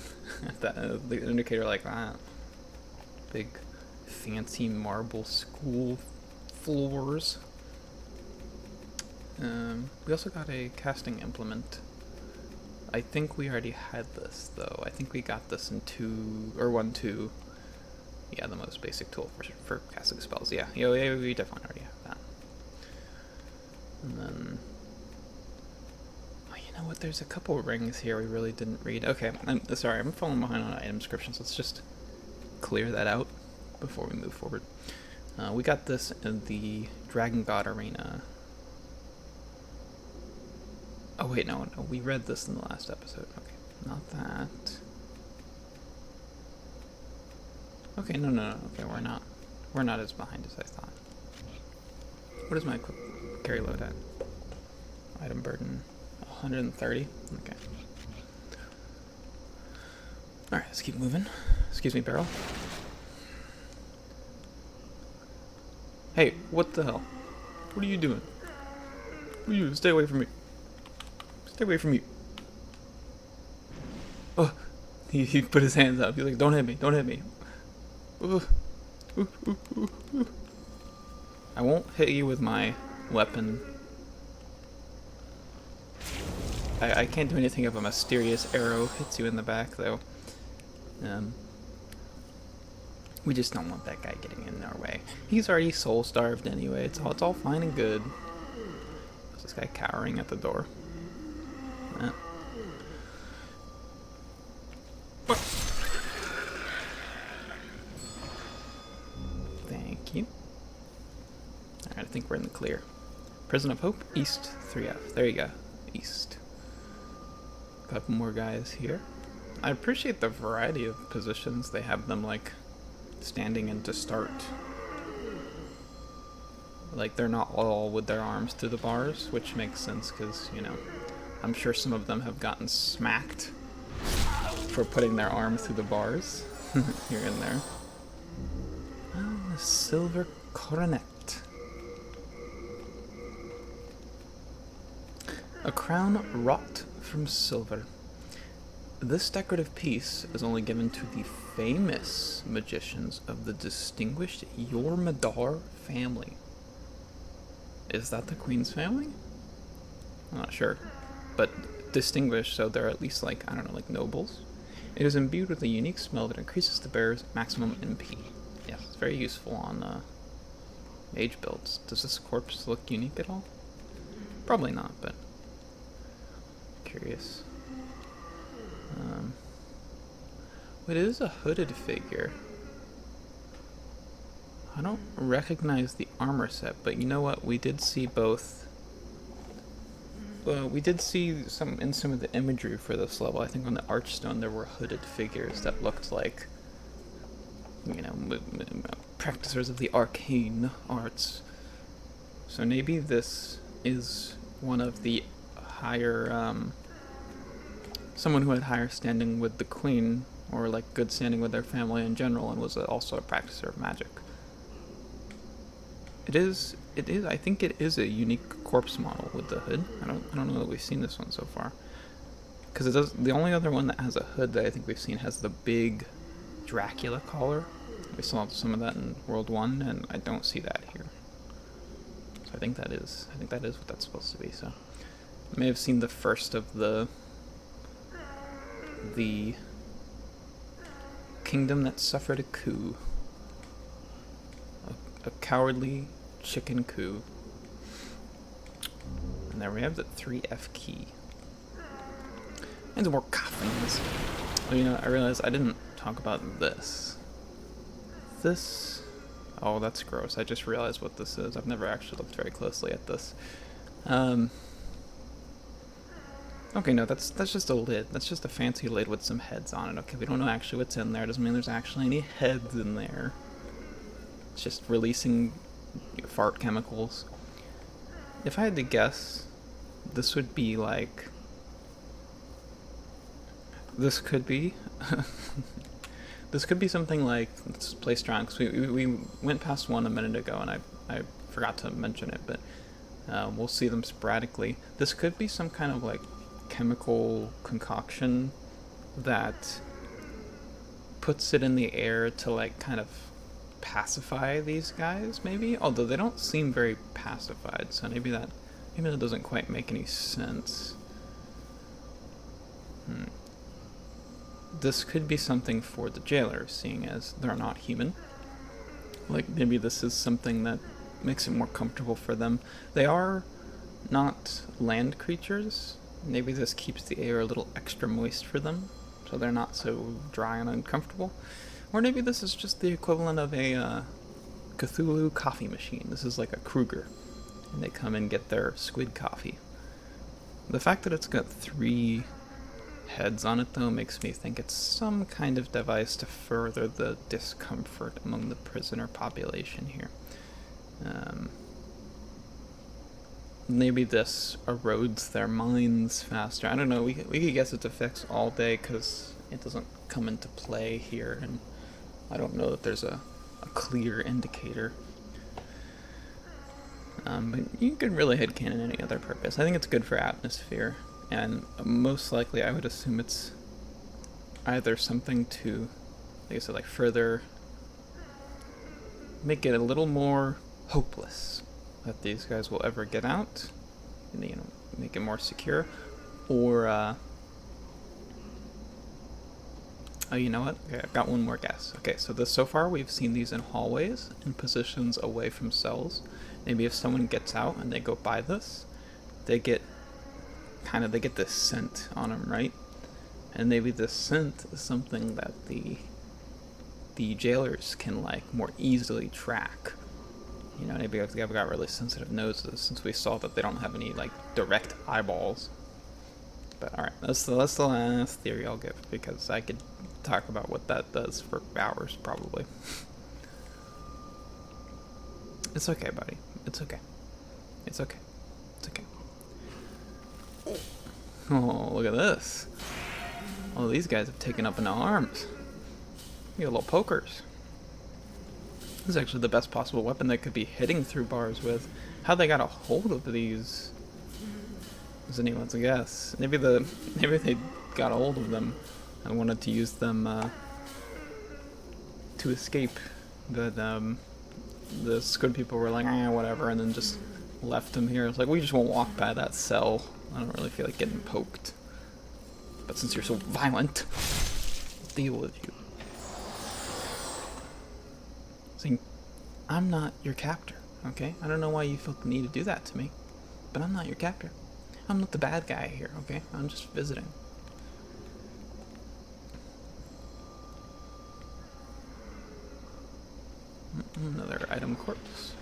The indicator like that. Big, fancy marble school floors. We also got a casting implement. I think we already had this, though. I think we got this in 1.2. Yeah, the most basic tool for casting spells. Yeah, we definitely already have that. And then, oh, you know what? There's a couple rings here we really didn't read. Okay, I'm sorry, I'm falling behind on item descriptions. Let's just clear that out before we move forward. We got this in the Dragon God Arena. Oh wait, no, we read this in the last episode. Okay, not that. Okay, no. Okay, we're not as behind as I thought. What is my quick carry load at? Item burden 130. Okay. All right, let's keep moving. Excuse me, Beryl. Hey, what the hell? What are you doing? Stay away from me. Stay away from me. Oh, he put his hands up. He's like, don't hit me, don't hit me. I won't hit you with my weapon. I can't do anything if a mysterious arrow hits you in the back, though. We just don't want that guy getting in our way. He's already soul-starved anyway. It's all fine and good. Is this guy cowering at the door? Thank you. Alright, I think we're in the clear. Prison of Hope, East 3F. There you go. East. A couple more guys here. I appreciate the variety of positions. They have them, like, standing in to start. Like, they're not all with their arms to the bars, which makes sense because, you know, I'm sure some of them have gotten smacked for putting their arm through the bars here and there. Oh, a silver coronet. A crown wrought from silver. This decorative piece is only given to the famous magicians of the distinguished Jormungandr family. Is that the Queen's family? I'm not sure. But distinguished, so they're at least like, I don't know, like nobles. It is imbued with a unique smell that increases the bearer's maximum MP. Yes, it's very useful on mage builds. Does this corpse look unique at all? Probably not, but curious. It is a hooded figure. I don't recognize the armor set, but you know what? We did see both. We did see some in some of the imagery for this level. I think on the Archstone there were hooded figures that looked like, you know, practicers of the arcane arts. So maybe this is one of the higher, someone who had higher standing with the Queen, or like good standing with their family in general, and was also a practicer of magic. It is, I think it is a unique corpse model with the hood. I don't know that we've seen this one so far. Because it does, the only other one that has a hood that I think we've seen has the big Dracula collar. We saw some of that in World 1, and I don't see that here. So I think that is what that's supposed to be, so. I may have seen the first of the kingdom that suffered a coup. A cowardly chicken coup. And there we have the 3F key. And more coffins. Oh, you know, I realized I didn't talk about this. This... Oh, that's gross. I just realized what this is. I've never actually looked very closely at this. Okay, no, that's just a lid. That's just a fancy lid with some heads on it. Okay, we don't know actually what's in there. Doesn't mean there's actually any heads in there. It's just releasing fart chemicals. If I had to guess, this would be like... This could be... This could be something like... Let's play strong, because we went past one a minute ago, and I forgot to mention it, but we'll see them sporadically. This could be some kind of like chemical concoction that puts it in the air to like kind of pacify these guys, maybe? Although they don't seem very pacified, so maybe that doesn't quite make any sense. This could be something for the jailers, seeing as they're not human. Like, maybe this is something that makes it more comfortable for them. They are not land creatures. Maybe this keeps the air a little extra moist for them, so they're not so dry and uncomfortable. Or maybe this is just the equivalent of a Cthulhu coffee machine. This is like a Kruger, and they come and get their squid coffee. The fact that it's got 3 heads on it, though, makes me think it's some kind of device to further the discomfort among the prisoner population here. Maybe this erodes their minds faster. I don't know, we could guess its effects all day, because it doesn't come into play here, and I don't know that there's a clear indicator. But you could really headcanon any other purpose. I think it's good for atmosphere, and most likely I would assume it's either something to, like I said, like further make it a little more hopeless that these guys will ever get out, and, you know, make it more secure, or oh, you know what? Okay, I've got one more guess. Okay, so far we've seen these in hallways, in positions away from cells. Maybe if someone gets out and they go by this, they get this scent on them, right? And maybe this scent is something that the jailers can like more easily track. You know, maybe they've got really sensitive noses, since we saw that they don't have any like direct eyeballs. But alright, that's the last theory I'll give, because I could talk about what that does for hours, probably. It's okay, buddy. It's okay. It's okay. It's okay. Oh, look at this. Oh, these guys have taken up in arms. You got little pokers. This is actually the best possible weapon they could be hitting through bars with. How they got a hold of these is anyone's guess. Maybe they got a hold of them and wanted to use them to escape, but the squid people were like, whatever, and then just left them here. It's like, we just won't walk by that cell. I don't really feel like getting poked. But since you're so violent, I'll deal with you. See, I'm not your captor, okay? I don't know why you felt the need to do that to me, but I'm not your captor. I'm not the bad guy here, okay? I'm just visiting. Another item corpse.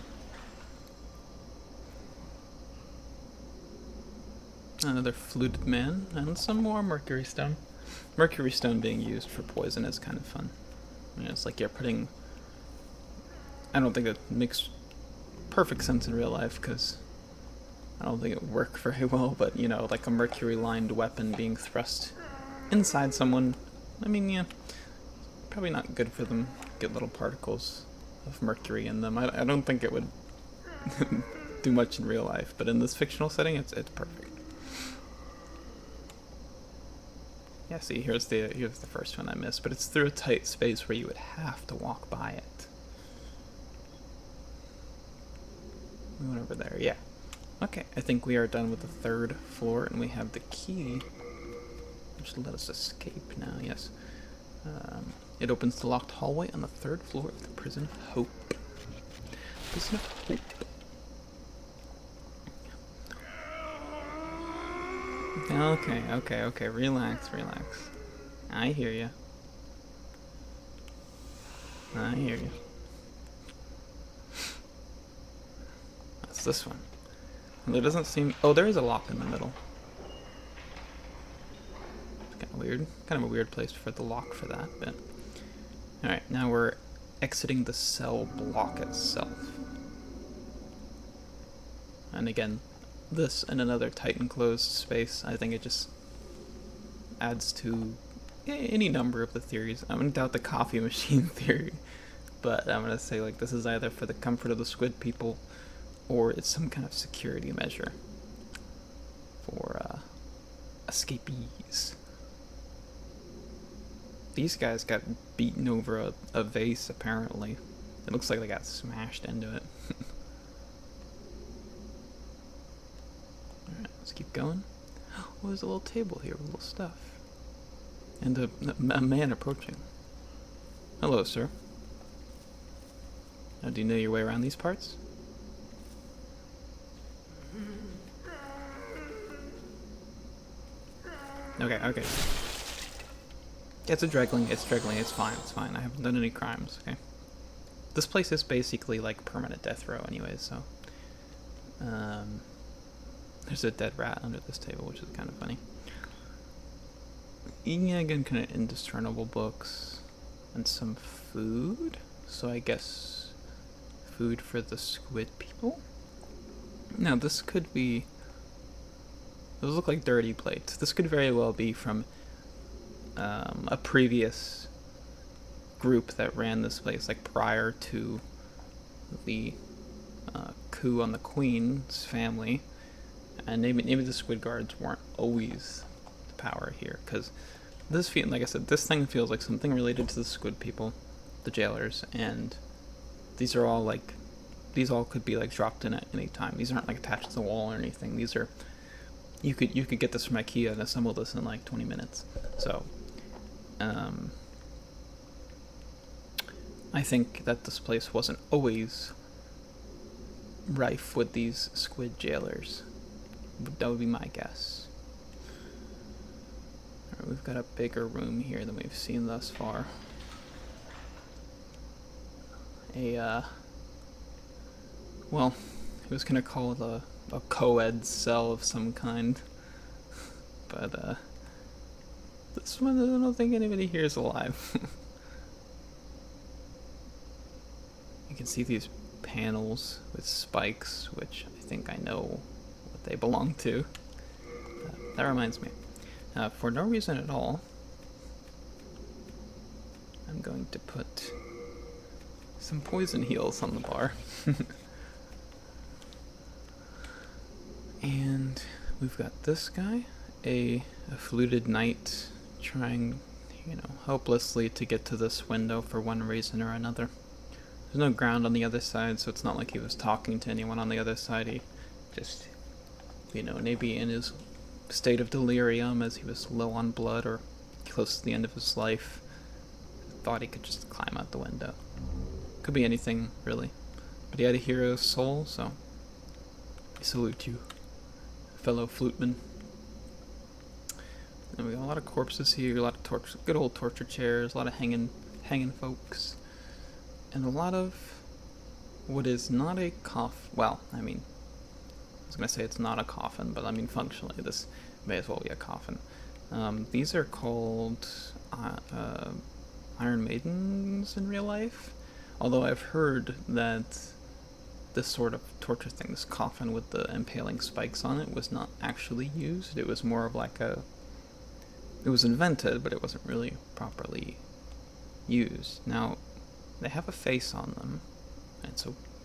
Another fluted man, and some more mercury stone. Mercury stone being used for poison is kind of fun. I mean, it's like you're putting... I don't think it makes perfect sense in real life, because I don't think it would work very well, but, you know, like a mercury-lined weapon being thrust inside someone, I mean, yeah, probably not good for them. Get little particles of mercury in them. I don't think it would do much in real life, but in this fictional setting, it's perfect. Yeah, see, here's the first one I missed, but it's through a tight space where you would have to walk by it. We went over there, yeah. Okay, I think we are done with the third floor, and we have the key, which will let us escape now, yes. It opens the locked hallway on the third floor of the Prison of Hope. Prison of Hope. Okay, relax. I hear you. That's this one. There doesn't seem... Oh, there is a lock in the middle. It's kind of weird. Kind of a weird place for the lock for that, but... Alright, now we're exiting the cell block itself. And again, this and another tight enclosed space, I think it just adds to any number of the theories. I'm gonna doubt the coffee machine theory, but I'm gonna say like this is either for the comfort of the squid people, or it's some kind of security measure for escapees. These guys got beaten over a vase, apparently. It looks like they got smashed into it. Alright, let's keep going. Oh, there's a little table here with little stuff. And a man approaching. Hello, sir. Now, do you know your way around these parts? Okay. Yeah, it's draggling, it's fine, I haven't done any crimes, okay? This place is basically like permanent death row anyways, so... there's a dead rat under this table, which is kind of funny. Yeah, again, kind of indiscernible books. And some food? So I guess... food for the squid people? Now, this could be... Those look like dirty plates. This could very well be from a previous group that ran this place, like prior to the coup on the Queen's family. And maybe the squid guards weren't always the power here, because this like I said, this thing feels like something related to the squid people, the jailers, and these are all like, these all could be like dropped in at any time. These aren't like attached to the wall or anything. These are, you could get this from IKEA and assemble this in like 20 minutes. So, I think that this place wasn't always rife with these squid jailers. That would be my guess. Alright, we've got a bigger room here than we've seen thus far. Well, I was gonna call it a co-ed cell of some kind. But, this one, I don't think anybody here is alive. You can see these panels with spikes, which I think I know what they belong to. that reminds me. For no reason at all, I'm going to put some poison heals on the bar. And we've got this guy, a fluted knight, trying, hopelessly to get to this window for one reason or another. There's no ground on the other side, so it's not like he was talking to anyone on the other side. He just, maybe in his state of delirium as he was low on blood or close to the end of his life, thought he could just climb out the window. Could be anything, really. But he had a hero's soul, so I salute you, fellow fluteman. And we got a lot of corpses here, a lot of good old torture chairs, a lot of hanging folks, and a lot of what is not a coffin. Well, I was gonna say it's not a coffin, but functionally this may as well be a coffin. These are called Iron Maidens in real life, although I've heard that this sort of torture thing, this coffin with the impaling spikes on it, was not actually used. It was more of like it was invented, but it wasn't really properly used. Now, they have a face on them.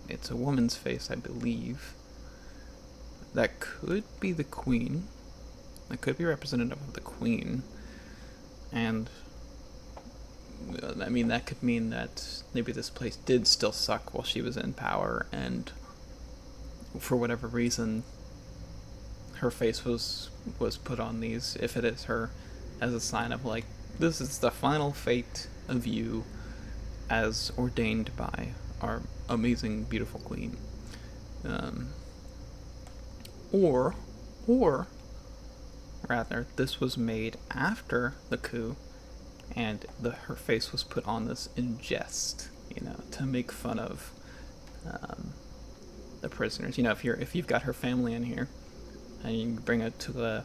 It's a woman's face, I believe. That could be the queen. That could be representative of the queen. And that could mean that maybe this place did still suck while she was in power, and for whatever reason, her face was put on these, if it is her, as a sign of like, this is the final fate of you as ordained by our amazing, beautiful queen. Or rather, this was made after the coup, and her face was put on this in jest, to make fun of the prisoners. If you've got her family in here, and you bring it to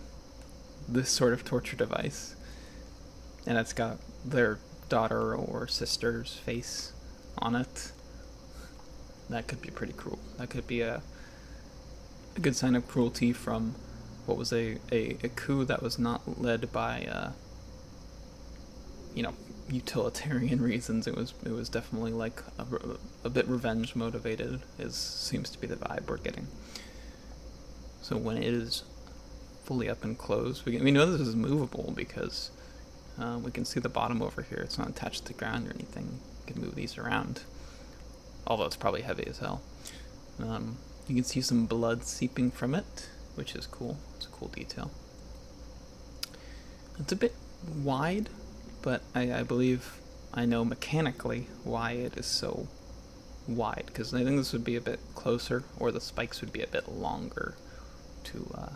this sort of torture device, and it's got their daughter or sister's face on it, that could be pretty cruel. That could be a good sign of cruelty from what was a coup that was not led by utilitarian reasons. It was definitely like a bit revenge motivated, seems to be the vibe we're getting. So when it is fully up and closed, we know this is movable because we can see the bottom over here. It's not attached to the ground or anything. You can move these around, although it's probably heavy as hell. You can see some blood seeping from it, which is cool. It's a cool detail. It's a bit wide, but I believe I know mechanically why it is so wide, because I think this would be a bit closer, or the spikes would be a bit longer to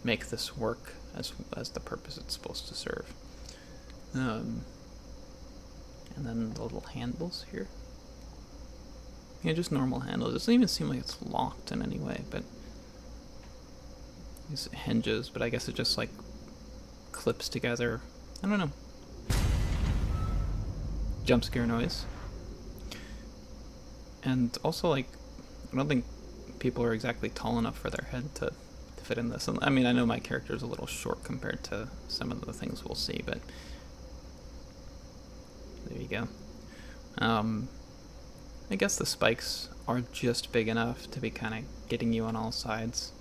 make this work as the purpose it's supposed to serve. And then the little handles here. Yeah, just normal handles. It doesn't even seem like it's locked in any way, but these hinges, but I guess it just like clips together. I don't know. Jump scare noise. And also, like, I don't think people are exactly tall enough for their head to fit in this. I know my character is a little short compared to some of the things we'll see, but there you go. I guess the spikes are just big enough to be kind of getting you on all sides.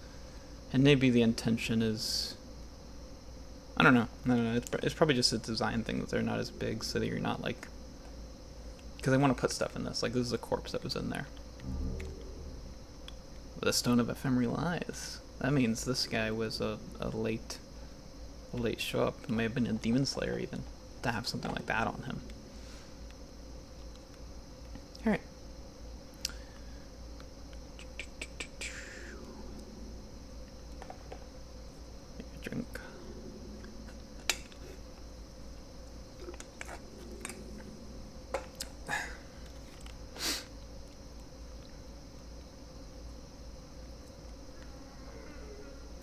And maybe the intention is, I don't know. It's probably just a design thing that they're not as big, so that you're not like, because I want to put stuff in this. Like, this is a corpse that was in there. The Stone of Ephemeral Eyes. That means this guy was a late show up. He may have been a demon slayer even, to have something like that on him. Alright. Drink.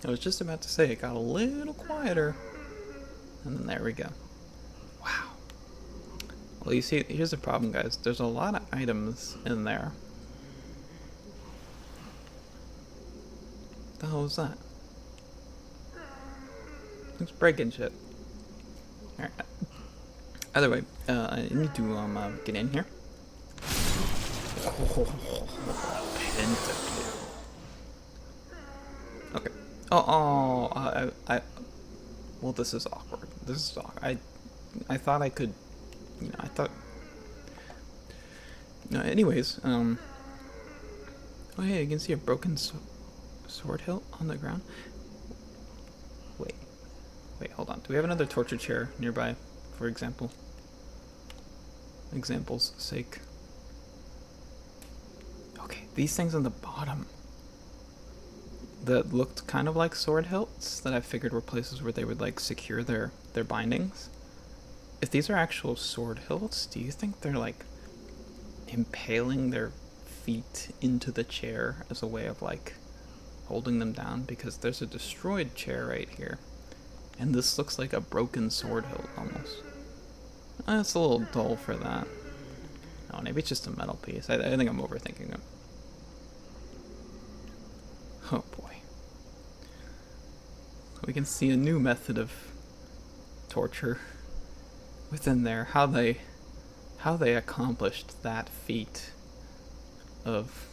I was just about to say it got a little quieter, and then there we go. Wow. Well, you see, here's the problem, guys. There's a lot of items in there. What the hell was that? It's breaking shit. Alright. Either way, I need to get in here. Pentakill. Okay. Well, this is awkward. This is awkward. I thought I could, I thought. No, anyways, oh hey, you can see a broken sword hilt on the ground. Wait, hold on. Do we have another torture chair nearby, for example's sake? Okay, these things on the bottom that looked kind of like sword hilts that I figured were places where they would like secure their bindings. If these are actual sword hilts, do you think they're like impaling their feet into the chair as a way of like holding them down? Because there's a destroyed chair right here, and this looks like a broken sword hilt almost. It's a little dull for that. Oh, maybe it's just a metal piece. I think I'm overthinking it. Oh boy. We can see a new method of torture within there. How they accomplished that feat of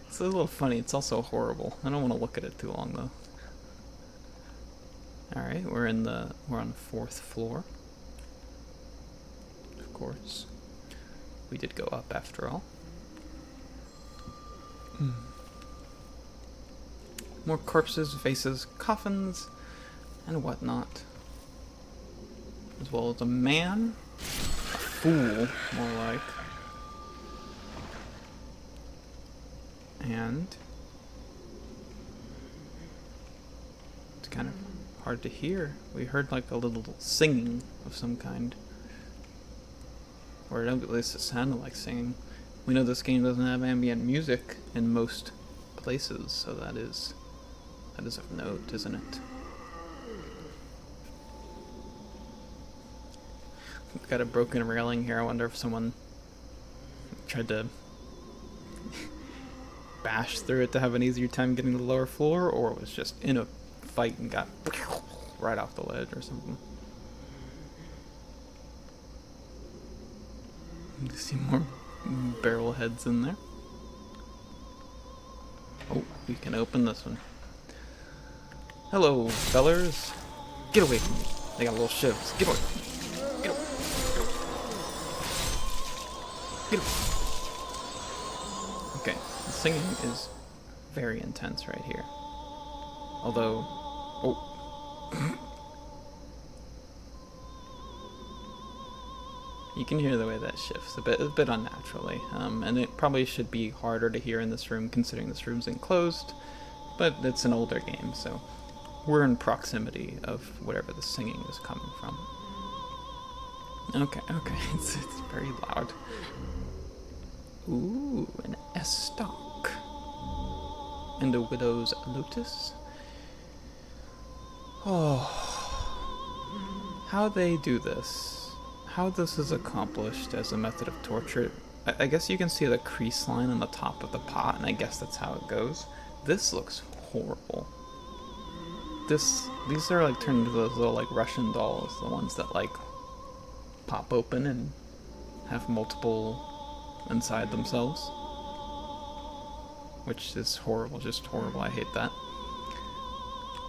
it's a little funny, it's also horrible. I don't want to look at it too long though. Alright, we're on the 4th floor. Of course. We did go up after all. More corpses, faces, coffins, and whatnot. As well as a man. A fool, more like. And it's kind of hard to hear. We heard like a little singing of some kind. Or at least it sounded like singing. We know this game doesn't have ambient music in most places, so that is of note, isn't it? We've got a broken railing here. I wonder if someone tried to bash through it to have an easier time getting to the lower floor, or was just in a fight and got right off the ledge or something. You see more barrel heads in there. Oh, we can open this one. Hello, fellers. Get away from me. They got little shivs. Get away. Get away. Get away. Okay, the singing is very intense right here. Although, oh. You can hear the way that shifts a bit unnaturally, and it probably should be harder to hear in this room considering this room's enclosed, but it's an older game, so we're in proximity of whatever the singing is coming from. Okay, it's very loud. Ooh, an Estoc. And a Widow's Lotus. Oh, how they do this. How this is accomplished as a method of torture. I guess you can see the crease line on the top of the pot, and I guess that's how it goes. This looks horrible. These are like turned into those little like Russian dolls, the ones that like pop open and have multiple inside themselves. Which is horrible, just horrible. I hate that.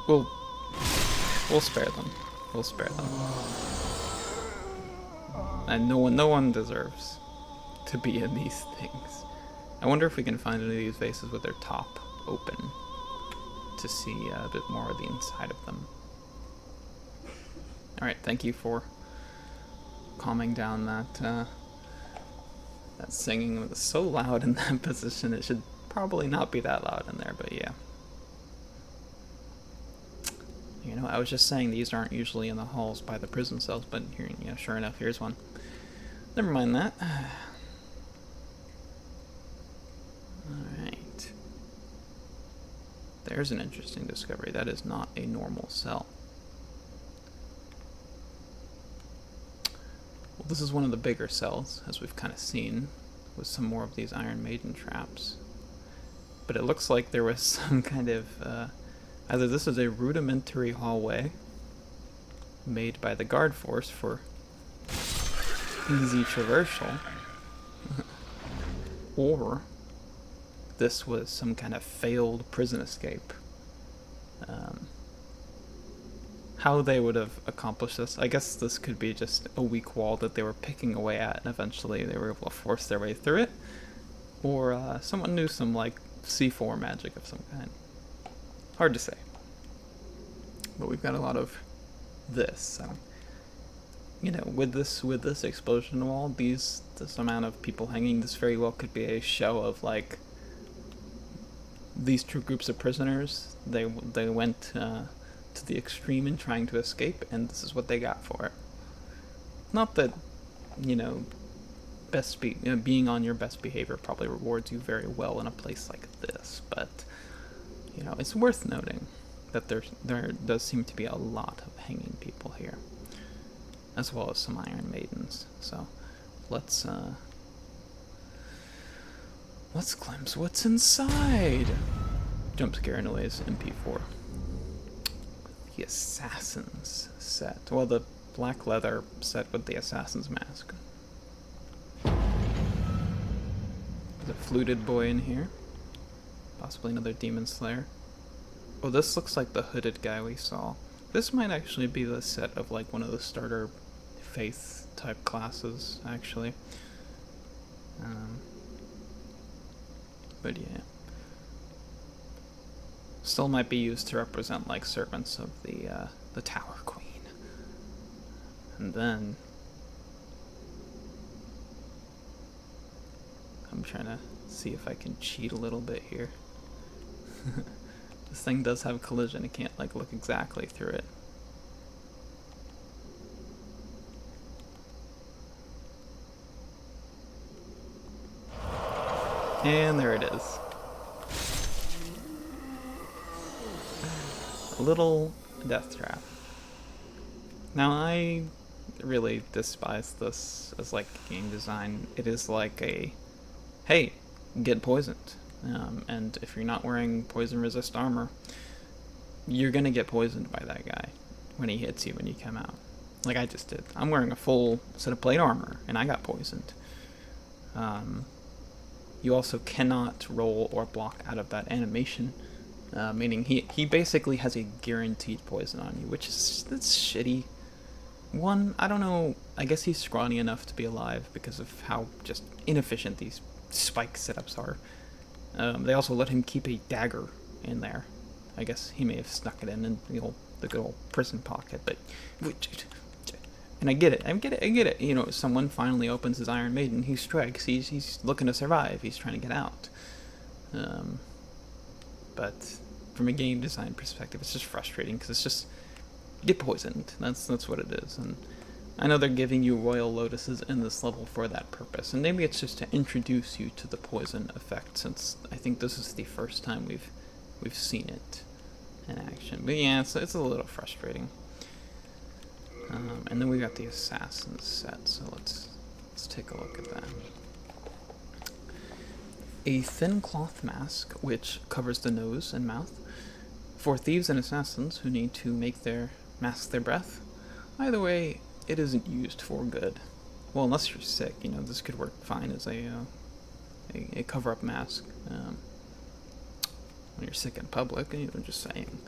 We'll spare them. We'll spare them. And no one deserves to be in these things. I wonder if we can find any of these vases with their top open to see a bit more of the inside of them. Alright, thank you for calming down that singing. It was so loud in that position, it should probably not be that loud in there, but yeah. You know, I was just saying these aren't usually in the halls by the prison cells, but here, you know, sure enough, here's one. Never mind that. Alright. There's an interesting discovery. That is not a normal cell. Well, this is one of the bigger cells, as we've kind of seen, with some more of these Iron Maiden traps. But it looks like there was some kind of Either this is a rudimentary hallway made by the guard force for easy traversal, or this was some kind of failed prison escape. How they would have accomplished this, I guess this could be just a weak wall that they were picking away at, and eventually they were able to force their way through it. Or someone knew some, like, C4 magic of some kind. Hard to say. But we've got a lot of this. You know, with this explosion wall, this amount of people hanging, this very well could be a show of, like, these two groups of prisoners. They went to the extreme in trying to escape, and this is what they got for it. Not that, you know, being on your best behavior probably rewards you very well in a place like this, but, you know, it's worth noting that there does seem to be a lot of hanging people here, as well as some Iron Maidens. So let's glimpse what's inside. Jump scare noise, MP4. The Assassin's set. Well, the black leather set with the Assassin's mask. There's a fluted boy in here. Possibly another Demon Slayer. Oh, this looks like the hooded guy we saw. This might actually be the set of, like, one of the starter faith type classes, actually. But yeah. Still might be used to represent, like, servants of the Tower Queen. And then I'm trying to see if I can cheat a little bit here. This thing does have collision. I can't, like, look exactly through it. And there it is. A little death trap. Now, I really despise this as, like, game design. It is like a, hey, get poisoned. And if you're not wearing poison resist armor, you're gonna get poisoned by that guy when he hits you when you come out. Like I just did. I'm wearing a full set of plate armor, and I got poisoned. You also cannot roll or block out of that animation, meaning he basically has a guaranteed poison on you, which is that's shitty. One, I don't know, I guess he's scrawny enough to be alive because of how just inefficient these spike setups are. They also let him keep a dagger in there. I guess he may have snuck it in the good old prison pocket, but... And I get it. You know, someone finally opens his Iron Maiden, he strikes, he's looking to survive, he's trying to get out. But from a game design perspective, it's just frustrating, because it's just, get poisoned, that's what it is. And I know they're giving you Royal Lotuses in this level for that purpose, and maybe it's just to introduce you to the poison effect, since I think this is the first time we've seen it in action. But yeah, it's a little frustrating. And then we got the Assassin's set, so let's take a look at that. A thin cloth mask, which covers the nose and mouth, for thieves and assassins who need to mask their breath. Either way, it isn't used for good. Well, unless you're sick, you know, this could work fine as a cover-up mask. When you're sick in public, you know, just saying.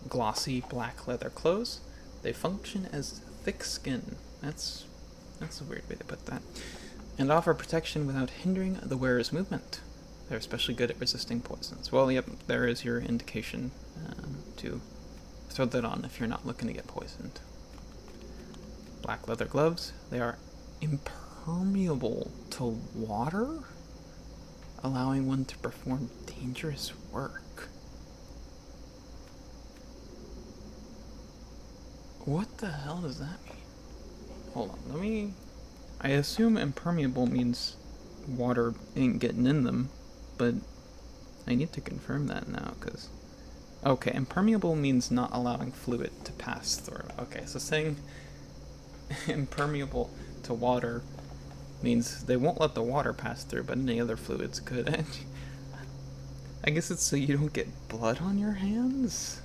Glossy black leather clothes. They function as thick skin. That's a weird way to put that. And offer protection without hindering the wearer's movement. They're especially good at resisting poisons. Well, yep, there is your indication to throw that on if you're not looking to get poisoned. Black leather gloves. They are impermeable to water, allowing one to perform dangerous work. What the hell does that mean? Hold on, I assume impermeable means water ain't getting in them, but I need to confirm that now, because... Okay, impermeable means not allowing fluid to pass through. Okay, so saying impermeable to water means they won't let the water pass through, but any other fluids could. I guess it's so you don't get blood on your hands?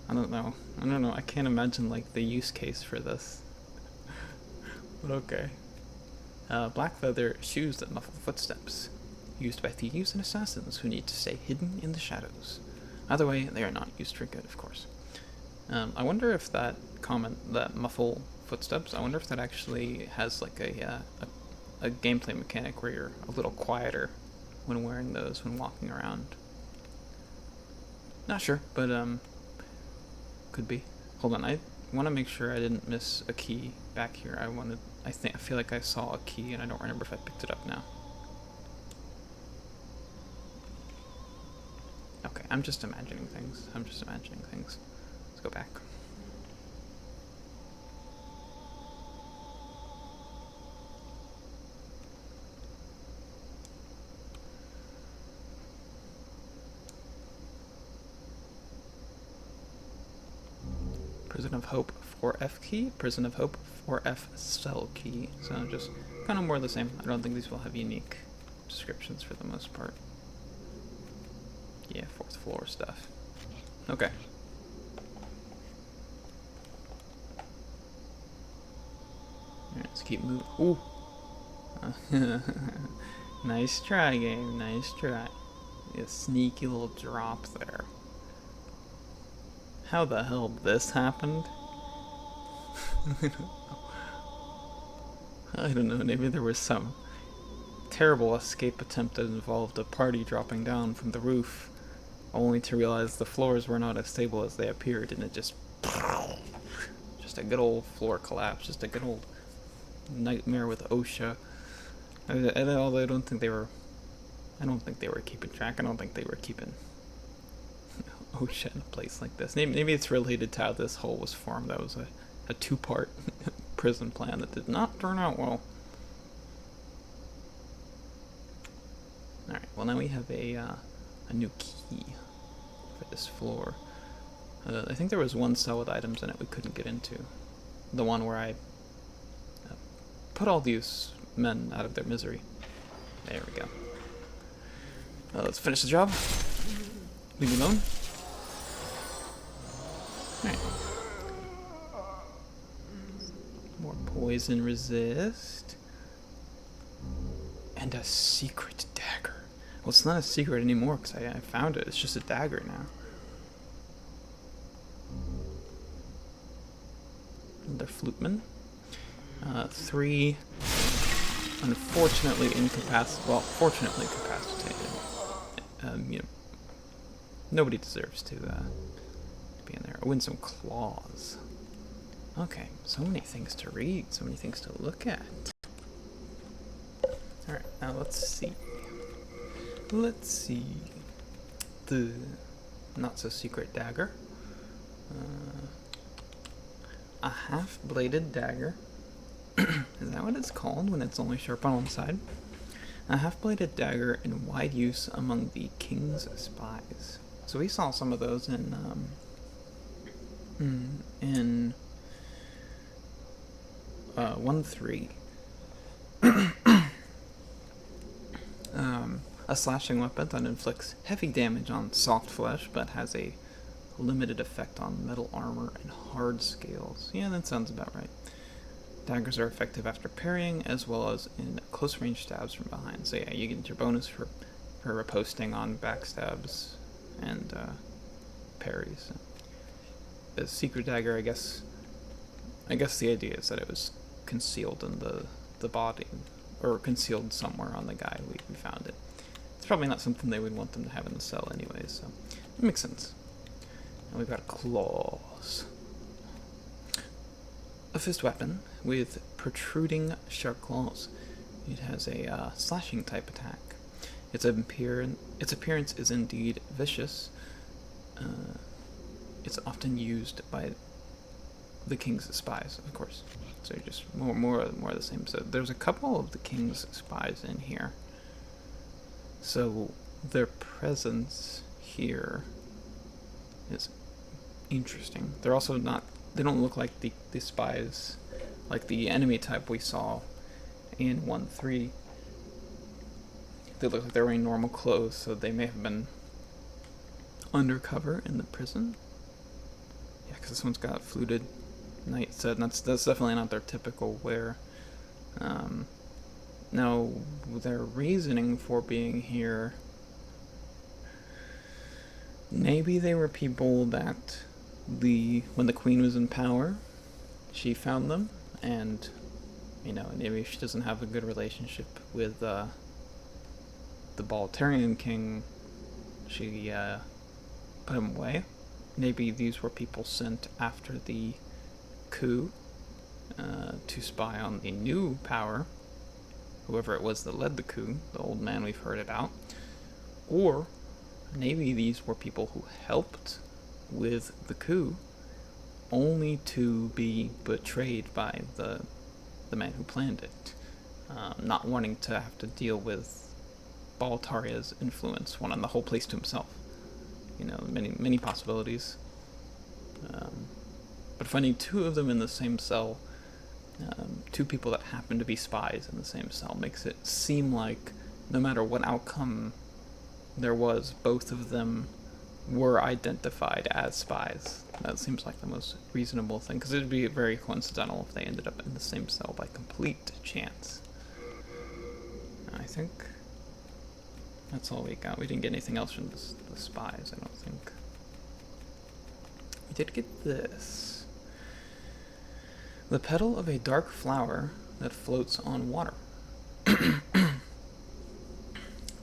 I don't know. I can't imagine, like, the use case for this. But okay. Black feather shoes that muffle footsteps. Used by thieves and assassins who need to stay hidden in the shadows. Either way, they are not used for good, of course. I wonder if that comment, that muffle footsteps, I wonder if that actually has, like, a gameplay mechanic where you're a little quieter when wearing those, when walking around. Not sure, but, could be. Hold on, I want to make sure I didn't miss a key back here. I feel like I saw a key and I don't remember if I picked it up now. Okay, I'm just imagining things. Let's go back. Prison of Hope 4F key, Prison of Hope 4F cell key. So just kind of more of the same. I don't think these will have unique descriptions for the most part. Yeah, 4th floor stuff. Okay. Alright, let's keep moving. Ooh! Nice try, game. Nice try. A sneaky little drop there. How the hell this happened? I don't know, maybe there was some terrible escape attempt that involved a party dropping down from the roof, only to realize the floors were not as stable as they appeared, and it just a good old floor collapse, just a good old nightmare with OSHA. Although I don't think they were keeping track. I don't think they were keeping OSHA in a place like this. Maybe it's related to how this hole was formed. That was a two-part prison plan that did not turn out well. Alright, well now we have a new key for this floor. I think there was one cell with items in it we couldn't get into. The one where I put all these men out of their misery. There we go. Let's finish the job. Leave me alone. Alright. More poison resist. And a secret dagger. Well, it's not a secret anymore because I found it. It's just a dagger now. Another fluteman. 3 unfortunately fortunately incapacitated. You know, nobody deserves to be in there. Oh, and some claws. Okay, so many things to read, so many things to look at. Alright, now let's see. The not-so-secret dagger. A half-bladed dagger. Is that what it's called when it's only sharp on one side? A half-bladed dagger in wide use among the king's spies. So we saw some of those in 1.3. A slashing weapon that inflicts heavy damage on soft flesh, but has a limited effect on metal armor and hard scales. Yeah, that sounds about right. Daggers are effective after parrying, as well as in close-range stabs from behind. So yeah, you get your bonus for riposting on backstabs and parries. The secret dagger, I guess the idea is that it was concealed in the body, or concealed somewhere on the guy. We found it. It's probably not something they would want them to have in the cell anyways, so it makes sense. And we've got claws. A fist weapon with protruding sharp claws. It has a slashing type attack. Its appearance is indeed vicious. It's often used by the king's spies, of course. So just more of the same. So there's a couple of the king's spies in here. So their presence here is interesting. They're also not. They don't look like the spies, like the enemy type we saw in 1.3. they look like they're wearing normal clothes, so they may have been undercover in the prison. Yeah, because this one's got fluted night set, and that's definitely not their typical wear. Now, their reasoning for being here, maybe they were people that when the queen was in power, she found them, and, you know, maybe she doesn't have a good relationship with the Baltarian king, she put him away. Maybe these were people sent after the coup to spy on the new power, whoever it was that led the coup, the old man we've heard about. Or maybe these were people who helped with the coup, only to be betrayed by the man who planned it, not wanting to have to deal with Baltaria's influence, wanting the whole place to himself. You know, many possibilities. But finding two of them in the same cell, two people that happen to be spies in the same cell, makes it seem like no matter what outcome there was, both of them were identified as spies. That seems like the most reasonable thing, because it would be very coincidental if they ended up in the same cell by complete chance. I think that's all we got. We didn't get anything else from the spies, I don't think. We did get this. The petal of a dark flower that floats on water.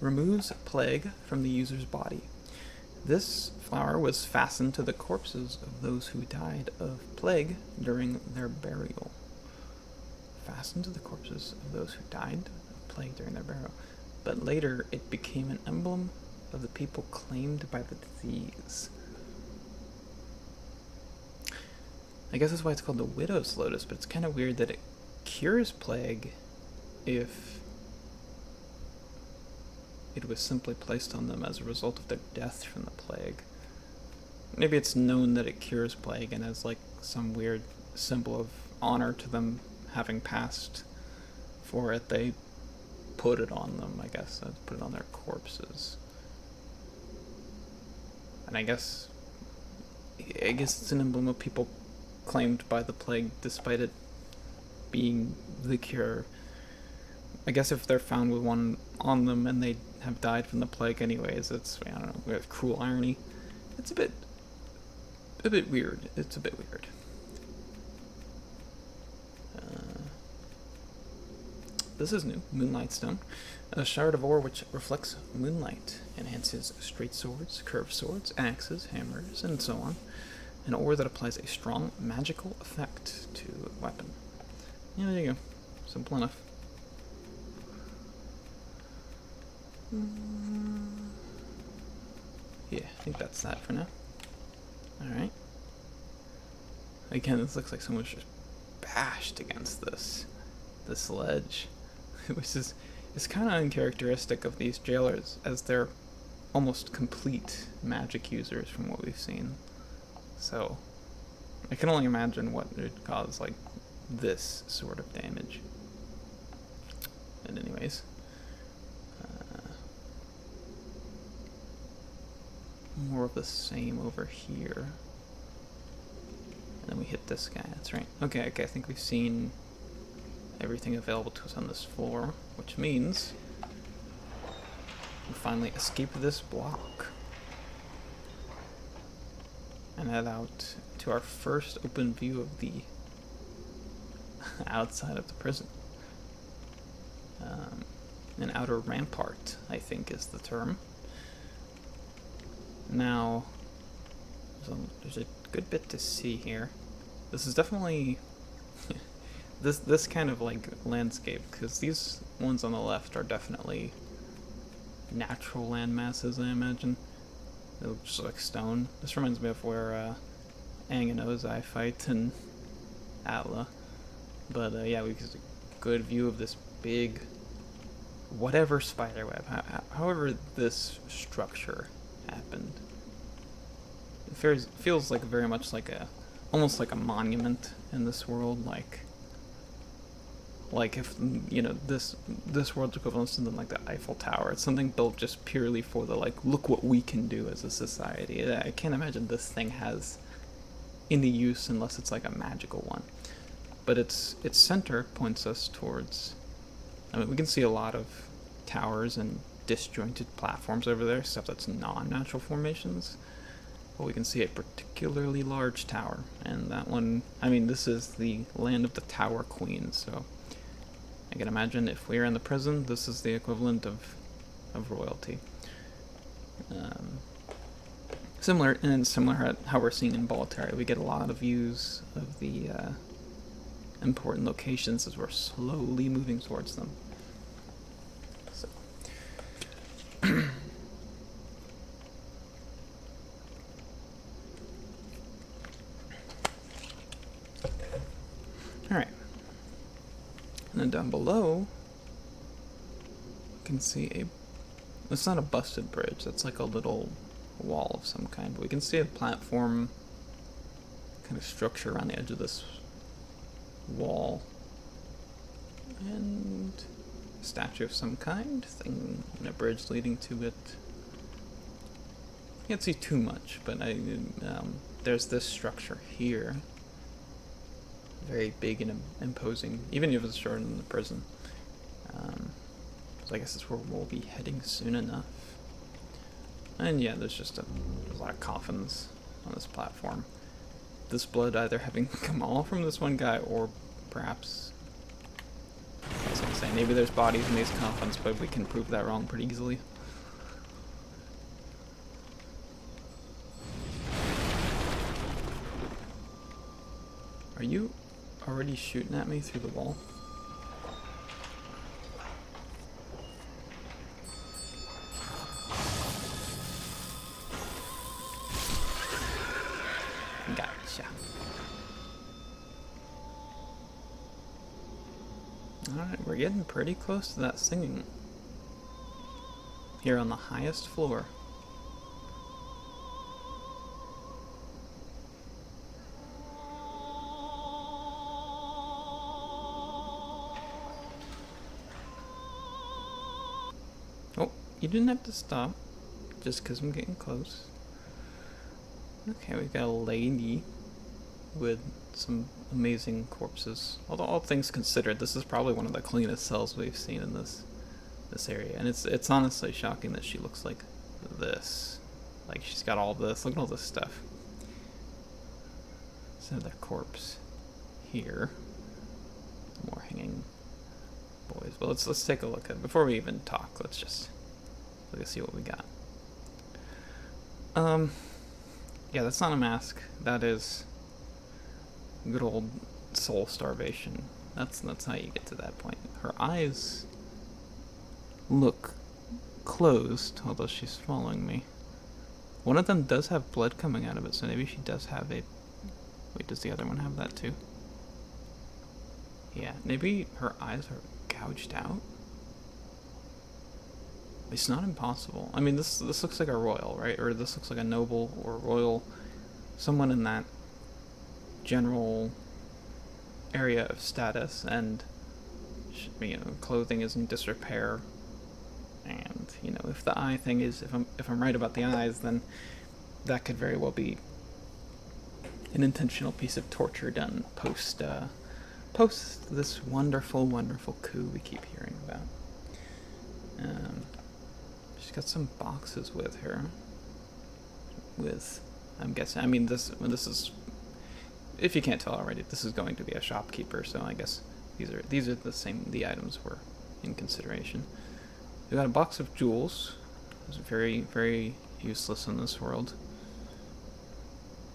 Removes plague from the user's body. This flower was fastened to the corpses of those who died of plague during their burial. Fastened to the corpses of those who died of plague during their burial. But later it became an emblem of the people claimed by the disease. I guess that's why it's called the Widow's Lotus, but it's kind of weird that it cures plague if it was simply placed on them as a result of their death from the plague. Maybe it's known that it cures plague, and as like some weird symbol of honor to them having passed for it, they put it on them, I guess. Put it on their corpses. And I guess it's an emblem of people claimed by the plague, despite it being the cure. I guess if they're found with one on them and they have died from the plague anyways, it's, I don't know, cruel irony. It's a bit weird. It's a bit weird. This is new. Moonlight Stone. A shard of ore which reflects moonlight. Enhances straight swords, curved swords, axes, hammers, and so on. An ore that applies a strong magical effect to a weapon. Yeah, there you go. Simple enough. Yeah, I think that's that for now. Alright. Again, this looks like someone's just bashed against this ledge. Which is kind of uncharacteristic of these jailers, as they're almost complete magic users from what we've seen. So, I can only imagine what would cause, like, this sort of damage. And anyways. More of the same over here. And then we hit this guy, that's right. Okay, I think we've seen everything available to us on this floor, which means we finally escape this block and head out to our first open view of the outside of the prison. An outer rampart, I think is the term. Now, there's a good bit to see here. This is definitely this kind of like landscape, because these ones on the left are definitely natural land masses, I imagine. They look just like stone. This reminds me of where Aang and Ozai fight in Atla. But yeah, we get a good view of this big, whatever spiderweb, however this structure happened. It feels like very much like almost like a monument in this world, like Like if, you know, this world's equivalent to something like the Eiffel Tower. It's something built just purely for the, like, look what we can do as a society. I can't imagine this thing has any use unless it's like a magical one. But its center points us towards, I mean, we can see a lot of towers and disjointed platforms over there, stuff that's non-natural formations. But we can see a particularly large tower, and that one, I mean, this is the land of the Tower Queen, so I can imagine if we are in the prison, this is the equivalent of royalty. Similar how we're seeing in Boletaria, we get a lot of views of the important locations as we're slowly moving towards them. So. Alright. And then down below, you can see it's not a busted bridge, that's like a little wall of some kind, but we can see a platform kind of structure around the edge of this wall. And a statue of some kind, thing, and a bridge leading to it. Can't see too much, but there's this structure here. Very big and imposing, even if it's shorter than the prison. So I guess that's where we'll be heading soon enough. And yeah, there's just a lot of coffins on this platform. This blood either having come all from this one guy, or perhaps, I was gonna say, maybe there's bodies in these coffins, but we can prove that wrong pretty easily. Are you already shooting at me through the wall? Gotcha. Alright, we're getting pretty close to that singing. Here on the highest floor. Oh, you didn't have to stop, just because I'm getting close. Okay, we've got a lady with some amazing corpses. Although all things considered, this is probably one of the cleanest cells we've seen in this area. And it's honestly shocking that she looks like this. Like, she's got all this. Look at all this stuff. There's another corpse here. More hanging boys. But let's take a look at it. Before we even talk, let's see what we got. Yeah, that's not a mask. That is good old soul starvation. That's how you get to that point. Her eyes look closed, although she's following me. One of them does have blood coming out of it, so maybe she does have a... Wait, does the other one have that too? Yeah, maybe her eyes are gouged out? It's not impossible. I mean, this looks like a royal, right? Or this looks like a noble or royal, someone in that general area of status, and you know, clothing is in disrepair. And you know, if the eye thing is, if I'm right about the eyes, then that could very well be an intentional piece of torture done post this wonderful, wonderful coup we keep hearing about. She's got some boxes with her. With, I'm guessing, I mean, this is, if you can't tell already, this is going to be a shopkeeper, so I guess these are the items were in consideration. We got a box of jewels. It's very, very useless in this world.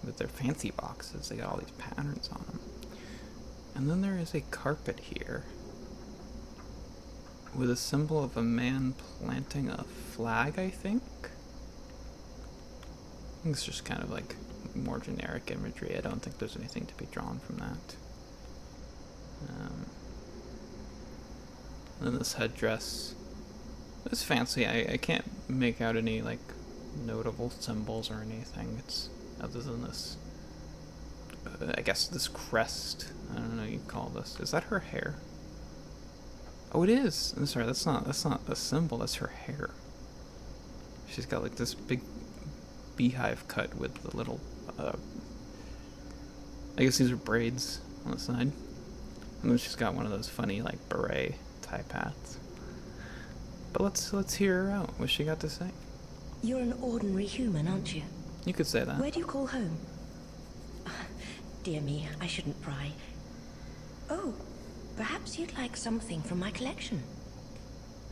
But they're fancy boxes. They got all these patterns on them. And then there is a carpet here with a symbol of a man planting a flag, I think. I think it's just kind of like more generic imagery. I don't think there's anything to be drawn from that. And then this headdress. It's fancy. I can't make out any like notable symbols or anything. It's other than this. I guess this crest. I don't know what you call this. Is that her hair? Oh, it is. I'm sorry, that's not a symbol. That's her hair. She's got like this big beehive cut with the little. I guess these are braids on the side, and then she's got one of those funny like beret type hats. But let's hear her out. What's she got to say? You're an ordinary human, aren't you? You could say that. Where do you call home? Dear me, I shouldn't pry. Oh, perhaps you'd like something from my collection.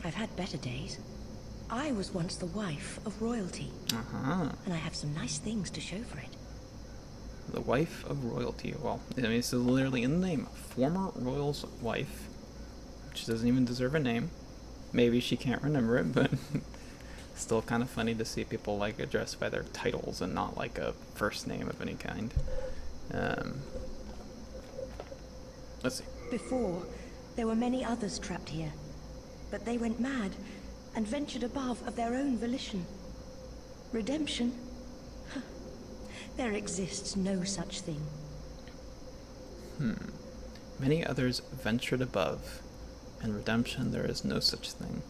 I've had better days. I was once the wife of royalty, and I have some nice things to show for it. The wife of royalty. Well, I mean, it's literally in the name. Former royal's wife. She doesn't even deserve a name. Maybe she can't remember it, but still kind of funny to see people like addressed by their titles and not like a first name of any kind. Let's see. Before, there were many others trapped here, but they went mad and ventured above of their own volition. Redemption? There exists no such thing. Many others ventured above, and redemption there is no such thing.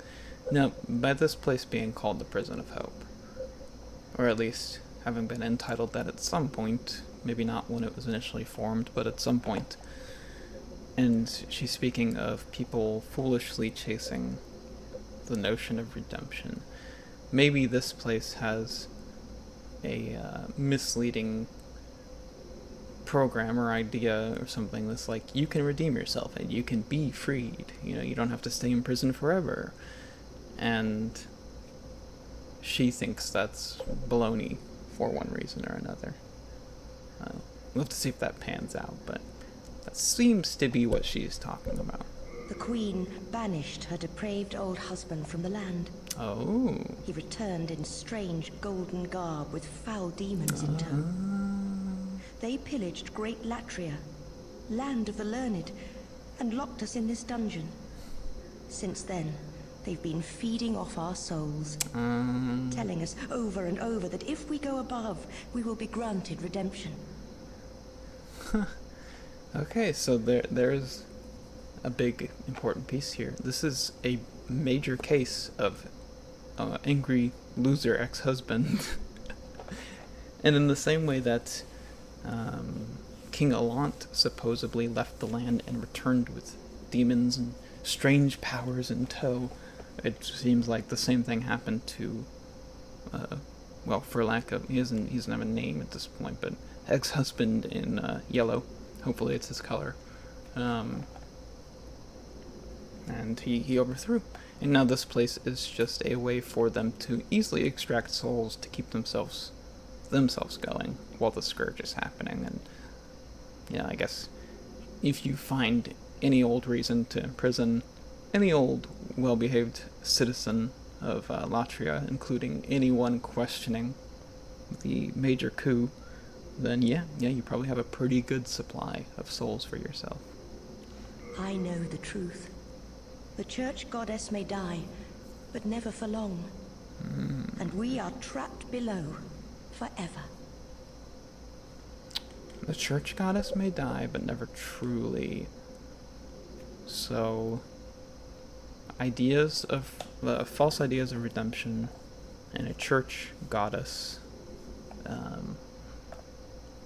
Now, by this place being called the Prison of Hope, or at least having been entitled that at some point, maybe not when it was initially formed, but at some point, and she's speaking of people foolishly chasing the notion of redemption. Maybe this place has a misleading program or idea or something that's like, you can redeem yourself and you can be freed. You know, you don't have to stay in prison forever. And she thinks that's baloney for one reason or another. We'll have to see if that pans out, but that seems to be what she's talking about. The queen banished her depraved old husband from the land. Oh. He returned in strange golden garb with foul demons in tow. They pillaged Great Latria, land of the learned, and locked us in this dungeon. Since then, they've been feeding off our souls, telling us over and over that if we go above, we will be granted redemption. Okay, so there's a big important piece here. This is a major case of angry loser ex-husband. And in the same way that King Allant supposedly left the land and returned with demons and strange powers in tow, it seems like the same thing happened to well, for lack of, he doesn't have a name at this point, but ex-husband in yellow. Hopefully it's his color. And he overthrew. And now this place is just a way for them to easily extract souls to keep themselves going while the scourge is happening. And yeah, I guess if you find any old reason to imprison any old well-behaved citizen of Latria, including anyone questioning the major coup, then yeah, you probably have a pretty good supply of souls for yourself. I know the truth. The church goddess may die, but never for long. And we are trapped below forever. The church goddess may die, but never truly. So, false ideas of redemption and a church goddess,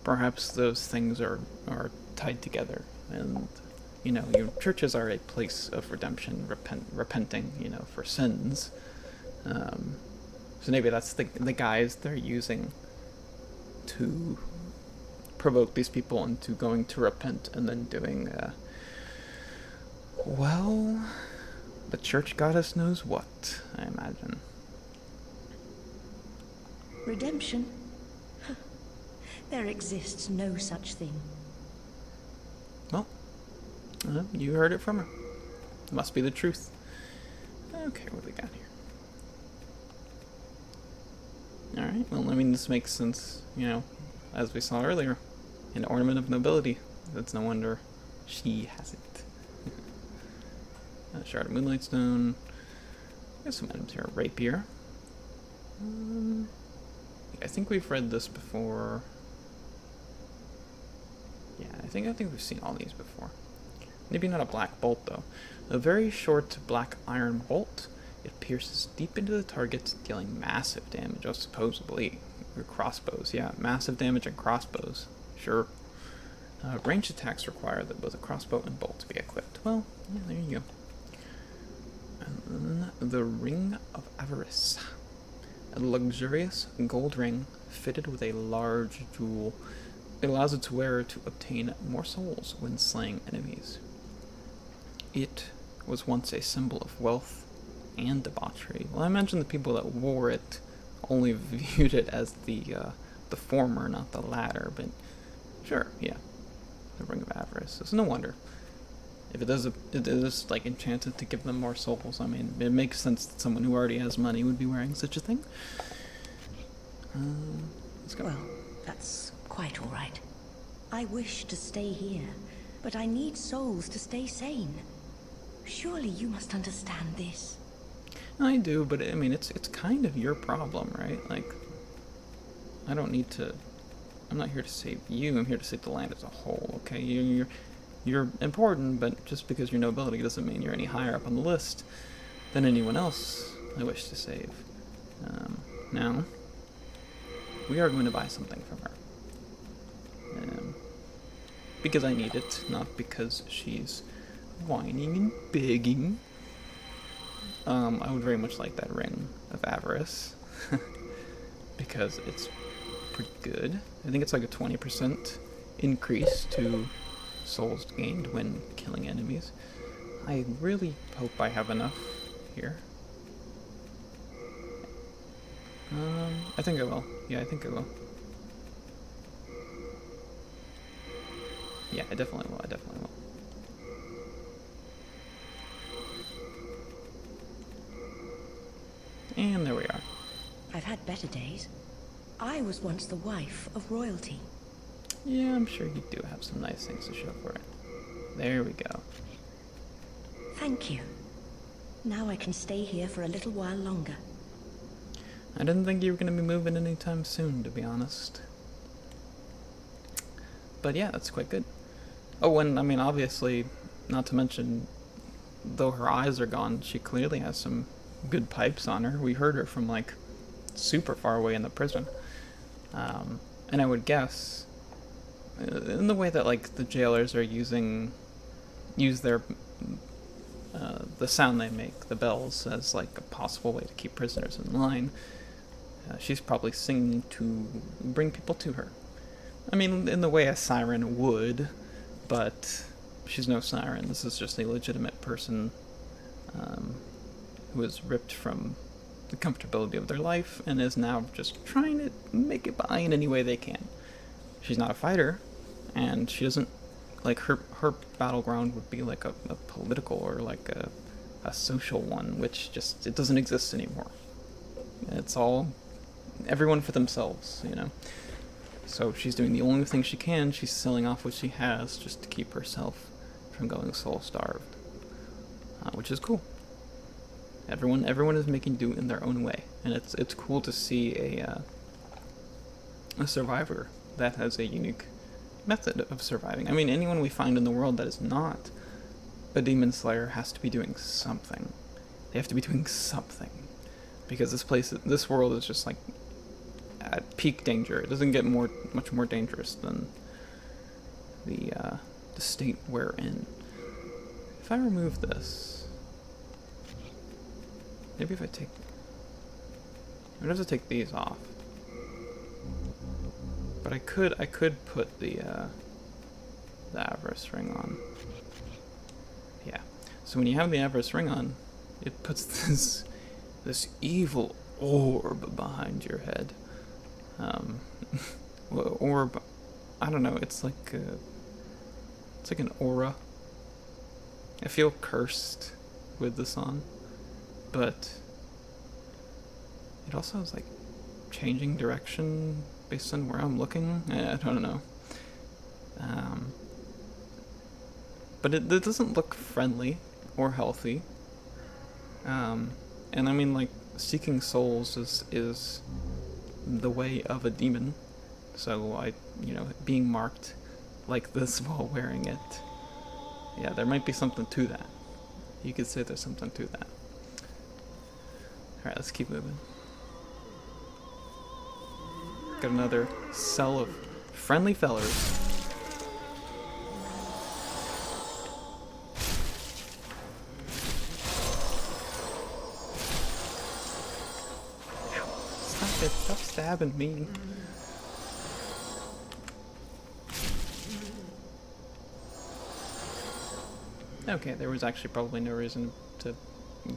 perhaps those things are tied together. And, you know, your churches are a place of redemption, repenting, you know, for sins. So maybe that's the guise they're using to provoke these people into going to repent and then doing, well, the church goddess knows what, I imagine. Redemption? There exists no such thing. Well, you heard it from her. It must be the truth. Okay, what do we got here? Alright, well, I mean, this makes sense, you know, as we saw earlier. An ornament of nobility. That's no wonder she has it. Shard of Moonlight Stone. There's some items here. Rapier. I think we've read this before. Yeah, I think we've seen all these before. Maybe not a black bolt, though. A very short black iron bolt. It pierces deep into the target, dealing massive damage. Oh, supposedly. Or crossbows, yeah. Massive damage and crossbows. Sure. Ranged attacks require that both a crossbow and bolt be equipped. Well, yeah, there you go. And then the Ring of Avarice. A luxurious gold ring fitted with a large jewel. It allows its wearer to obtain more souls when slaying enemies. It was once a symbol of wealth and debauchery. Well, I imagine the people that wore it only viewed it as the former, not the latter, but sure, yeah. The Ring of Avarice. It's no wonder. If it is like enchanted to give them more souls, I mean, it makes sense that someone who already has money would be wearing such a thing. Let's go. Well, that's quite all right. I wish to stay here, but I need souls to stay sane. Surely you must understand this. I do, but I mean, it's kind of your problem, right? Like, I don't need to. I'm not here to save you. I'm here to save the land as a whole. Okay, you're important, but just because you're nobility doesn't mean you're any higher up on the list than anyone else I wish to save. Now, we are going to buy something from her. Because I need it, not because she's whining and begging. I would very much like that Ring of Avarice. Because it's pretty good. I think it's like a 20% increase to souls gained when killing enemies. I really hope I have enough here. I think I will. Yeah, I think I will. Yeah, I definitely will. I definitely will. And there we are. I've had better days. I was once the wife of royalty. Yeah, I'm sure you do have some nice things to show for it. There we go. Thank you. Now I can stay here for a little while longer. I didn't think you were going to be moving anytime soon, to be honest. But yeah, that's quite good. Oh, and I mean, obviously, not to mention, though her eyes are gone, she clearly has some good pipes on her. We heard her from, like, super far away in the prison. And I would guess, in the way that, like, the jailers are use their, the sound they make, the bells, as, like, a possible way to keep prisoners in line, she's probably singing to bring people to her. I mean, in the way a siren would, but she's no siren. This is just a legitimate person who was ripped from the comfortability of their life and is now just trying to make it by in any way they can. She's not a fighter, and she doesn't, like, her battleground would be like a political or like a social one, which just, it doesn't exist anymore. It's all everyone for themselves, you know. So she's doing the only thing she can. She's selling off what she has just to keep herself from going soul-starved, which is cool. Everyone is making do in their own way, and it's cool to see a survivor that has a unique method of surviving. I mean, anyone we find in the world that is not a demon slayer has to be doing something. They have to be doing something, because this world is just like at peak danger. It doesn't get much more dangerous than the state we're in. If I remove this, maybe if I would have to take these off. But I could put the Avarice ring on. Yeah. So when you have the Avarice ring on, it puts this evil orb behind your head. Orb, I don't know, it's like an aura. I feel cursed with this on, but it also is like changing direction based on where I'm looking. I don't know. But it doesn't look friendly or healthy. And I mean, like, seeking souls is the way of a demon. So being marked like this while wearing it Yeah, there might be something to that. You could say there's something to that. Alright, let's keep moving. Got another cell of friendly fellers. Stop it, stop stabbing me. Okay, there was actually probably no reason to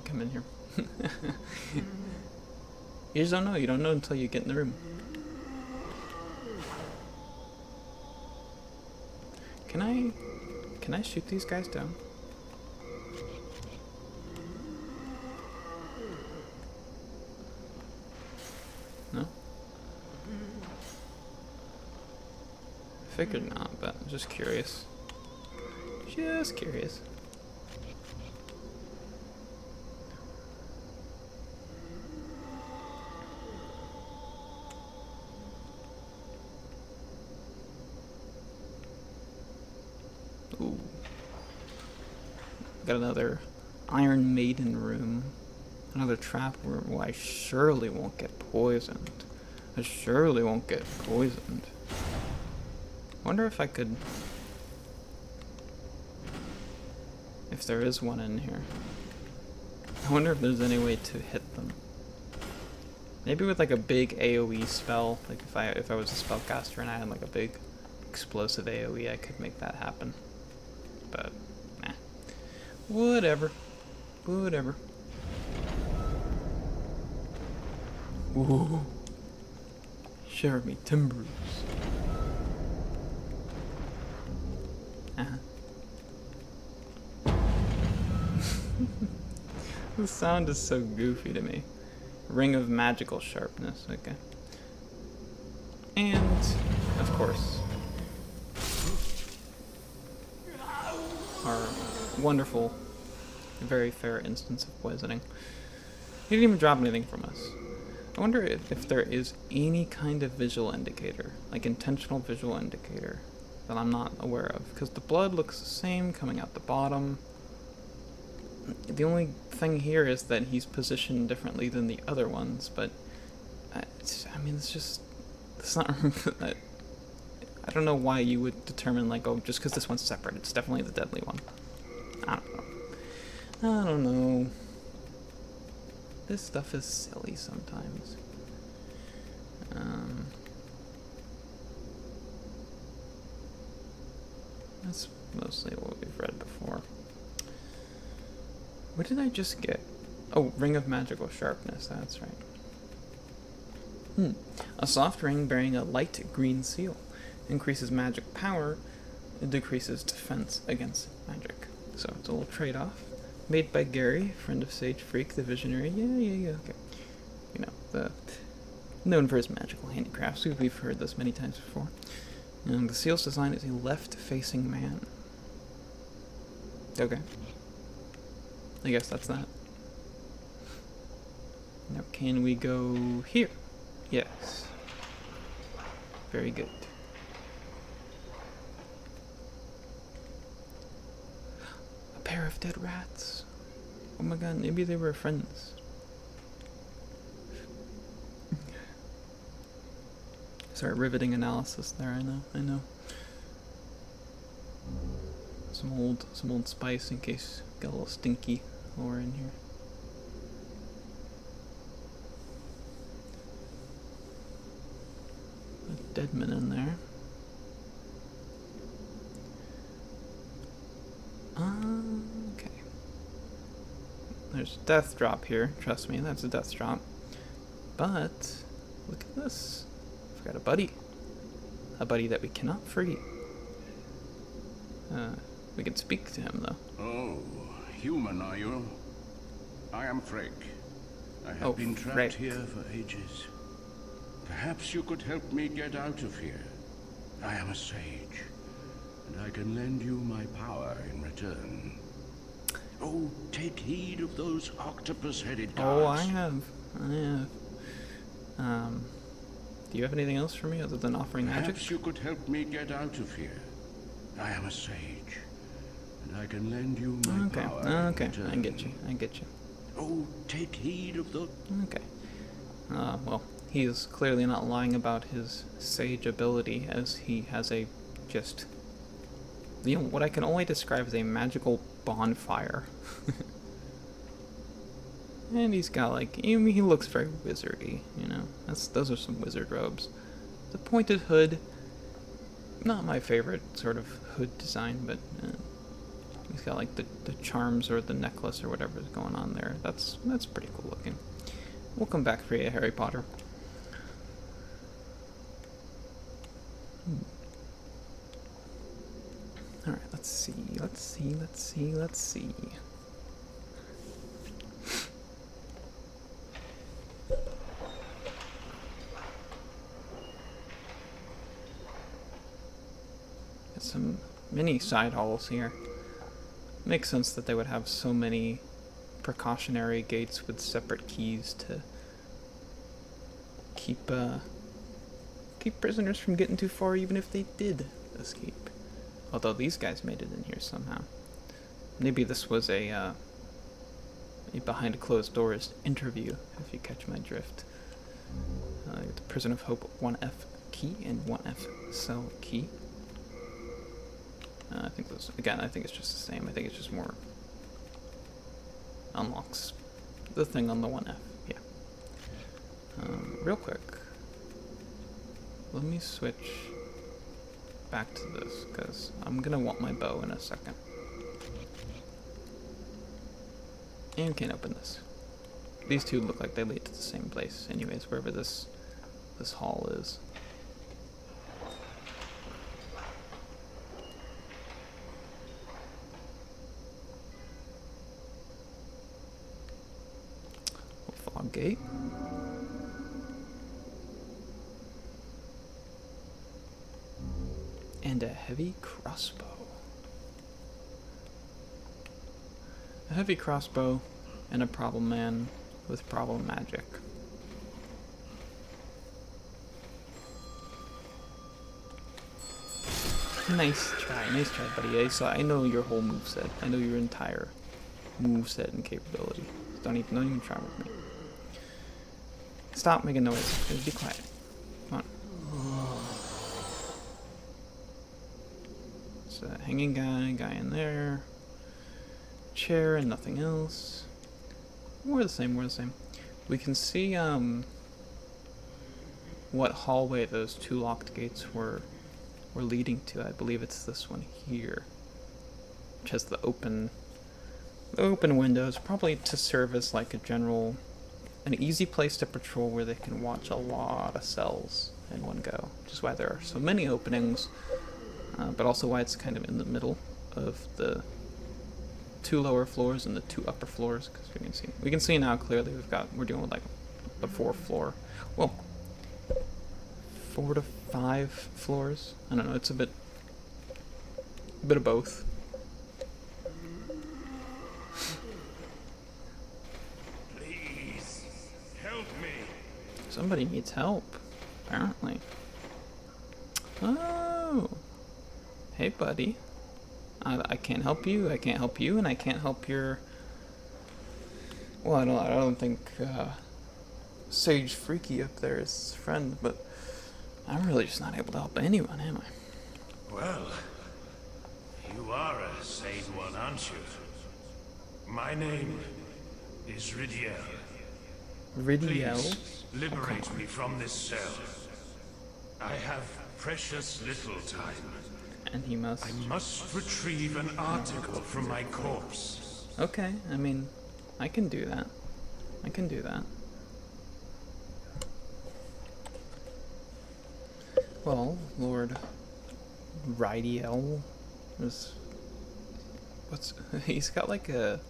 come in here. You just don't know. You don't know until you get in the room. Can I shoot these guys down? No? Figured not, but I'm just curious. Just curious. Ooh. Got another Iron Maiden room. Another trap room where I surely won't get poisoned. I surely won't get poisoned. Wonder if I could... If there is one in here. I wonder if there's any way to hit them. Maybe with like a big AoE spell. Like if I was a spellcaster and I had like a big explosive AoE, I could make that happen. But, nah. Whatever. Whatever. Ooh. Shiver me timbers. The sound is so goofy to me. Ring of magical sharpness, okay. And, of course, our wonderful, very fair instance of poisoning. He didn't even drop anything from us. I wonder if there is any kind of visual indicator, like intentional visual indicator, that I'm not aware of. Because the blood looks the same coming out the bottom. The only thing here is that he's positioned differently than the other ones, but I mean, it's not. I don't know why you would determine, like, oh, just because this one's separate, it's definitely the deadly one. I don't know. This stuff is silly sometimes. That's mostly what we've read before. What did I just get? Oh, Ring of Magical Sharpness, that's right. A soft ring bearing a light green seal. Increases magic power, it decreases defense against magic. So it's a little trade-off. Made by Gary, friend of Sage Freak, the Visionary. Yeah, okay. You know, known for his magical handicrafts. We've heard this many times before. And the seal's design is a left-facing man. Okay. I guess that's that. Now, can we go here? Yes. Very good. A pair of dead rats. Oh my god, maybe they were friends. Sorry, riveting analysis there, I know. Some old spice in case got a little stinky while we're in here. A Deadman in there. Okay. There's a death drop here. Trust me, that's a death drop. But look at this. We've got a buddy. A buddy that we cannot free. We can speak to him, though. Oh, human, are you? I am Frigg. I have been trapped Frigg. here for ages. Perhaps you could help me get out of here. I am a sage, and I can lend you my power in return. Oh, take heed of those octopus-headed guards. Oh, I have. Do you have anything else for me other than offering magic? Perhaps you could help me get out of here. I am a sage, and I can lend you my Okay, power in okay, I return. get you, I get you. Oh, take heed of the... Okay. Well, he is clearly not lying about his sage ability, as he has a just, what I can only describe as a magical bonfire. And he's got like, I mean, he looks very wizardy, you know. Those are some wizard robes. The pointed hood, not my favorite sort of hood design, but he's got like the charms or the necklace or whatever is going on there. That's pretty cool looking. We'll come back for you, Harry Potter. Alright, let's see. Got some mini side halls here. Makes sense that they would have so many precautionary gates with separate keys to keep prisoners from getting too far, even if they did escape. Although these guys made it in here somehow. Maybe this was a behind closed doors interview, if you catch my drift. The Prison of Hope 1F key and 1F cell key. I think those, again, I think it's just the same. I think it's just more unlocks the thing on the 1F. Yeah. Real quick, let me switch back to this, because I'm gonna want my bow in a second. And can't open this. These two look like they lead to the same place anyways, wherever this hall is. Fog gate. And a heavy crossbow. A heavy crossbow and a problem man with problem magic. Nice try, buddy. I know your whole moveset. I know your entire moveset and capability. Don't even try with me. Stop making noise. Just be quiet. Come on. It's a hanging guy in there. Chair and nothing else. We're the same. We can see what hallway those two locked gates were leading to. I believe it's this one here, which has the open windows, probably to serve as like an easy place to patrol where they can watch a lot of cells in one go, which is why there are so many openings, but also why it's kind of in the middle of the two lower floors and the two upper floors, because we can see now clearly we're dealing with like the fourth floor. Well, 4 to 5 floors. I don't know. It's a bit of both. Please, help me. Somebody needs help, apparently. Oh, hey, buddy. I can't help you. I can't help you, and I can't help your. Well, I don't think Sage Freaky up there is his friend, but I'm really just not able to help anyone, am I? Well, you are a sane one, aren't you? My name is Ridiel. Ridiel? Please, liberate me from this cell. I have precious little time. And he must. I must retrieve an article from my corpse. Okay, I mean, I can do that. Well, Lord Ridiel is. He's got like a.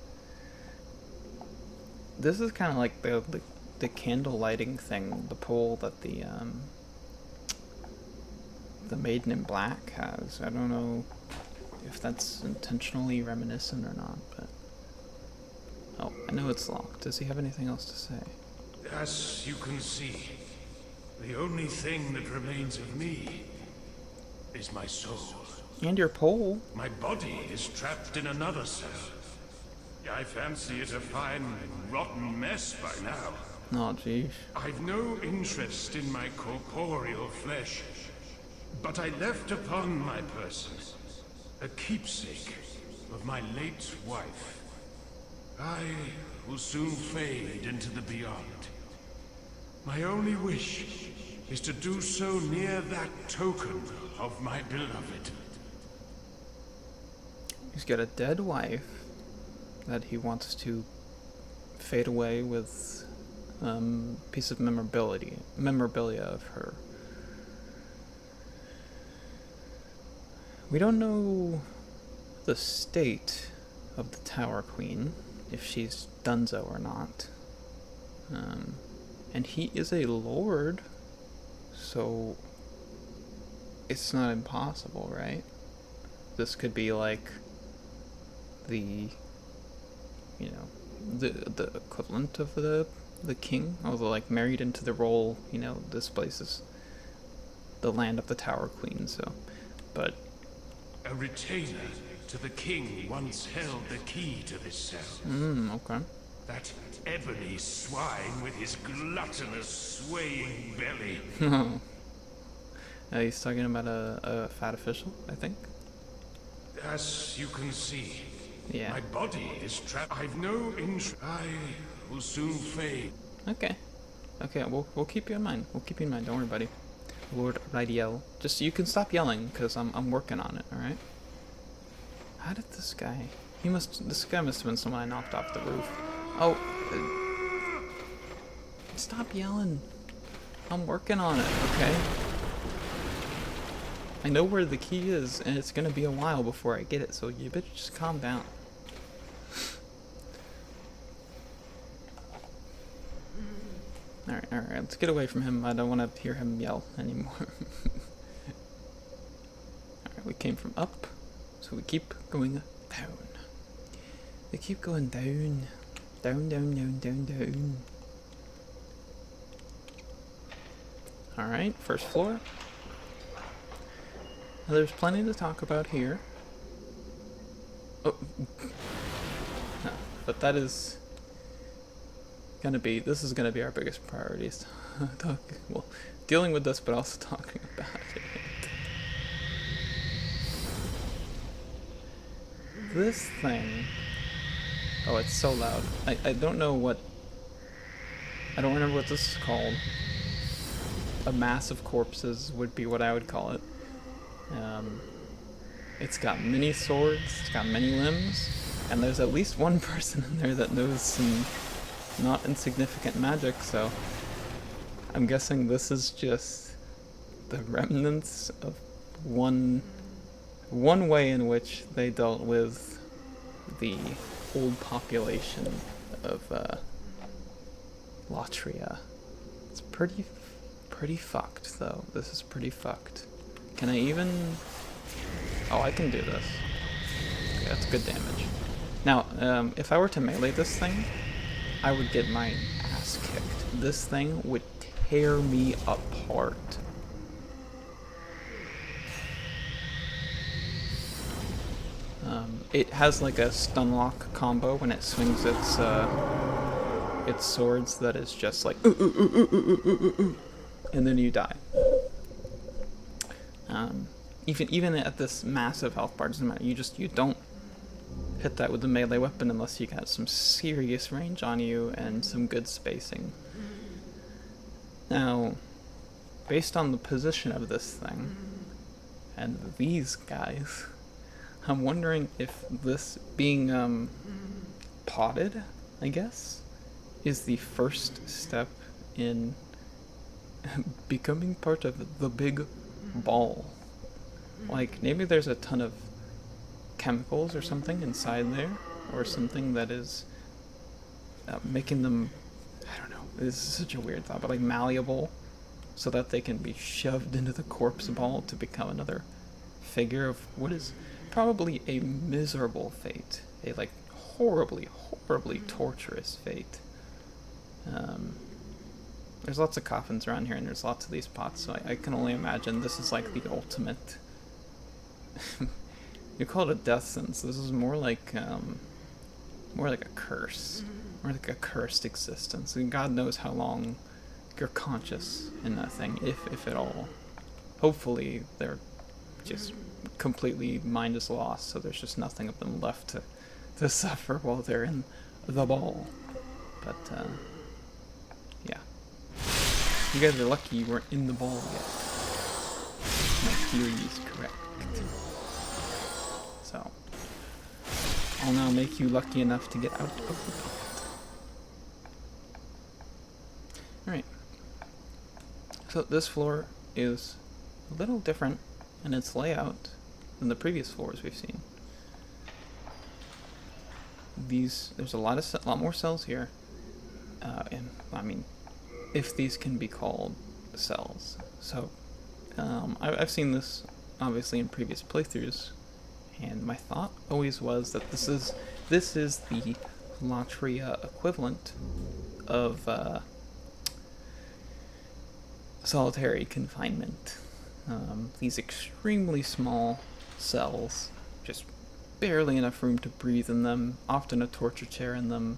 This is kind of like the candle lighting thing, the pole that the Maiden in Black has. I don't know if that's intentionally reminiscent or not, but... Oh, I know it's locked. Does he have anything else to say? As you can see, the only thing that remains of me is my soul. And your pole. My body is trapped in another cell. I fancy it a fine, rotten mess by now. Oh, jeez. I've no interest in my corporeal flesh, but I left upon my person a keepsake of my late wife. I will soon fade into the beyond. My only wish is to do so near that token of my beloved. He's got a dead wife that he wants to fade away with piece of memorabilia of her. We don't know the state of the Tower Queen, if she's donezo or not. And he is a lord, so it's not impossible, right? This could be like the, you know, the equivalent of the king, although like married into the role, you know, this place is the land of the Tower Queen, so, but... A retainer to the king once held the key to this cell. Okay. That ebony swine with his gluttonous, swaying belly. He's talking about a fat official, I think. As you can see, Yeah. my body is trapped. I've no interest. I will soon fade. Okay. Okay, we'll keep you in mind. We'll keep you in mind. Don't worry, buddy. Lord Rydiel. Just, you can stop yelling, because I'm working on it, alright? How did this guy... This guy must have been someone I knocked off the roof. Oh. Stop yelling. I'm working on it, okay? I know where the key is, and it's gonna be a while before I get it, so you better just calm down. Alright, let's get away from him. I don't want to hear him yell anymore. Alright, we came from up, so we keep going down. We keep going down. Down, down, down, down, down. Alright, first floor. Now, there's plenty to talk about here. Oh. No, but that is this is gonna be our biggest priorities. Well, dealing with this, but also talking about it. This thing. Oh, it's so loud. I don't know what... I don't remember what this is called. A mass of corpses would be what I would call it. It's got many swords, it's got many limbs, and there's at least one person in there that knows some not insignificant magic, so I'm guessing this is just the remnants of one way in which they dealt with the old population of Latria. It's pretty fucked, though. This is pretty fucked. Can I even... Oh, I can do this. Okay, that's good damage. Now, if I were to melee this thing, I would get my ass kicked. This thing would tear me apart. It has like a stun lock combo when it swings its swords that is just like and then you die. Even at this massive health bar, doesn't matter. You don't hit that with the melee weapon unless you got some serious range on you and some good spacing. Now, based on the position of this thing and these guys, I'm wondering if this being potted, I guess, is the first step in becoming part of the big ball. Like, maybe there's a ton of chemicals or something inside there, or something that is making them, I don't know, this is such a weird thought, but like malleable, so that they can be shoved into the corpse ball to become another figure of what is probably a miserable fate, a like horribly torturous fate. There's lots of coffins around here, and there's lots of these pots, so I can only imagine this is like the ultimate you call it a death sentence. This is more like a curse, more like a cursed existence. And God knows how long you're conscious in that thing, if at all. Hopefully, they're just completely mind is lost, so there's just nothing of them left to suffer while they're in the ball. But yeah, you guys are lucky you weren't in the ball yet. My theory is correct. So I'll now make you lucky enough to get out of the pot. Alright. So this floor is a little different in its layout than the previous floors we've seen. There's a lot more cells here. And I mean, if these can be called cells. So I've seen this obviously in previous playthroughs, and my thought always was that this is the Latria equivalent of solitary confinement. These extremely small cells, just barely enough room to breathe in them, often a torture chair in them,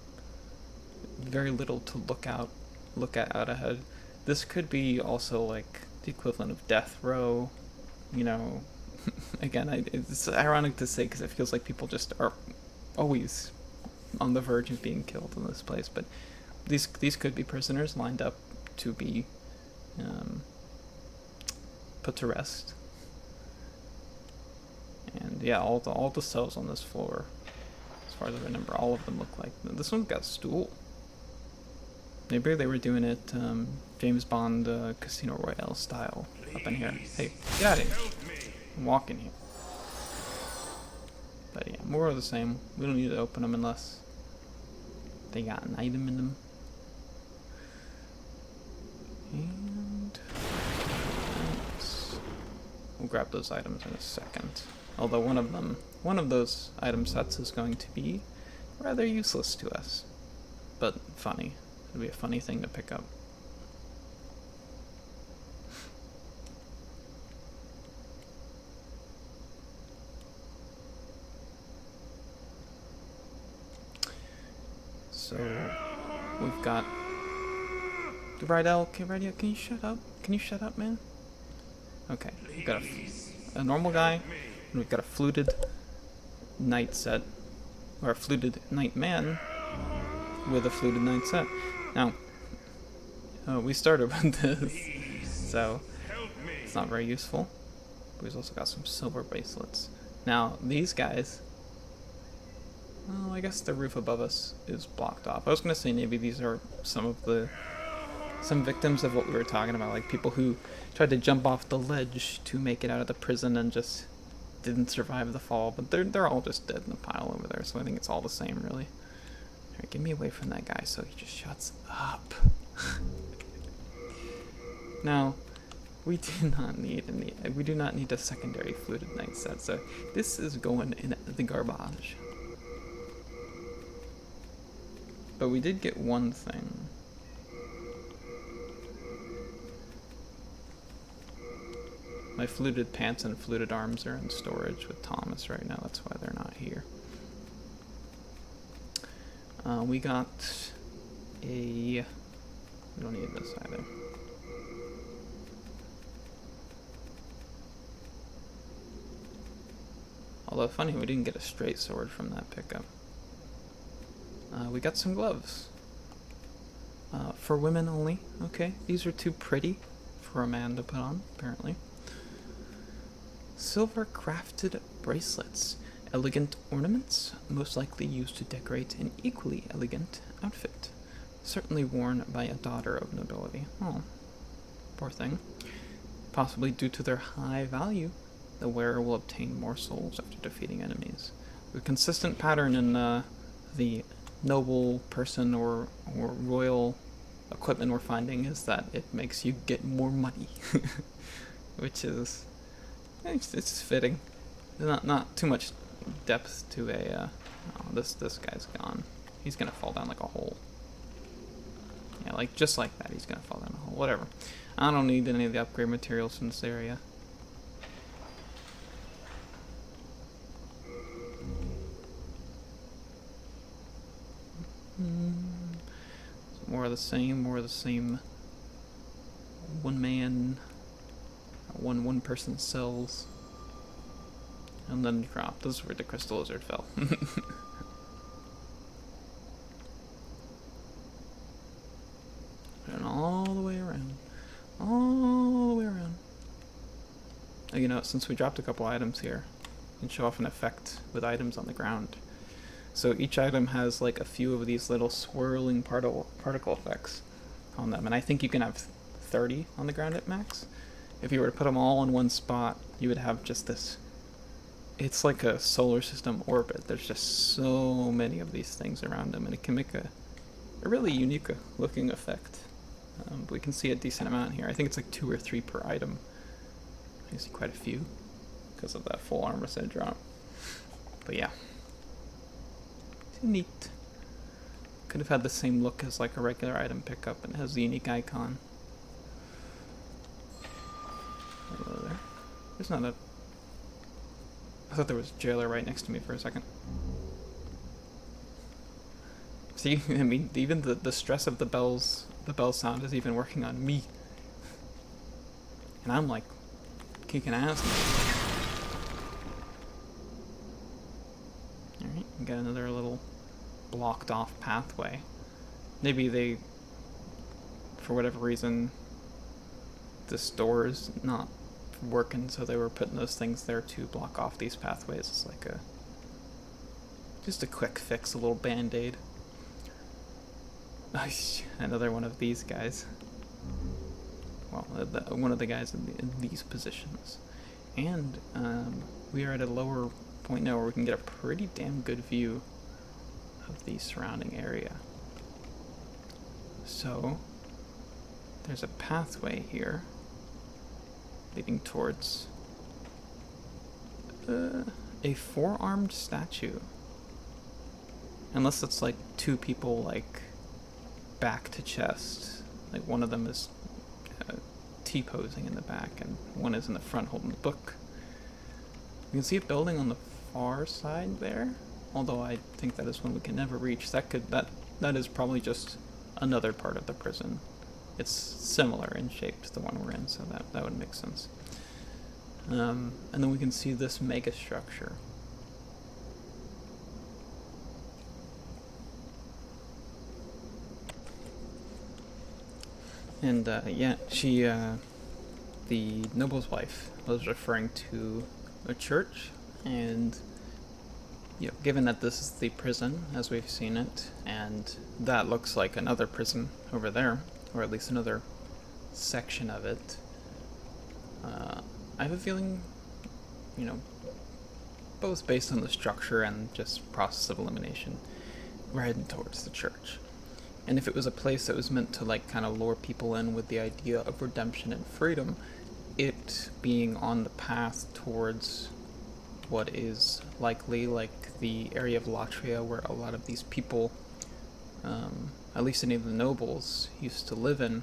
very little to look out ahead. This could be also like the equivalent of death row, you know. Again, it's ironic to say because it feels like people just are always on the verge of being killed in this place, but these could be prisoners lined up to be put to rest. And yeah, all the cells on this floor, as far as I remember, all of them look like this one's got a stool. Maybe they were doing it James Bond Casino Royale style up in here. Hey, get out of here! I'm walking here. But yeah, more of the same. We don't need to open them unless they got an item in them. And we'll grab those items in a second. Although one of those item sets is going to be rather useless to us, but funny. It'll be a funny thing to pick up. So we've got Rydell. Okay, Rydell, can you shut up? Can you shut up, man? Okay, we've got a normal guy, and we've got a fluted knight set, or a fluted knight man with a fluted knight set. Now, we started with this, so it's not very useful. But we've also got some silver bracelets. Now, these guys, well, I guess the roof above us is blocked off. I was going to say maybe these are some victims of what we were talking about, like people who tried to jump off the ledge to make it out of the prison and just didn't survive the fall, but they're all just dead in the pile over there, so I think it's all the same, really. Alright, get me away from that guy so he just shuts up. Now, we do not need a secondary fluted knight set, so this is going in the garbage. But we did get one thing. My fluted pants and fluted arms are in storage with Thomas right now. That's why they're not here. We got we don't need this either. Although funny, we didn't get a straight sword from that pickup. We got some gloves. For women only. Okay, these are too pretty for a man to put on, apparently. Silver crafted bracelets. Elegant ornaments, most likely used to decorate an equally elegant outfit. Certainly worn by a daughter of nobility. Oh, poor thing. Possibly due to their high value, the wearer will obtain more souls after defeating enemies. The consistent pattern in the noble person or royal equipment we're finding is that it makes you get more money, which is it's fitting. Not too much depth to a. Oh, this guy's gone. He's gonna fall down like a hole. Yeah, like just like that, he's gonna fall down a hole. Whatever. I don't need any of the upgrade materials in this area. More of the same, more of the same. One person cells. And then drop. This is where the crystal lizard fell. And all the way around. All the way around. You know, since we dropped a couple items here, we can show off an effect with items on the ground. So each item has like a few of these little swirling particle effects on them. And I think you can have 30 on the ground at max. If you were to put them all in one spot, you would have just this. It's like a solar system orbit. There's just so many of these things around them, and it can make a really unique looking effect. We can see a decent amount here. I think it's like 2 or 3 per item. I see quite a few because of that full armor set drop. But yeah. It's neat. Could have had the same look as like a regular item pickup, and it has the unique icon. Hello there. There's not a... I thought there was a jailer right next to me for a second. See, I mean, even the stress of the bell sound is even working on me. And I'm like, kicking ass. Alright, we got another little blocked off pathway. Maybe they, for whatever reason, this door is not working, so they were putting those things there to block off these pathways. It's like just a quick fix, a little band-aid. Another one of these guys. Well, one of the guys in these positions. And we are at a lower point now where we can get a pretty damn good view of the surrounding area. So, there's a pathway here leading towards a 4-armed statue. Unless it's like 2 people like back to chest. Like one of them is T-posing in the back and one is in the front holding the book. You can see a building on the far side there, although I think that is one we can never reach. That is probably just another part of the prison. It's similar in shape to the one we're in, so that would make sense. And then we can see this mega structure. And yeah, she, the noble's wife, was referring to a church, and given that this is the prison as we've seen it, and that looks like another prison over there, or at least another section of it, I have a feeling, both based on the structure and just process of elimination, we're heading towards the church. And if it was a place that was meant to kind of lure people in with the idea of redemption and freedom, it being on the path towards what is likely like the area of Latria where a lot of these people, at least any of the nobles, used to live in,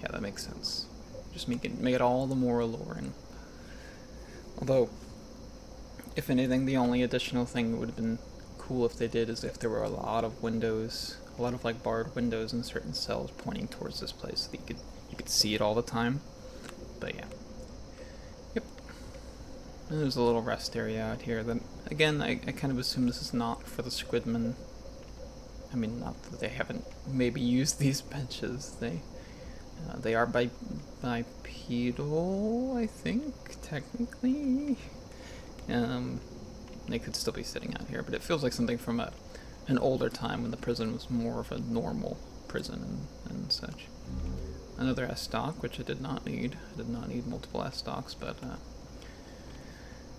yeah, that makes sense. Just make it all the more alluring. Although, if anything, the only additional thing that would have been cool if they did is if there were a lot of windows, a lot of barred windows in certain cells pointing towards this place, so that you could see it all the time. But yeah. Yep. And there's a little rest area out here that, again, I kind of assume this is not for the squidmen. I mean, not that they haven't maybe used these benches. They are bipedal, I think, technically. They could still be sitting out here, but it feels like something from an older time when the prison was more of a normal prison and such. Another S-stock, which I did not need. I did not need multiple S-stocks, but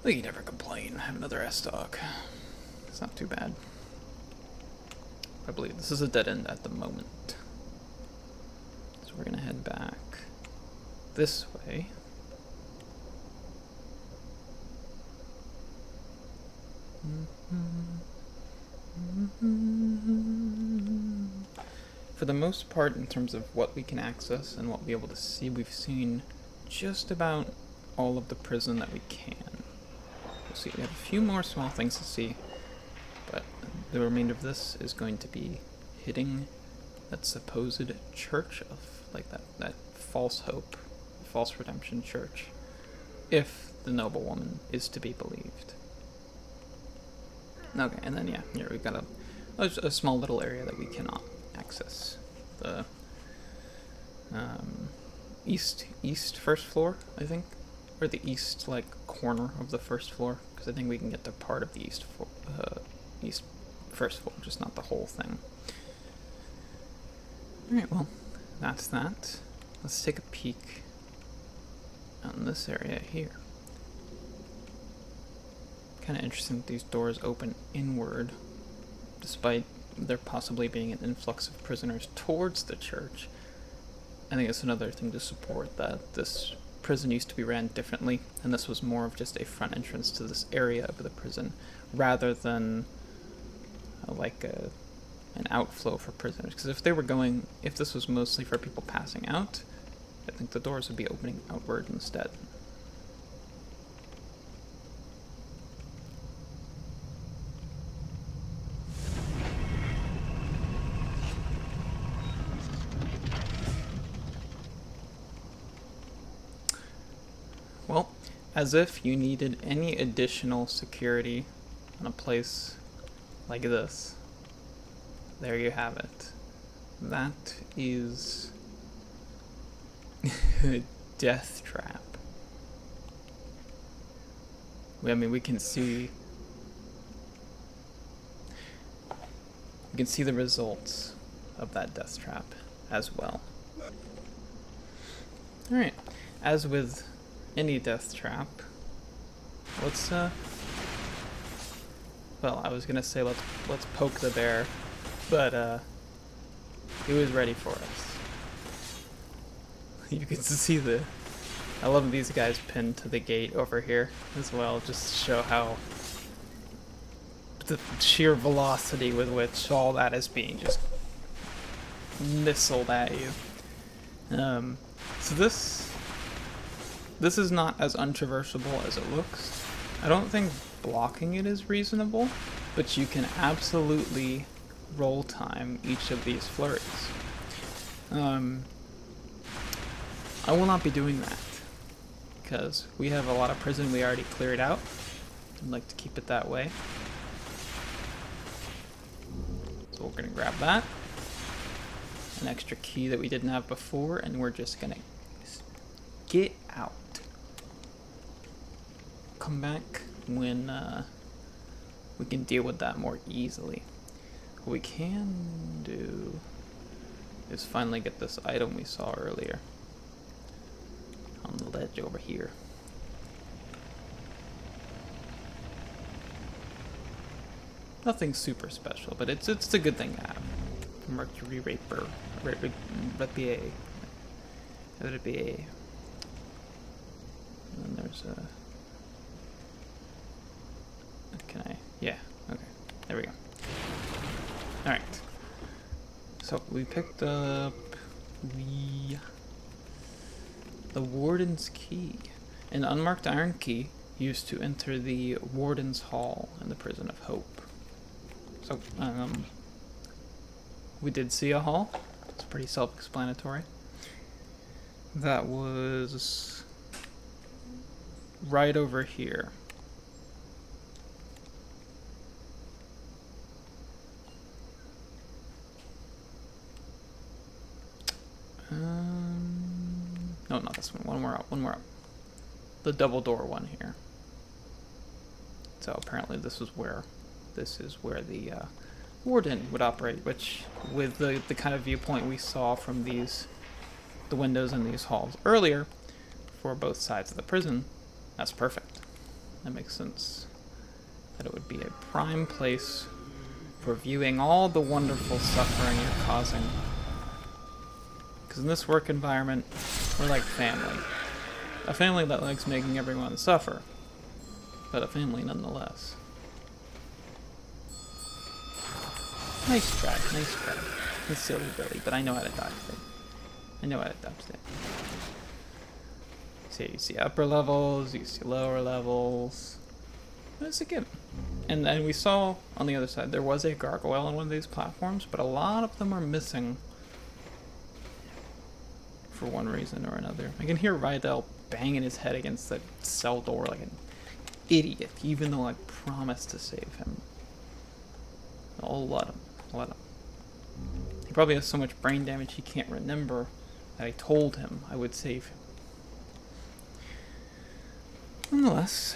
you never complain. Have another S-stock. It's not too bad. I believe this is a dead end at the moment. So we're gonna head back this way. For the most part, in terms of what we can access and what we'll be able to see, we've seen just about all of the prison that we can. We'll see, we have a few more small things to see, but the remainder of this is going to be hitting that supposed church of, like, that false hope, false redemption church, if the noblewoman is to be believed. Okay, and then, yeah, here we've got a small little area that we cannot access. The east first floor, I think, or the east, like, corner of the first floor, because I think we can get to part of the east first floor, just not the whole thing. Alright, well, that's that. Let's take a peek on this area here. Kind of interesting that these doors open inward, despite there possibly being an influx of prisoners towards the church. I think it's another thing to support that this prison used to be ran differently, and this was more of just a front entrance to this area of the prison, rather than an outflow for prisoners. Because if this was mostly for people passing out, I think the doors would be opening outward instead. Well, as if you needed any additional security in a place like this, there you have it. That is a death trap. I mean, we can see the results of that death trap as well. Alright, as with any death trap, let's well, I was gonna say let's poke the bear, but he was ready for us. You can see I love these guys pinned to the gate over here as well, just to show how the sheer velocity with which all that is being just missiled at you. So this is not as untraversable as it looks. I don't think blocking it is reasonable, but you can absolutely roll time each of these flurries. I will not be doing that, because we have a lot of prison we already cleared out. I'd like to keep it that way. So we're going to grab that. An extra key that we didn't have before, and we're just going to get out. Come back when we can deal with that more easily. What we can do is finally get this item we saw earlier on the ledge over here. Nothing super special, but it's a good thing to have. Mercury Rapier. Rapier. And then there's a... Can I? Yeah, okay. There we go. Alright. So, we picked up the Warden's Key. An unmarked iron key used to enter the Warden's Hall in the Prison of Hope. So, we did see a hall. It's pretty self-explanatory. That was right over here. No, not this one. One more up. The double door one here. So apparently this is where the warden would operate, which with the kind of viewpoint we saw from the windows in these halls earlier for both sides of the prison, that's perfect. That makes sense. That it would be a prime place for viewing all the wonderful suffering you're causing. Because in this work environment, we're like family. A family that likes making everyone suffer, but a family nonetheless. Nice try, nice try. It's silly Billy, but I know how to dodge it. I know how to dodge it. So you see upper levels, you see lower levels. It's a given. And then we saw on the other side there was a gargoyle on one of these platforms, but a lot of them are missing for one reason or another. I can hear Rydell banging his head against the cell door like an idiot, even though I promised to save him. I'll let him. Let him. He probably has so much brain damage he can't remember that I told him I would save him. Nonetheless,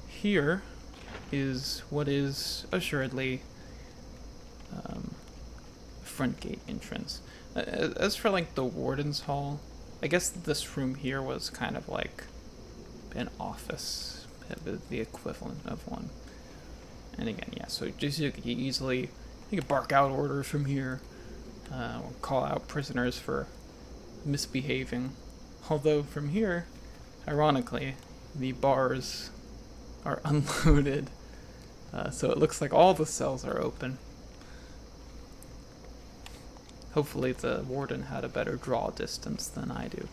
here is what is assuredly front gate entrance. As for like the warden's hall, I guess this room here was kind of like an office, the equivalent of one. And again, yeah, so just you could bark out orders from here, or call out prisoners for misbehaving. Although from here, ironically, the bars are unloaded, so it looks like all the cells are open. Hopefully the warden had a better draw distance than I do.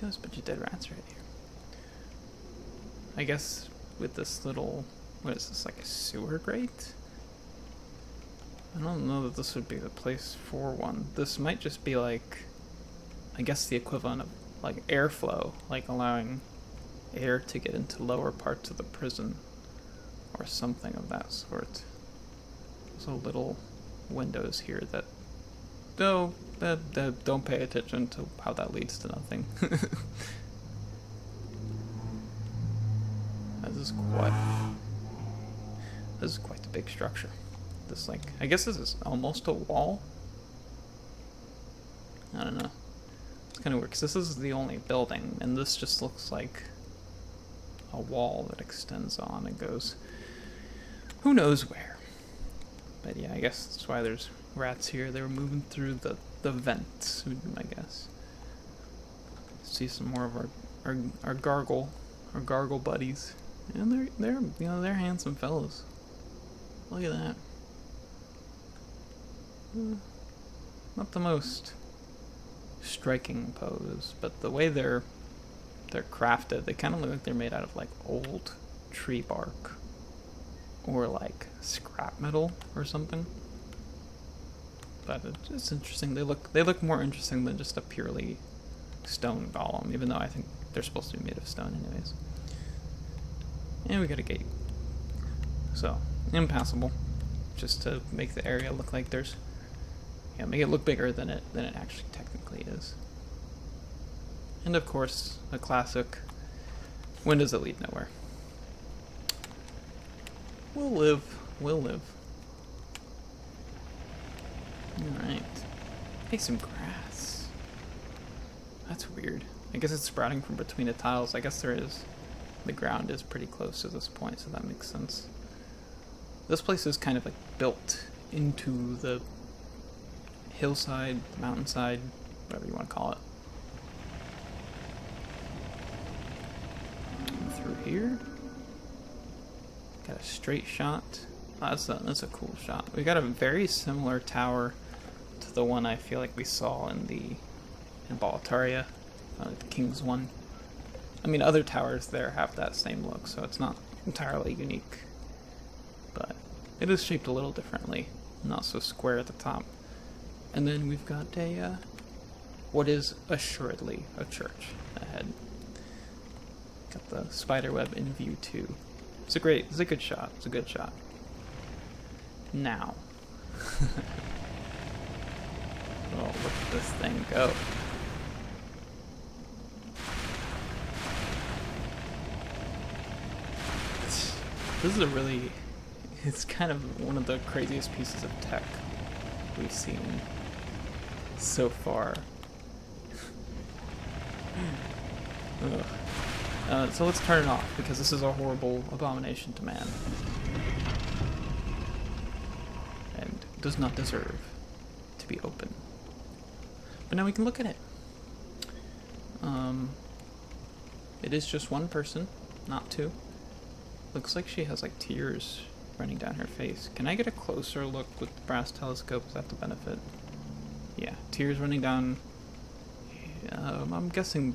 There's a bunch of dead rats right here. I guess with this little, what is this, like a sewer grate? I don't know that this would be the place for one. This might just be like, I guess the equivalent of like airflow, like allowing air to get into lower parts of the prison or something of that sort. So little windows here that, though, don't pay attention to how that leads to nothing. This is quite a big structure. This, like, I guess this is almost a wall. I don't know. It's kind of weird, because this is the only building, and this just looks like a wall that extends on and goes who knows where. But yeah, I guess that's why there's rats here. They were moving through the vents, I guess. See some more of our gargle buddies. And they're handsome fellows. Look at that. Not the most striking pose, but the way they're crafted, they kind of look like they're made out of like old tree bark or like scrap metal or something. But it's interesting. They look more interesting than just a purely stone golem, even though I think they're supposed to be made of stone anyways. And we got a gate. So, impassable. Just to make the area look like there's, make it look bigger than it actually technically is. And of course, a classic windows that lead nowhere. We'll live. Alright. Hey, some grass. That's weird. I guess it's sprouting from between the tiles. I guess there is. The ground is pretty close to this point, so that makes sense. This place is kind of like built into the hillside, mountainside, whatever you want to call it. Through here. Got a straight shot. Oh, that's a cool shot. We got a very similar tower to the one I feel like we saw in Boletaria, the King's one. I mean, other towers there have that same look, so it's not entirely unique. But it is shaped a little differently, not so square at the top. And then we've got what is assuredly a church ahead. Got the spiderweb in view too. It's a good shot. It's a good shot. Now. Oh, look at this thing go. This is it's kind of one of the craziest pieces of tech we've seen so far. So let's turn it off, because this is a horrible abomination to man. And does not deserve to be open. But now we can look at it. It is just one person, not two. Looks like she has like tears running down her face. Can I get a closer look with the brass telescope? Is that the benefit? Yeah, tears running down I'm guessing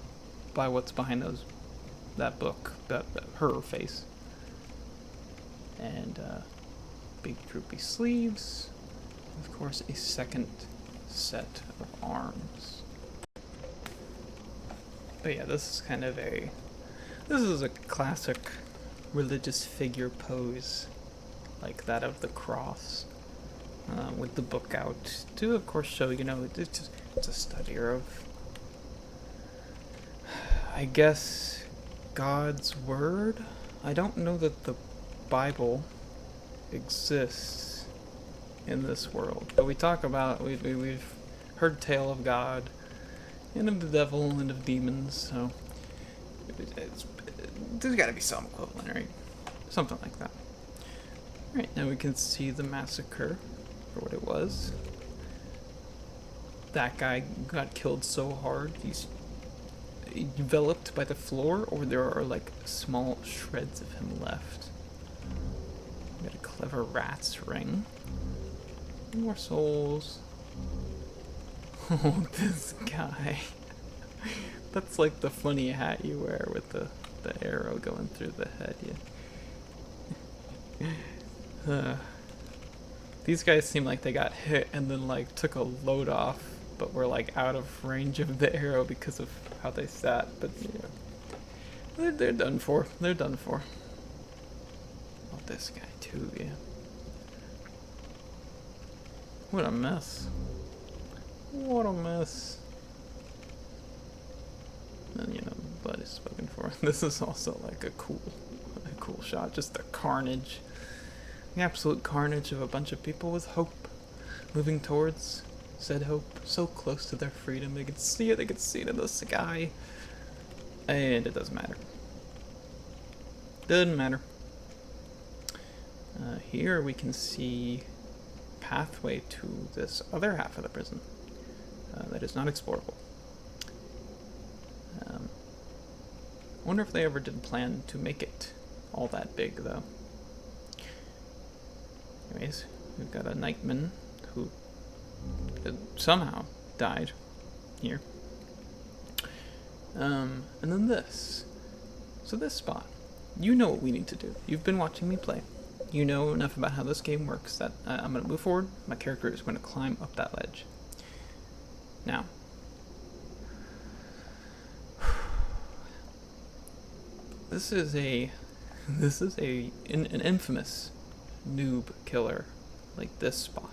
by what's behind that book, her face. And big droopy sleeves. Of course, a second set of arms. But yeah, this is kind of this is a classic religious figure pose, like that of the cross, with the book out to, of course, show, it's a study of, I guess, God's word. I don't know that the Bible exists in this world, but we've heard tale of God and of the devil and of demons, so there's got to be some equivalent, right? Something like that. Alright, now we can see the massacre for what it was. That guy got killed so hard he's enveloped by the floor, or there are like small shreds of him left. We got a clever rat's ring. More souls. Oh, this guy. That's like the funny hat you wear with the arrow going through the head. These guys seem like they got hit and then like took a load off, but were like out of range of the arrow because of how they sat. But they're done for. They're done for. Oh, this guy too, yeah. What a mess. What a mess. And blood is spoken for. This is also like a cool shot. Just the carnage. The absolute carnage of a bunch of people with hope. Moving towards said hope. So close to their freedom. They could see it. They could see it in the sky. And it doesn't matter. Doesn't matter. Here we can see pathway to this other half of the prison that is not explorable. I wonder if they ever did plan to make it all that big, though. Anyways, we've got a nightman who somehow died here. And then this. So this spot. You know what we need to do. You've been watching me play. You know enough about how this game works that I'm going to move forward. My character is going to climb up that ledge. Now, this is an infamous noob killer, like this spot.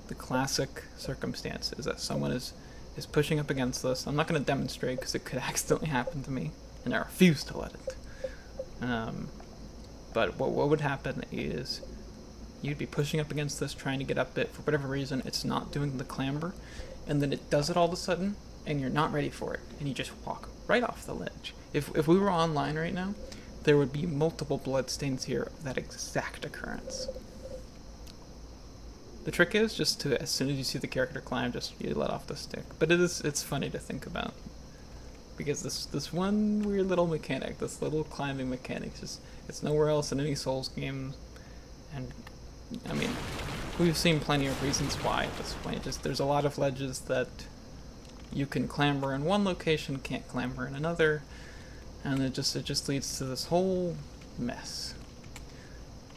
The classic circumstance is that someone is pushing up against this. I'm not going to demonstrate because it could accidentally happen to me, and I refuse to let it. But what would happen is you'd be pushing up against this, trying to get up it. For whatever reason, it's not doing the clamber, and then it does it all of a sudden, and you're not ready for it, and you just walk right off the ledge. If we were online right now, there would be multiple bloodstains here of that exact occurrence. The trick is just to, as soon as you see the character climb, just you let off the stick. But it's funny to think about, because this one weird little mechanic, this little climbing mechanic, it's nowhere else in any Souls game, and I mean, we've seen plenty of reasons why at this point. Just there's a lot of ledges that you can clamber in one location, can't clamber in another, and it just leads to this whole mess.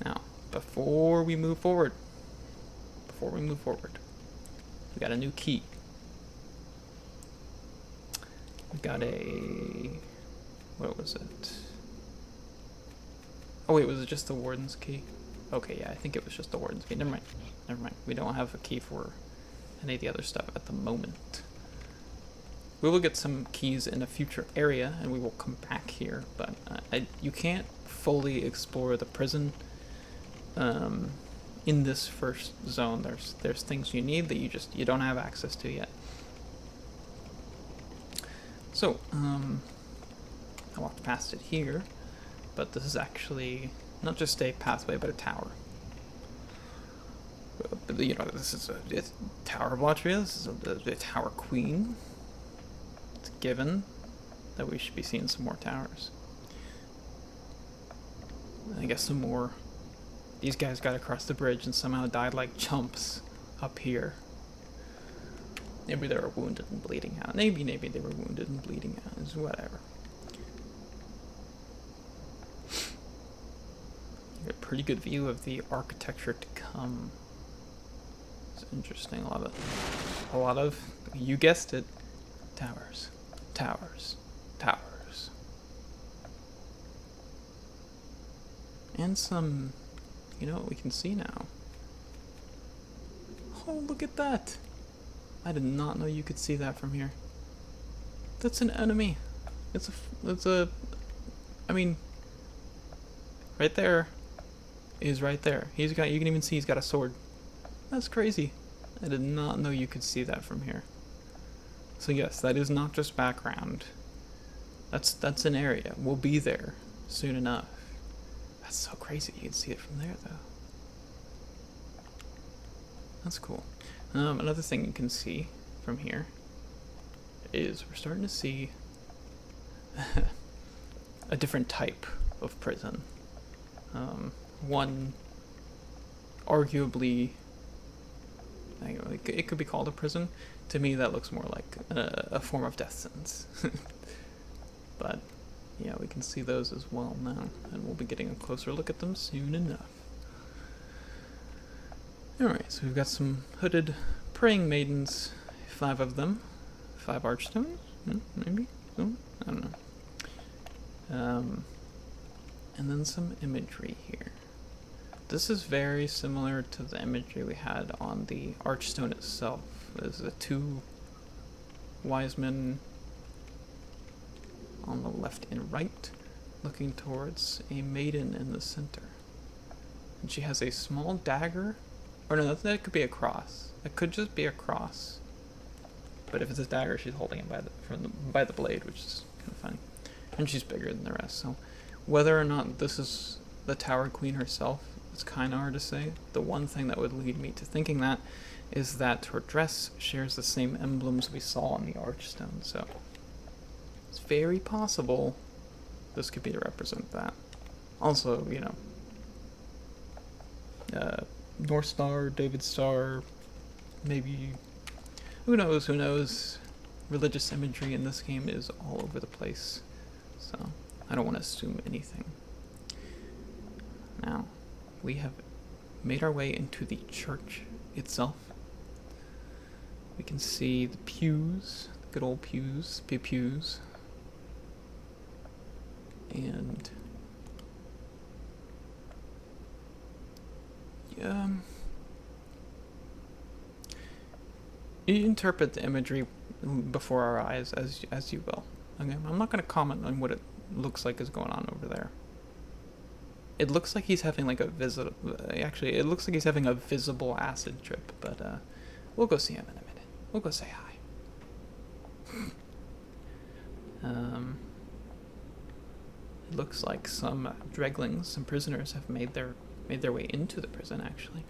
Now, before we move forward, we got a new key. We got a... what was it? Oh wait, was it just the Warden's key? Okay, yeah, I think it was just the Warden's key. Never mind. We don't have a key for any of the other stuff at the moment. We will get some keys in a future area, and we will come back here, but you can't fully explore the prison in this first zone. There's things you need that you don't have access to yet. So, I walked past it here, but this is actually not just a pathway, but a tower. This is a Tower of Latria. This is a Tower Queen. It's given that we should be seeing some more towers. I guess some more. These guys got across the bridge and somehow died like chumps up here. Maybe they were wounded and bleeding out. Maybe they were wounded and bleeding out. It's whatever. You get a pretty good view of the architecture to come. It's interesting. A lot of, you guessed it, towers, towers, towers. And some, you know what we can see now? Oh, look at that! I did not know you could see that from here. That's an enemy. It's a, I mean, right there is right there. You can even see he's got a sword. That's crazy. I did not know you could see that from here. So yes, that is not just background. That's an area. We'll be there soon enough. That's so crazy. You can see it from there, though. That's cool. Another thing you can see from here is we're starting to see a different type of prison. One arguably, it could be called a prison. To me, that looks more like a form of death sentence. But yeah, we can see those as well now, and we'll be getting a closer look at them soon enough. Alright, so we've got some hooded praying maidens, 5 of them, 5 archstones, maybe? So, I don't know. And then some imagery here. This is very similar to the imagery we had on the archstone itself. There's the 2 wise men on the left and right, looking towards a maiden in the center. And she has a small dagger. Or no, that could be a cross. It could just be a cross. But if it's a dagger, she's holding it by the blade, which is kind of funny. And she's bigger than the rest, so whether or not this is the Tower Queen herself, it's kind of hard to say. The one thing that would lead me to thinking that is that her dress shares the same emblems we saw on the Archstone, so it's very possible this could be to represent that. Also, you know, North Star, David Star, maybe, who knows, religious imagery in this game is all over the place, so I don't want to assume anything. Now, we have made our way into the church itself. We can see the pews, the good old pews, pews, and you interpret the imagery before our eyes as you will. Okay, I'm not going to comment on what it looks like is going on over there. It looks like he's having like actually, it looks like he's having a visible acid trip, but we'll go see him in a minute. We'll go say hi. It looks like some dreglings, some prisoners have made their way into the prison, actually.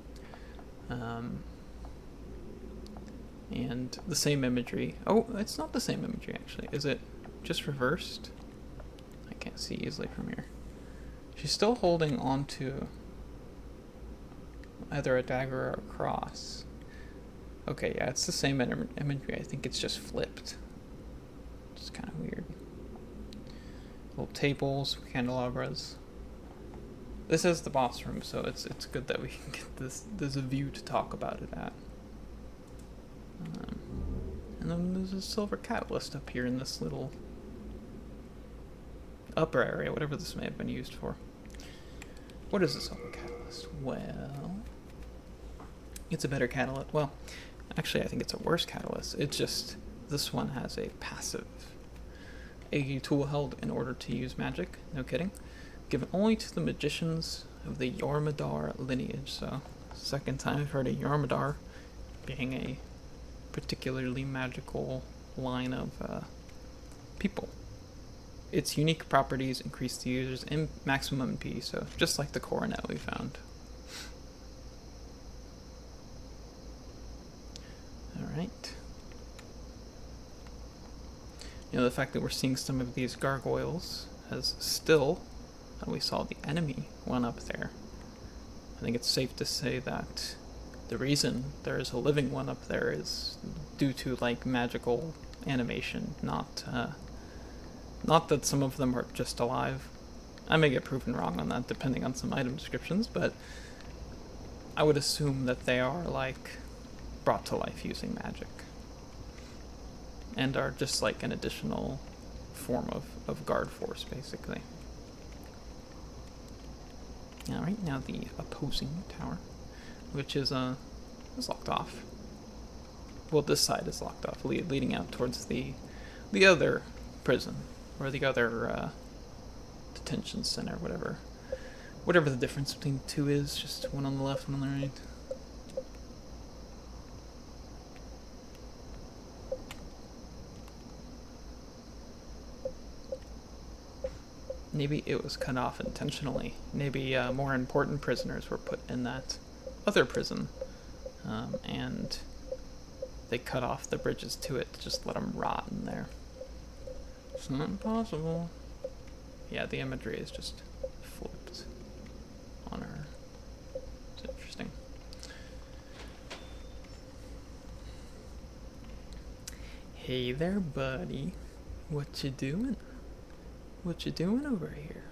And the same imagery. Oh, it's not the same imagery, actually. Is it just reversed? I can't see easily from here. She's still holding on to either a dagger or a cross. Okay, yeah, it's the same imagery. I think it's just flipped. It's kind of weird. Little tables, candelabras. This is the boss room, so it's good that we can get this. There's a view to talk about it at. And then there's a silver catalyst up here in this little upper area, whatever this may have been used for. What is a silver catalyst? Well, it's a better catalyst. Well, actually, I think it's a worse catalyst. It's just this one has a passive, a tool held in order to use magic. No kidding. Given only to the magicians of the Jormungandr lineage. So, second time I've heard of Jormungandr being a particularly magical line of people. Its unique properties increase the user's maximum MP, so just like the coronet we found. Alright. You know, the fact that we're seeing some of these gargoyles as still, and we saw the enemy one up there. I think it's safe to say that the reason there is a living one up there is due to like magical animation, not that some of them are just alive. I may get proven wrong on that depending on some item descriptions, but I would assume that they are like brought to life using magic and are just like an additional form of guard force, basically. Alright, now the opposing tower, which is locked off. Well, this side is locked off, leading out towards the other prison, or the other detention center, whatever the difference between the two is, just one on the left, one on the right. Maybe it was cut off intentionally. Maybe more important prisoners were put in that other prison, and they cut off the bridges to it to just let them rot in there. It's not impossible. Yeah, the imagery is just flipped on her. It's interesting. Hey there, buddy. What you doing? What you doing over here?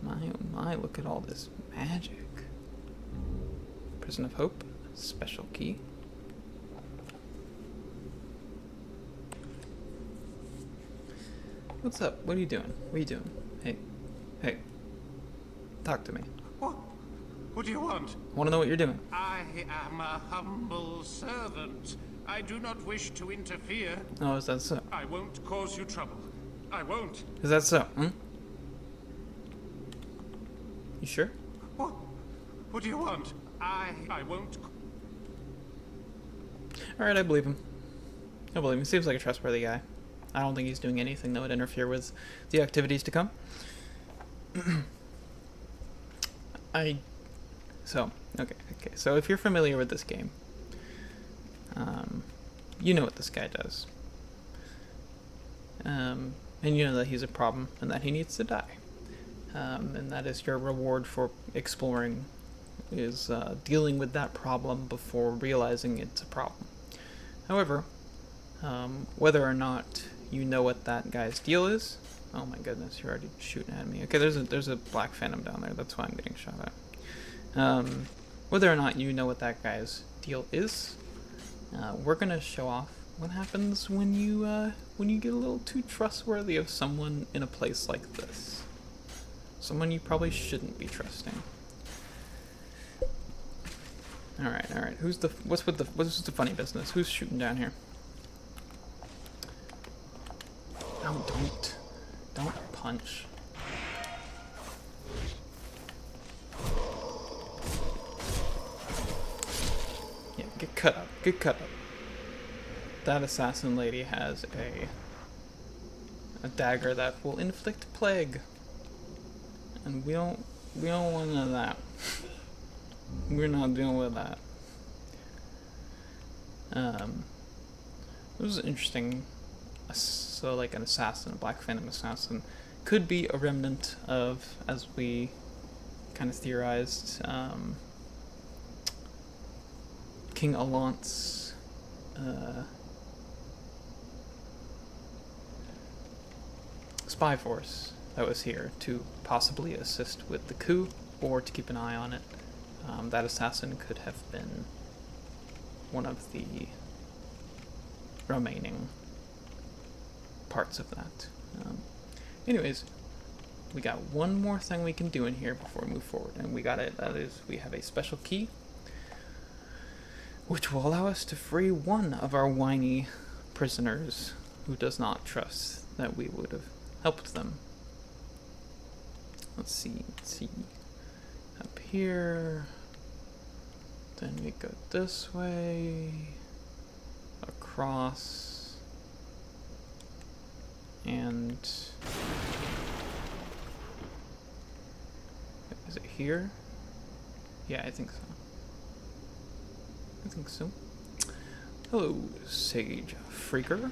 My oh my, look at all this magic. Prison of Hope, special key. What's up? What are you doing? What are you doing? Hey. Talk to me. What do you want? I want to know what you're doing. I am a humble servant. I do not wish to interfere. Oh, is that so? I won't cause you trouble. I won't. Is that so? You sure? What do you want? I won't. Alright, I believe him. I believe him. He seems like a trustworthy guy. I don't think he's doing anything that would interfere with the activities to come. Okay. So if you're familiar with this game, you know what this guy does. And you know that he's a problem and that he needs to die. And that is your reward for exploring, is dealing with that problem before realizing it's a problem. However, whether or not you know what that guy's deal is, oh my goodness, you're already shooting at me. Okay, there's a black phantom down there. That's why I'm getting shot at. Whether or not you know what that guy's deal is, we're gonna show off what happens when you get a little too trustworthy of someone in a place like this. Someone you probably shouldn't be trusting. All right. What's the funny business? Who's shooting down here? No, don't punch. Yeah, get cut up. That assassin lady has a dagger that will inflict plague, and we don't want none of that. We're not dealing with that. It was interesting. So, like, an assassin, a Black Phantom assassin, could be a remnant of, as we kind of theorized, King Allant's spy force that was here to possibly assist with the coup or to keep an eye on it. That assassin could have been one of the remaining parts of that. Anyways, we got one more thing we can do in here before we move forward, and we got it. That is, we have a special key which will allow us to free one of our whiny prisoners who does not trust that we would have helped them. Let's see. Up here. Then we go this way. Across. And is it here? Yeah, I think so. Hello, Sage Freaker.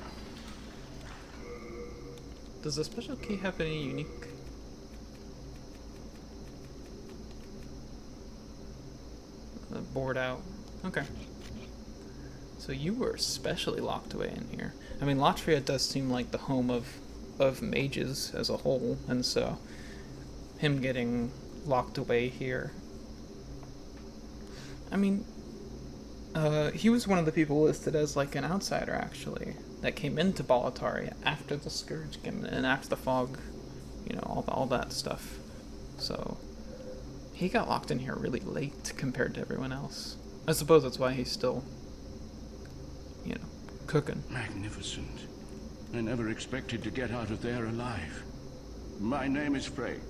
Does the special key have any unique? bored out. Okay. So you were especially locked away in here. I mean, Latria does seem like the home of mages as a whole, and so him getting locked away here. I mean, he was one of the people listed as like an outsider, actually, that came into Boletaria after the Scourge came in, and after the Fog, you know, all that stuff. So he got locked in here really late compared to everyone else. I suppose that's why he's still, you know, cooking. Magnificent. I never expected to get out of there alive. My name is Freyk.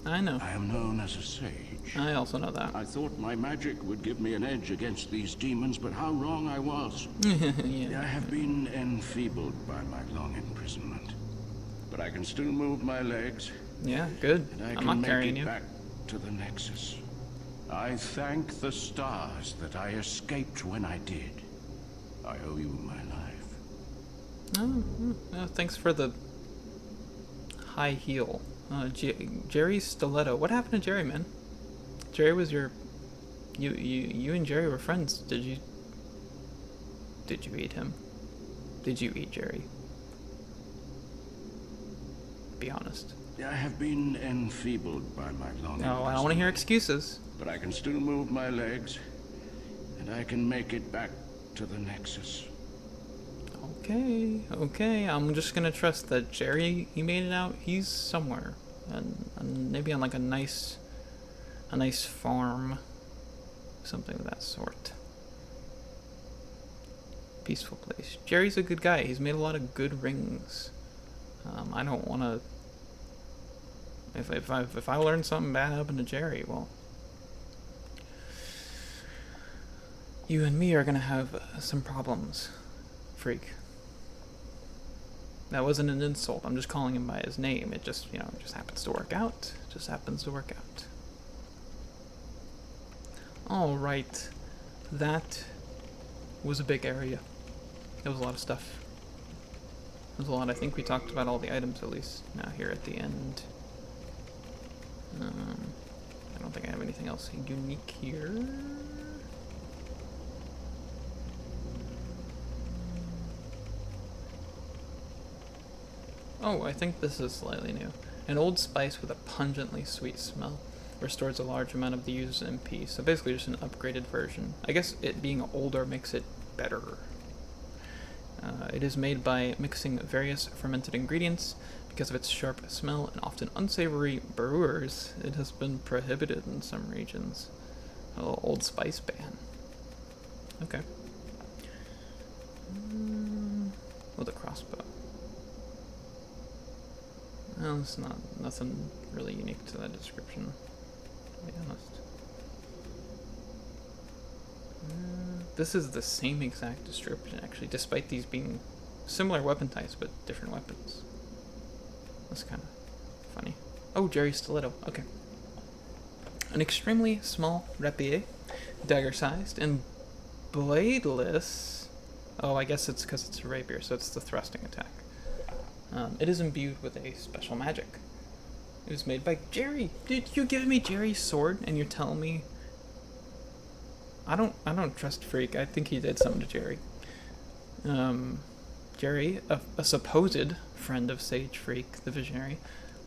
I know. I am known as a sage. I also know that. I thought my magic would give me an edge against these demons, but how wrong I was. Yeah. I have been enfeebled by my long imprisonment. But I can still move my legs, Yeah, good. and I I'm can not make carrying it you. back to the Nexus. I thank the stars that I escaped when I did. I owe you my life. Thanks for the high heel. Jerry Stiletto. What happened to Jerry, man? Jerry was your... You and Jerry were friends. Did you eat him? Did you eat Jerry? Be honest. I have been enfeebled by my long No, I don't want to hear imprisonment, excuses. but I can still move my legs, and I can make it back to the Nexus. Okay. I'm just gonna trust that Jerry, he made it out. He's somewhere, and maybe on like a nice farm, something of that sort. Peaceful place. Jerry's a good guy. He's made a lot of good rings. I don't want to. If I learn something bad happened to Jerry, well, you and me are gonna have some problems, freak. That wasn't an insult. I'm just calling him by his name. It just, you know, it just happens to work out. It just happens to work out. All right, that was a big area. There was a lot of stuff. There was a lot. I think we talked about all the items at least. Now here at the end. I don't think I have anything else unique here. Oh, I think this is slightly new. An old spice with a pungently sweet smell. Restores a large amount of the user's MP. So basically just an upgraded version. I guess it being older makes it better. It is made by mixing various fermented ingredients. Because of its sharp smell and often unsavory brewers, it has been prohibited in some regions. Oh, Old Spice ban. Okay. With a crossbow. Well, it's nothing really unique to that description, to be honest. This is the same exact description, actually, despite these being similar weapon types, but different weapons. That's kind of funny. Oh, Jerry Stiletto. Okay. An extremely small rapier, dagger-sized, and bladeless. Oh, I guess it's because it's a rapier, so it's the thrusting attack. It is imbued with a special magic. It was made by Jerry. Did you give me Jerry's sword, and you're telling me? I don't trust Freak. I think he did something to Jerry. Jerry, a supposed friend of Sage Freak, the Visionary,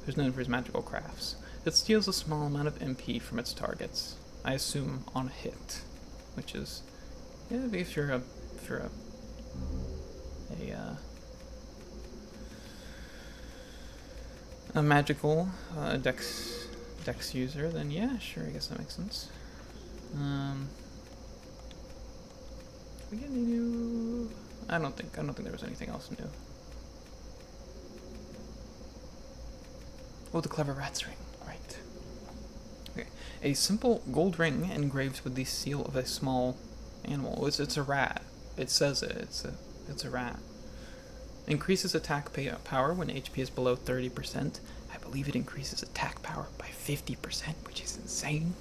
who's known for his magical crafts. It steals a small amount of MP from its targets. I assume on a hit, which is, yeah, if you're a magical dex user, then yeah, sure, I guess that makes sense. We get any new? I don't think there was anything else new. Oh, the clever rat's ring. Right. Okay. A simple gold ring engraved with the seal of a small animal. It's a rat. It says it. It's a rat. Increases attack power when HP is below 30%. I believe it increases attack power by 50%, which is insane.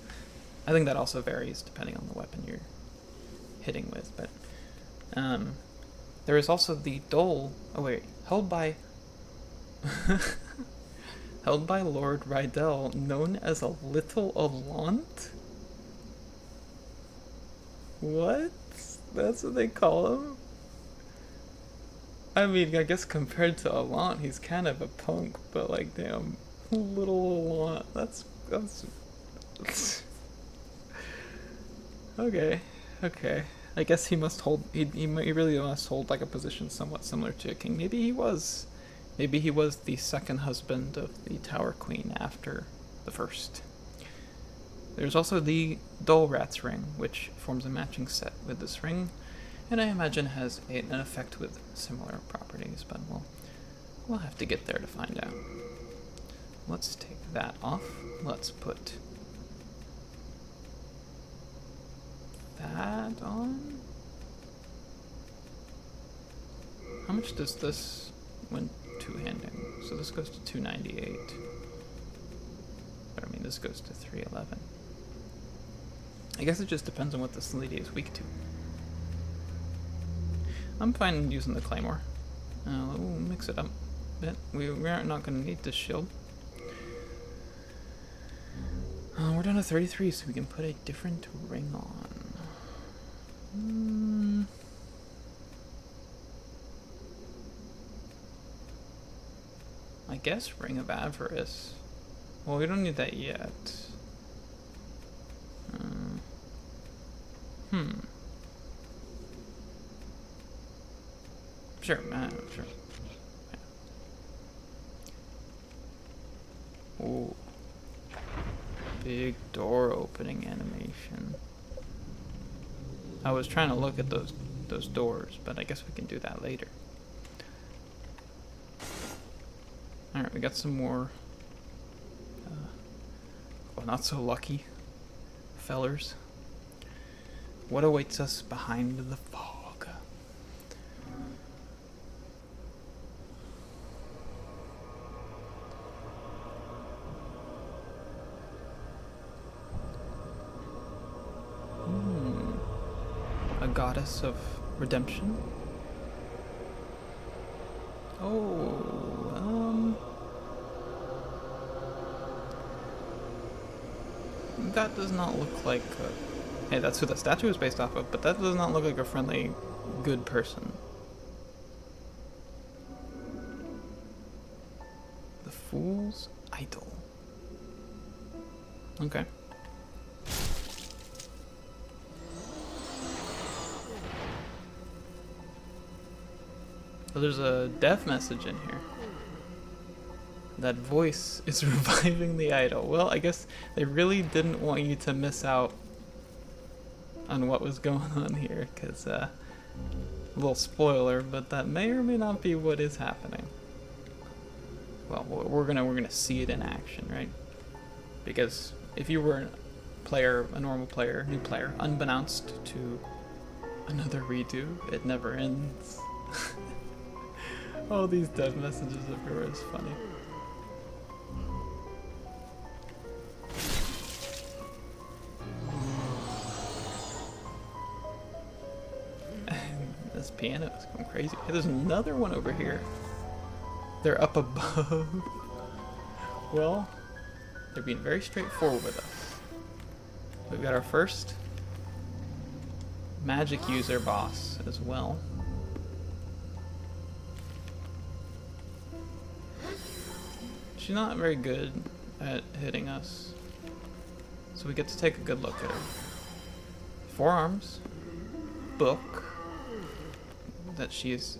I think that also varies depending on the weapon you're hitting with, but there is also the dole. Oh wait, held by Lord Rydell, known as a Little Alaunt. What? That's what they call him? I mean, I guess compared to Allant, he's kind of a punk, but like, damn, little Allant, that's okay, okay. I guess he must hold, he really must hold like a position somewhat similar to a king. Maybe he was the second husband of the Tower Queen after the first. There's also the Dol-Rat's ring, which forms a matching set with this ring, and I imagine has an effect with similar properties, but we'll have to get there to find out. Let's take that off. Let's put that on. How much does this when two-handing? So this goes to 298. But I mean, this goes to 311. I guess it just depends on what this lady is weak to. I'm fine using the claymore. We'll mix it up a bit. We're not going to need this shield. We're down to 33, so we can put a different ring on. I guess Ring of Avarice. Well, we don't need that yet. Sure, sure. Yeah. Ooh. Big door opening animation. I was trying to look at those doors, but I guess we can do that later. Alright, we got some more well, not so lucky fellers. What awaits us behind the fog? A goddess of redemption? That does not look like hey, that's who the statue is based off of, but that does not look like a friendly, good person. The Fool's Idol. Okay. So there's a death message in here. That voice is reviving the idol. Well, I guess they really didn't want you to miss out on what was going on here, because a little spoiler, but that may or may not be what is happening. Well, we're gonna see it in action, right? Because if you were a normal player, new player, unbeknownst to another redo, it never ends. All these death messages everywhere is funny. This piano is going crazy. Hey, there's another one over here. They're up above. Well, they're being very straightforward with us. We've got our first magic user boss as well. She's not very good at hitting us, so we get to take a good look at her. 4 arms, book, that she is,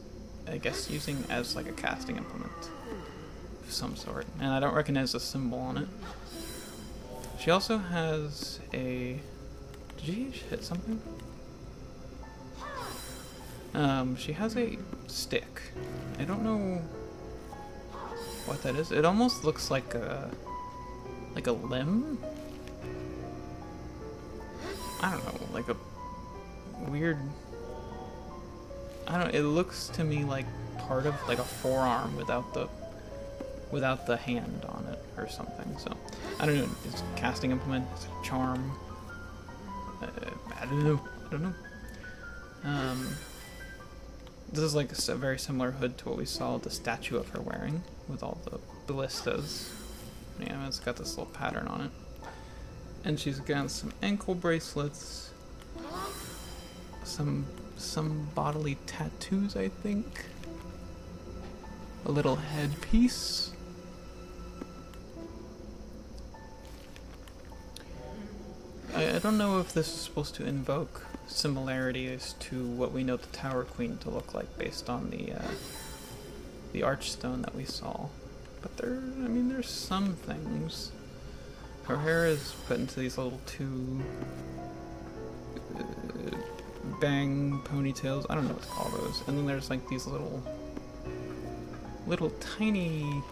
I guess, using as like a casting implement of some sort, and I don't recognize the symbol on it. She also has a... Did she hit something? She has a stick. I don't know what that is. It almost looks like a limb? I don't know, like a weird... I don't know, it looks to me like part of like a forearm without the hand on it or something. So I don't know. It's a casting implement. It's a charm. I don't know. This is like a very similar hood to what we saw the statue of her wearing with all the ballistas. Yeah, it's got this little pattern on it. And she's got some ankle bracelets. some bodily tattoos, I think. A little headpiece. I don't know if this is supposed to invoke similarities to what we know the Tower Queen to look like based on the Archstone that we saw. But there's some things. Her hair is put into these little two bang ponytails. I don't know what to call those. And then there's like these little tiny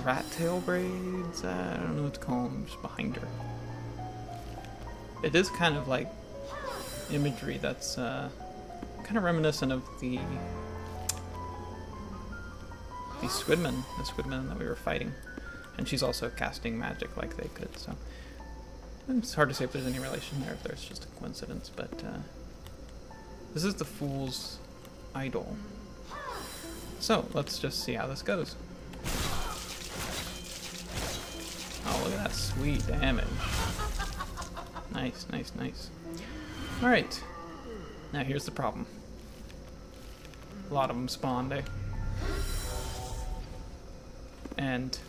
rat tail braids. I don't know what to call them, just behind her. It is kind of like imagery that's kind of reminiscent of the Squidman that we were fighting. And she's also casting magic like they could, so it's hard to say if there's any relation there, if there's just a coincidence, but this is the Fool's Idol. So, let's just see how this goes. Oh, look at that sweet damage. Nice, nice, nice. Alright. Now here's the problem. A lot of them spawned, eh? And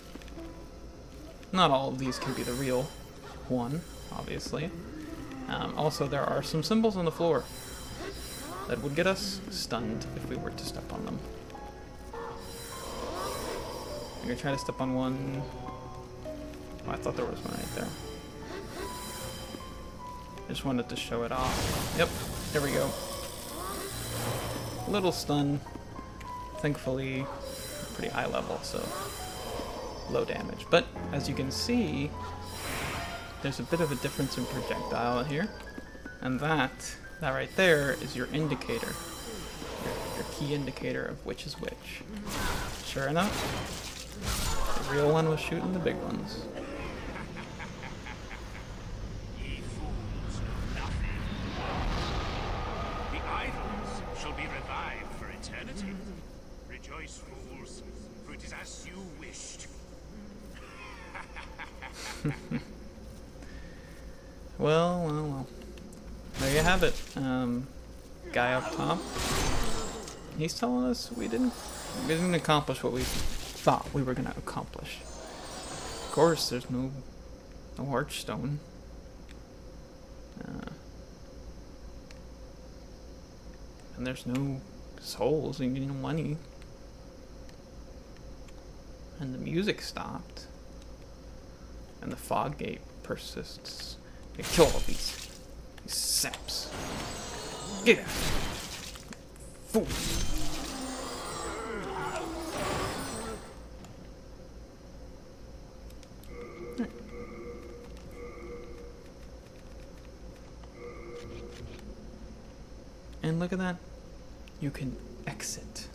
not all of these can be the real one, obviously. Also, there are some symbols on the floor that would get us stunned if we were to step on them. I'm gonna try to step on one. Oh, I thought there was one right there. I just wanted to show it off. Yep, there we go. Little stun. Thankfully, pretty high level, so low damage. But as you can see, there's a bit of a difference in projectile here. And that right there is your indicator. Your key indicator of which is which. Sure enough, the real one was shooting the big ones. Ye fools know nothing. The idols shall be revived for eternity. Rejoice, fools, for it is as you wished. Well. There you have it. Guy up top. He's telling us we didn't accomplish what we thought we were gonna accomplish. Of course, there's no Archstone. And there's no souls and no money. And the music stopped. And the fog gate persists. Okay, kill all these saps. Get out. Fool. And look at that. You can exit.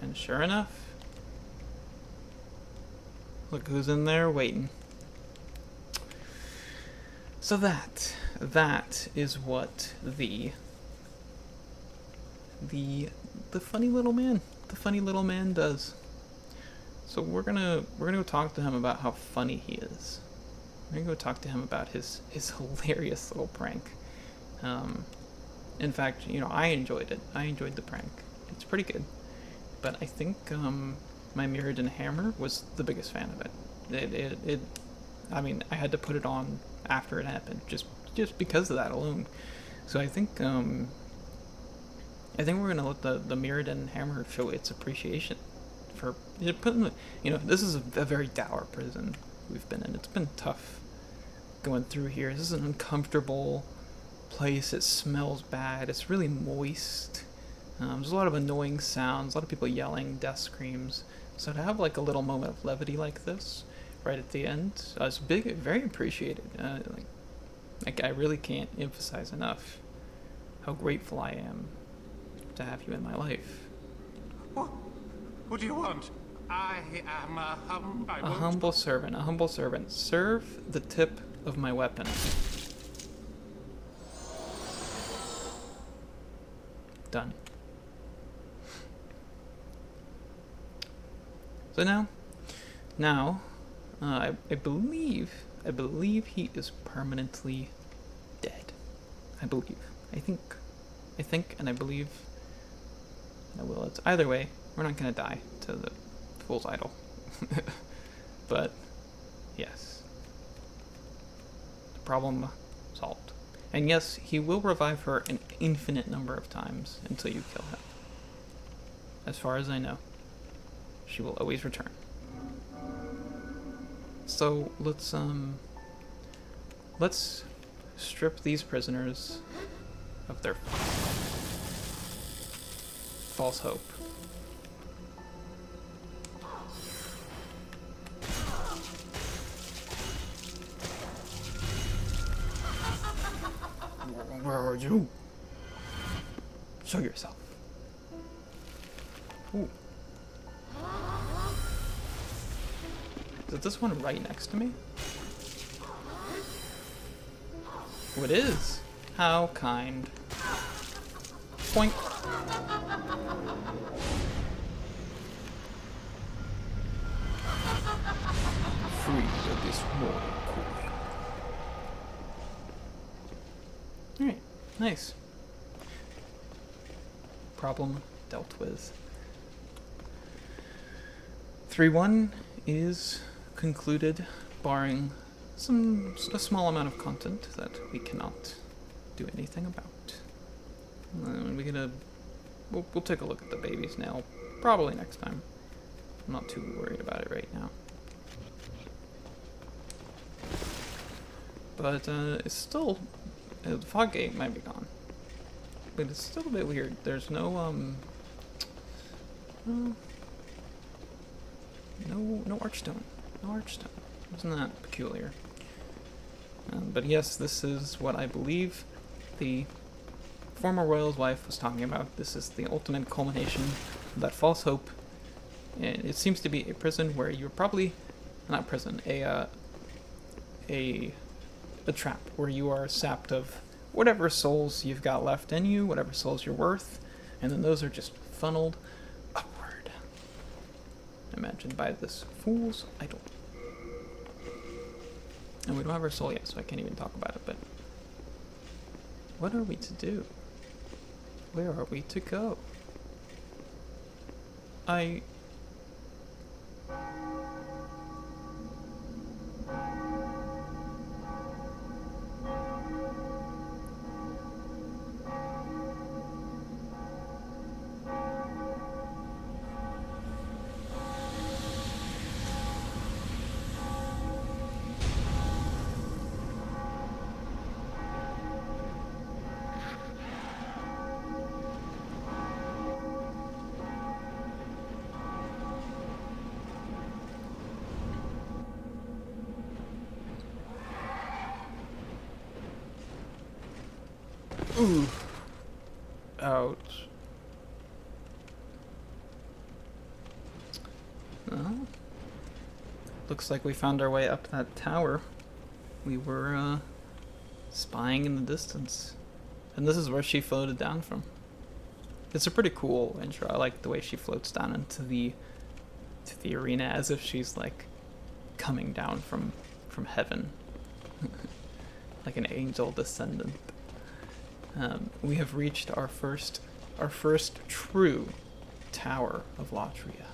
And sure enough, look who's in there waiting. So that is what the funny little man does. So we're gonna go talk to him about how funny he is. We're gonna go talk to him about his hilarious little prank. In fact, I enjoyed it. I enjoyed the prank. It's pretty good. But I think my Mirrodin hammer was the biggest fan of it. I mean, I had to put it on after it happened, just because of that alone. So I think we're gonna let the Mirrodin hammer show its appreciation for putting. This is a very dour prison we've been in. It's been tough going through here. This is an uncomfortable place. It smells bad. It's really moist. There's a lot of annoying sounds, a lot of people yelling, death screams. So to have like a little moment of levity like this right at the end, it's very appreciated. I really can't emphasize enough how grateful I am to have you in my life. What do you want? I am a humble servant. Serve the tip of my weapon. Done. So now, I believe I believe he is permanently dead. I believe. I think, and I believe. I will. It's either way. We're not gonna die to the Fool's Idol. But yes, the problem solved. And yes, he will revive her an infinite number of times until you kill him. As far as I know, she will always return. So let's strip these prisoners of their false hope. Where are you? Show yourself. Ooh. Is it this one right next to me? Oh, it is. How kind. Point. Free of this mortal coil. Alright, nice. Problem dealt with. 3-1 is concluded, barring a small amount of content that we cannot do anything about. We'll take a look at the baby's nail probably next time. I'm not too worried about it right now. But it's still, the fog gate might be gone, but it's still a bit weird. There's no archstone. No archstone. Isn't that peculiar? But yes, this is what I believe the former royal's wife was talking about. This is the ultimate culmination of that false hope. And it seems to be a prison where you're probably, not prison, a trap where you are sapped of whatever souls you've got left in you, whatever souls you're worth, and then those are just funneled upward. Imagined by this fool's idol. And we don't have our soul yet, so I can't even talk about it, but what are we to do? Where are we to go? Ooh. Ouch. Well, looks like we found our way up that tower. We were, spying in the distance. And this is where she floated down from. It's a pretty cool intro. I like the way she floats down into the arena as if she's, like, coming down from heaven. Like an angel descendant. We have reached our first true Tower of Latria.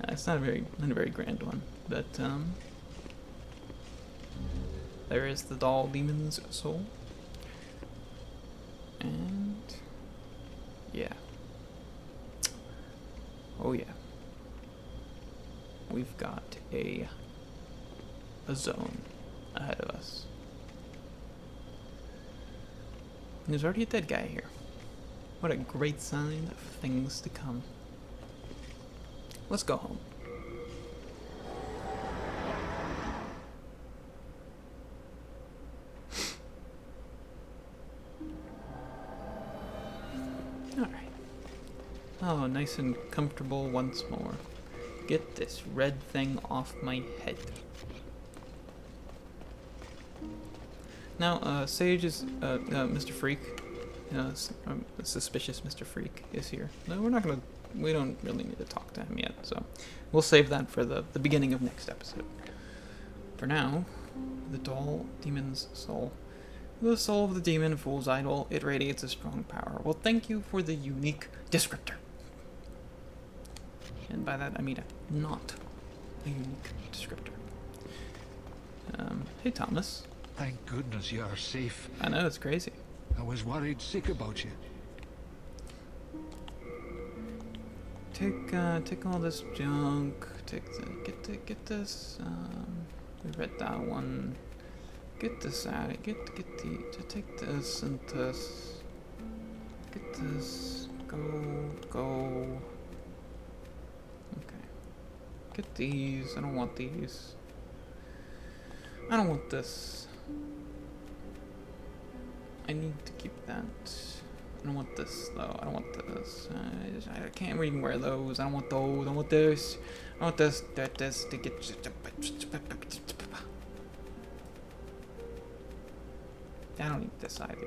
It's not a very grand one, but there is the doll demon's soul, and yeah, oh yeah, we've got a zone ahead of us. And there's already a dead guy here. What a great sign of things to come. Let's go home. Alright. Oh, nice and comfortable once more. Get this red thing off my head. Now, Sage is, Mr. Freak, a suspicious Mr. Freak is here. No, we're not gonna we don't really need to talk to him yet, so we'll save that for the beginning of next episode. For now, the Doll Demon's Soul. The soul of the demon fool's idol, it radiates a strong power. Well, thank you for the unique descriptor. And by that I mean not a unique descriptor. Hey Thomas. Thank goodness you're safe. I know, it's crazy. I was worried sick about you. Take all this junk. Get this. We read that one. Get this out. Take this and this. Get this. Go. Okay. Get these. I don't want these. I don't want this. I need to keep that. I don't want this though. I don't want this. I can't even wear those. I don't want those. I don't want this. I want this. This to get. I don't need this either.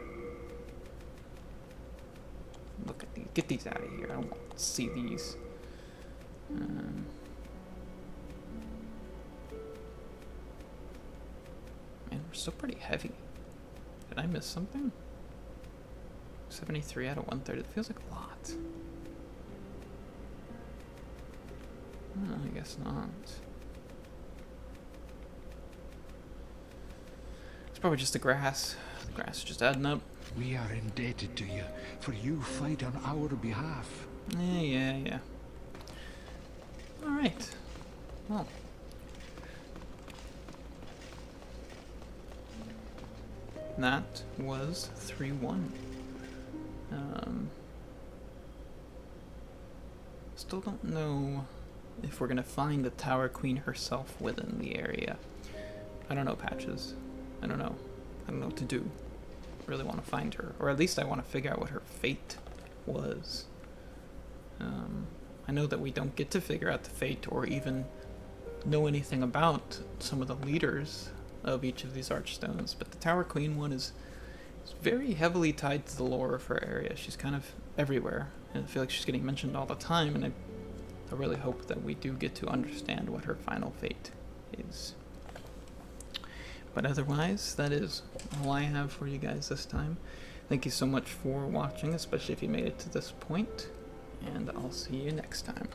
Look at these. Get these out of here. I don't want to see these. Man, we're still pretty heavy. Did I miss something? 73 out of 130. It feels like a lot. Oh, I guess not. It's probably just the grass. The grass is just adding up. We are indebted to you, for you fight on our behalf. Yeah. Alright. Well. That was 3-1. Still don't know if we're gonna find the Tower Queen herself within the area. I don't know, Patches. I don't know what to do. I really want to find her, or at least I want to figure out what her fate was. I know that we don't get to figure out the fate or even know anything about some of the leaders of each of these Archstones, but the Tower Queen one is very heavily tied to the lore of her area. She's kind of everywhere, and I feel like she's getting mentioned all the time, and I really hope that we do get to understand what her final fate is. But otherwise, that is all I have for you guys this time. Thank you so much for watching, especially if you made it to this point, and I'll see you next time.